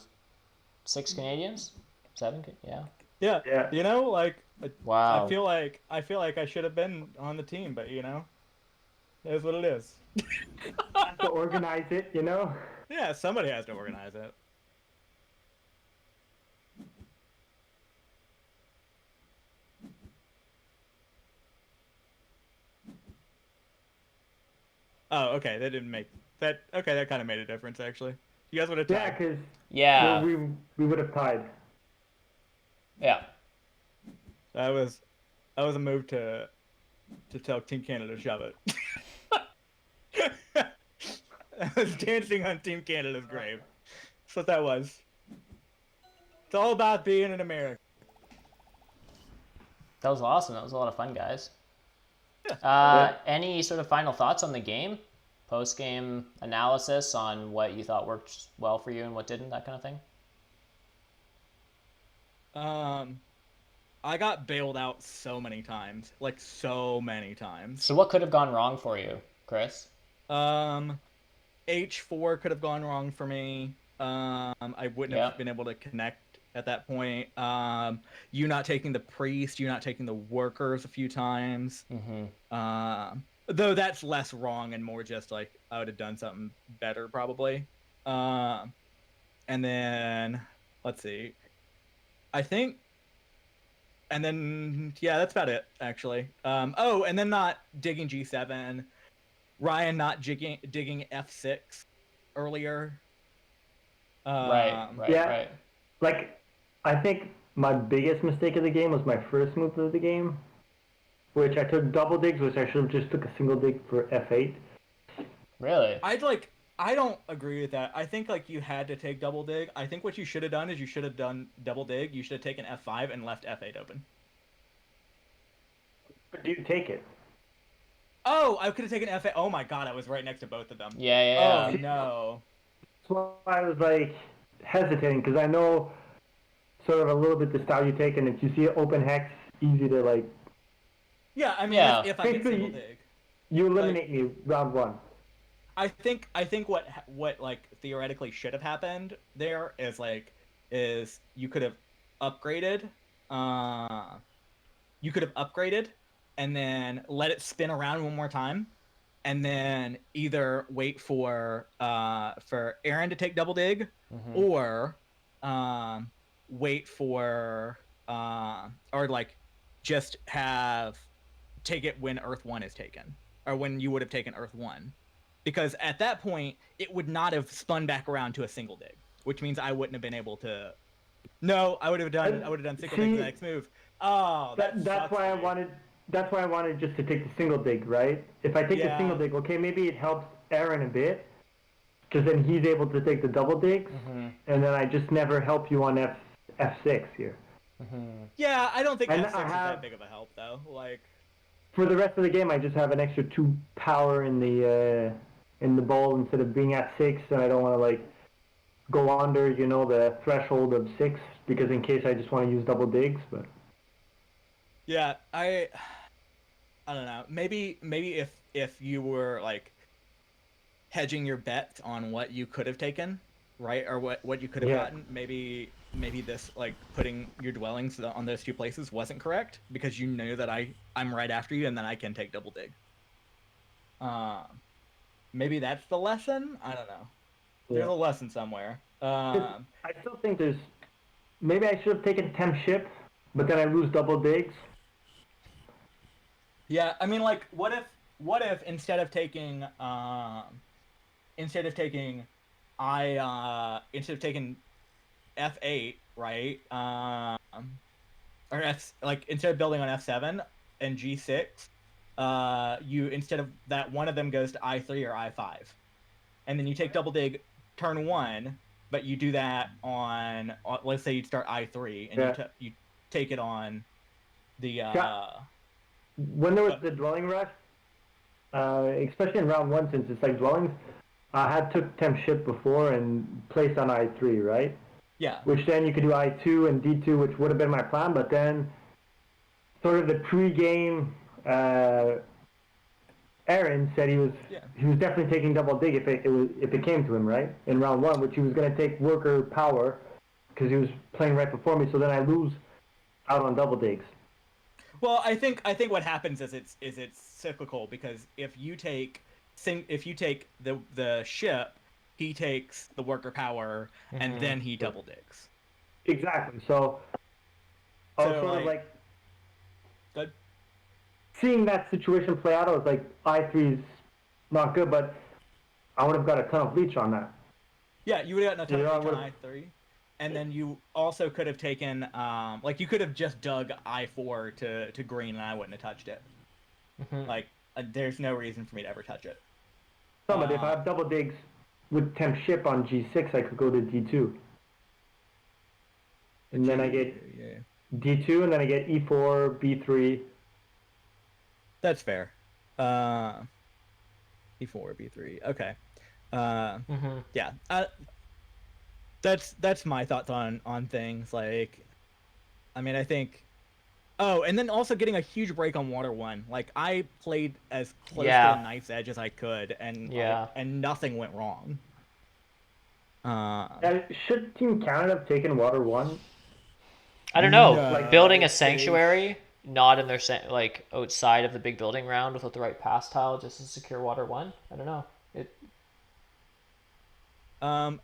B: 6 Canadians, 7. Yeah.
A: Yeah.
C: Yeah.
A: You know, like
B: Wow.
A: I feel like I should have been on the team, but you know, it is what it is.
C: Have to organize it, you know.
A: Yeah, somebody has to organize it. Oh, okay. That didn't make that. Okay, that kind of made a difference actually. You guys would have
C: Yeah,
A: tied.
C: because
B: Yeah.
C: we would have tied.
B: Yeah.
A: That was That was a move to tell Team Canada to shove it. I was dancing on Team Canada's grave. That's what that was. It's all about being in America.
B: That was awesome. That was a lot of fun, guys. Any sort of final thoughts on the game? Post-game analysis on what you thought worked well for you and what didn't, that kind of thing?
A: I got bailed out so many times. Like, so many times.
B: So what could have gone wrong for you, Chris?
A: H4 could have gone wrong for me. I wouldn't have been able to connect at that point. You not taking the priest, you not taking the workers a few times. Though that's less wrong and more just like I would have done something better probably. And then let's see. I think, and then yeah, that's about it actually. Oh, and then not digging G7. Ryan not digging F6 earlier.
B: Right.
C: Like, I think my biggest mistake of the game was my first move of the game, which I took double digs, which I should have just took a single dig for F8.
B: Really?
A: I don't agree with that. I think like you had to take double dig. I think what you should have done is you should have done double dig. You should have taken F5 and left F8 open.
C: But do you take it?
A: Oh, I could have taken F8. Oh my god, I was right next to both of them.
B: Yeah.
A: Oh no.
C: That's why I was like hesitating, because I know sort of a little bit the style you take, and if you see an open hex, easy to like.
A: Yeah, I mean, if I get single dig,
C: you eliminate me round one.
A: I think what like theoretically should have happened there is you could have upgraded. You could have upgraded, and then let it spin around one more time, and then either wait for Aaron to take double dig, or wait for or like just take it when Earth 1 is taken, or when you would have taken Earth 1, because at that point it would not have spun back around to a single dig, which means I wouldn't have been able to. No, I would have done single dig the next move. Oh,
C: that's why I wanted. That's why I wanted just to take the single dig, right? If I take the single dig, okay, maybe it helps Aaron a bit, because then he's able to take the double digs, and then I just never help you on F6 here.
A: Yeah, I don't think F6 is that big of a help though. Like,
C: for the rest of the game, I just have an extra 2 power in the ball instead of being at 6, and I don't want to like go under, the threshold of 6, because in case I just want to use double digs, but.
A: Yeah, I don't know. Maybe if you were like hedging your bet on what you could have taken, right, or what you could have gotten, maybe this like putting your dwellings on those 2 places wasn't correct, because you knew that I'm right after you and then I can take double dig. Maybe that's the lesson. I don't know. There's a lesson somewhere.
C: I still think maybe I should have taken temp ship, but then I lose double digs.
A: Yeah, I mean, like, what if instead of taking F8, right? Or instead of building on F7 and G6, you, instead of that, one of them goes to I3 or I5, and then you take double dig turn 1, but you do that on let's say you start I3 and you take it on the.
C: When there was the dwelling rush, especially in round 1, since it's like dwellings, I had took temp ship before and placed on I3, right?
A: Yeah.
C: Which then you could do I2 and D2, which would have been my plan, but then sort of the pre-game, Aaron said he was definitely taking double dig if it came to him, right, in round 1, which he was going to take worker power because he was playing right before me, so then I lose out on double digs.
A: Well, I think what happens is it's cyclical, because if you take the ship, he takes the worker power, and then he double digs.
C: Exactly. So I was sort of like
A: good.
C: Seeing that situation play out, I was like, I3 is not good, but I would have got a ton of leech on that.
A: Yeah, you would have gotten a ton of leech on I3, and then you also could have taken like you could have just dug I4 to green, and I wouldn't have touched it. Like there's no reason for me to ever touch it.
C: No, but if I have double digs with temp ship on G6, I could go to D2. And then I get D2, and then I get E4, B3.
A: That's fair. E4, B3. Okay. Yeah. That's my thoughts on things. Like, I mean, I think. Oh, and then also getting a huge break on Water 1. Like, I played as close to the knife's edge as I could, and and nothing went wrong.
C: Should Team Canada have taken Water 1?
B: I don't know.
A: No.
B: Building a sanctuary, not in their like outside of the big building round without the right pass tile, just to secure Water 1. I don't know.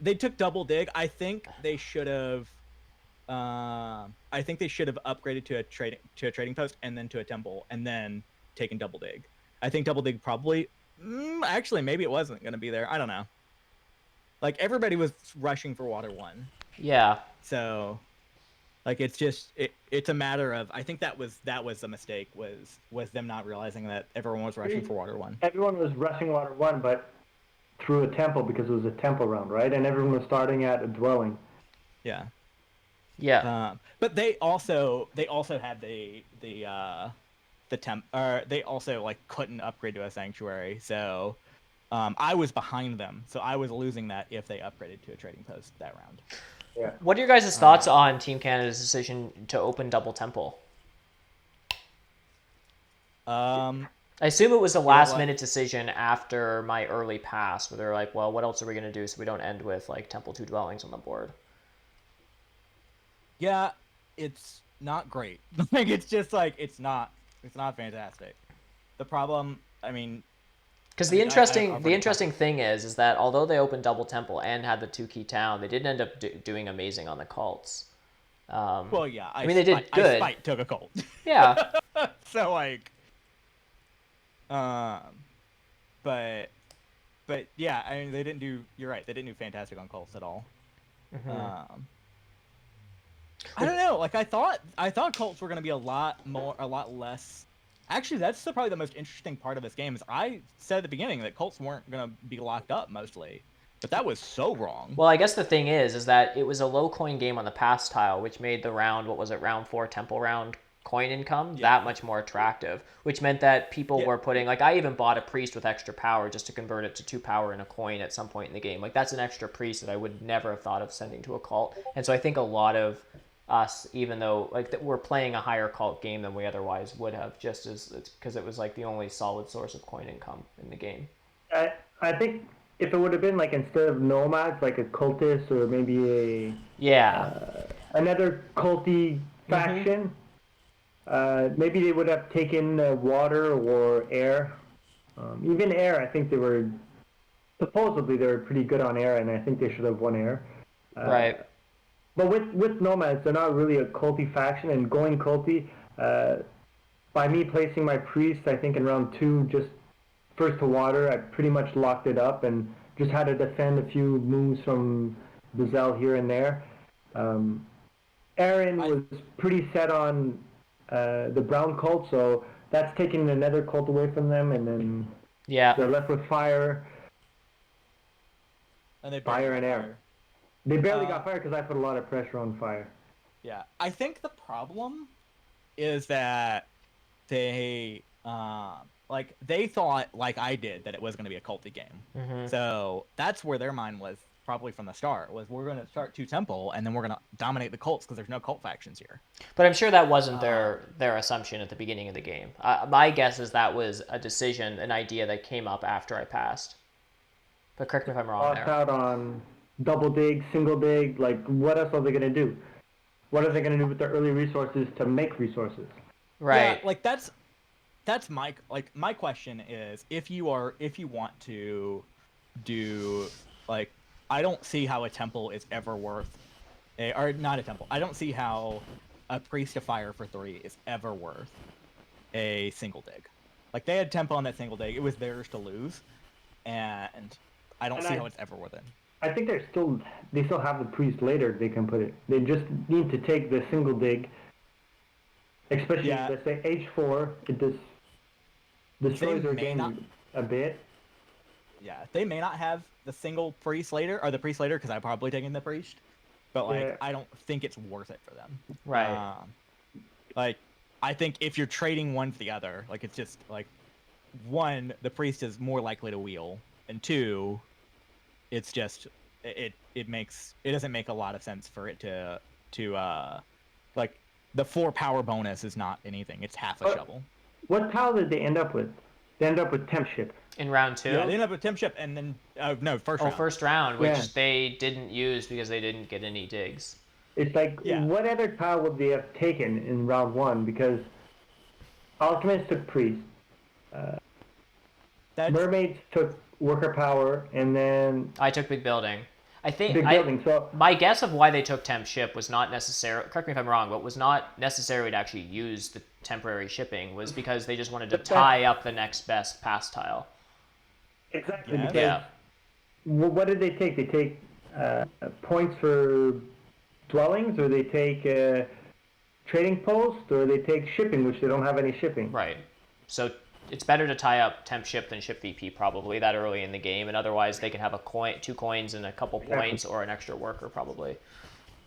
A: They took double dig. I think they should have. I think they should have upgraded to a trading post and then to a temple and then taken double dig. I think double dig probably. Actually, maybe it wasn't going to be there. I don't know. Like everybody was rushing for Water 1.
B: Yeah.
A: So, like it's just it's a matter of I think that was the mistake was them not realizing that everyone was rushing for Water 1.
C: Everyone was rushing Water 1, but through a temple because it was a temple round, right? And everyone was starting at a dwelling.
A: Yeah.
B: Yeah.
A: But they also had the temp, or they also like couldn't upgrade to a sanctuary. So I was behind them, so I was losing that if they upgraded to a trading post that round.
C: Yeah.
B: What are your guys' thoughts on Team Canada's decision to open double temple? I assume it was a last-minute decision after my early pass, where they're like, well, what else are we going to do so we don't end with like Temple 2 dwellings on the board?
A: Yeah, it's not great. Like it's just like it's not fantastic. The problem, I mean,
B: because the interesting thing is that although they opened double temple and had the 2-key town, they didn't end up doing amazing on the cults.
A: Well, yeah,
B: I mean they did good.
A: Spite took a cult.
B: Yeah.
A: So like, but yeah, I mean they didn't do. You're right, they didn't do fantastic on cults at all. I don't know. Like I thought cults were going to be a lot less. Actually, that's probably the most interesting part of this game. Is I said at the beginning that cults weren't going to be locked up mostly, but that was so wrong.
B: Well, I guess the thing is that it was a low coin game on the pass tile, which made the round, what was it, round 4 temple round coin income that much more attractive, which meant that people were putting, like I even bought a priest with extra power just to convert it to 2 power in a coin at some point in the game. Like that's an extra priest that I would never have thought of sending to a cult. And so I think a lot of us, even though like we're playing a higher cult game than we otherwise would have, just as because it was like the only solid source of coin income in the game.
C: I think if it would have been like instead of nomads, like a cultist or maybe another culty faction, maybe they would have taken water or air. Even air, I think they were pretty good on air, and I think they should have won air.
B: Right.
C: But with nomads, they're not really a culty faction, and going culty, by me placing my priest, I think in round 2, just first to water, I pretty much locked it up and just had to defend a few moves from Bizzell here and there. Aaron was pretty set on the brown cult, so that's taking another cult away from them, and then they're left with fire,
A: and
C: fire and air. They barely got fire because I put a lot of pressure on fire.
A: Yeah, I think the problem is that they they thought, like I did, that it was going to be a culty game. So that's where their mind was probably from the start, was we're going to start 2 temple and then we're going to dominate the cults because there's no cult factions here.
B: But I'm sure that wasn't their assumption at the beginning of the game. My guess is that was a decision, an idea that came up after I passed. But correct me if I'm wrong there.
C: Out on double dig, single dig, like what else are they going to do? What are they going to do with their early resources to make resources?
B: Right.
A: Yeah, like that's my question is, if you want to do, like, I don't see how a temple is ever worth or not a temple. I don't see how a priest of fire for 3 is ever worth a single dig. Like they had temple on that single dig. It was theirs to lose, and I don't see how it's ever worth it.
C: I think they still have the priest later. They can put it. They just need to take the single dig, especially
A: Yeah.
C: let's say H4. It just destroys their
A: may
C: game
A: not-
C: a bit.
A: Yeah, they may not have the single priest later or the priest later because I'm probably taking the priest, but like
C: Yeah.
A: I don't think it's worth it for them.
B: Right.
A: Like I think if you're trading one for the other, like it's just like one, the priest is more likely to wheel, and two, it's just it doesn't make a lot of sense for it to like the 4 power bonus is not anything. It's half a
C: But-
A: shovel.
C: What tile did they end up with? They end up with temp ship.
B: In round 2?
A: Yeah, they end up with temp ship and then no, first round.
B: First round, which
C: Yeah.
B: they didn't use because they didn't get any digs.
C: It's like,
A: Yeah.
C: what other tile would they have taken in round 1? Because Alchemist took priest,
A: That's,
C: mermaids took worker power, and then
B: I took big building. I think
C: big building. So
B: my guess of why they took temp ship was not necessarily, correct me if I'm wrong, but was not necessary to actually use the temporary shipping, was because they just wanted to
C: But that-
B: tie up the next best pass tile.
C: exactly.
A: Yeah.
C: Because
B: Yeah.
C: what did they take? They take points for dwellings, or they take trading post, or they take shipping, which they don't have any shipping.
B: Right. So it's better to tie up temp ship than ship VP probably that early in the game, and otherwise they can have a coin, 2 coins and a couple
C: Exactly.
B: points, or an extra worker probably.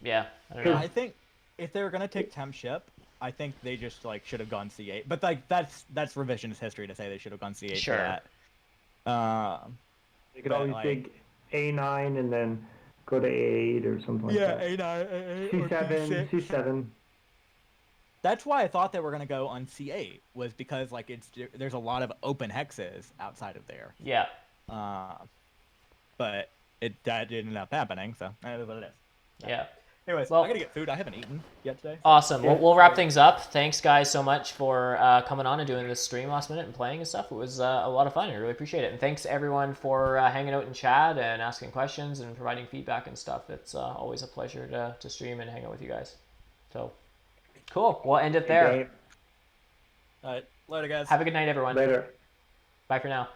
B: Yeah, I don't know.
A: I think if they were gonna take temp ship, I think they just like should have gone C8. But like that's revisionist history to say they should have gone C8
B: Sure.
A: for that.
C: They could
A: But,
C: always
A: like-
C: take A9 and then go to A8 or something like that.
A: A9, A8,
C: C7, C7.
A: That's why I thought they were gonna go on C8 was because like there's a lot of open hexes outside of there.
B: Yeah.
A: But that didn't end up happening, so that is what it is.
B: Yeah.
A: Anyways,
B: Well-
A: I gotta get food. I haven't eaten yet today.
B: Awesome.
C: Yeah.
B: We'll wrap things up. Thanks, guys, so much for coming on and doing this stream last minute and playing and stuff. It was a lot of fun. I really appreciate it. And thanks, everyone, for hanging out in chat and asking questions and providing feedback and stuff. It's always a pleasure to stream and hang out with you guys. So, cool. We'll end it there.
C: Okay,
A: All right, later, guys.
B: Have a good night, everyone.
C: later.
B: Bye for now.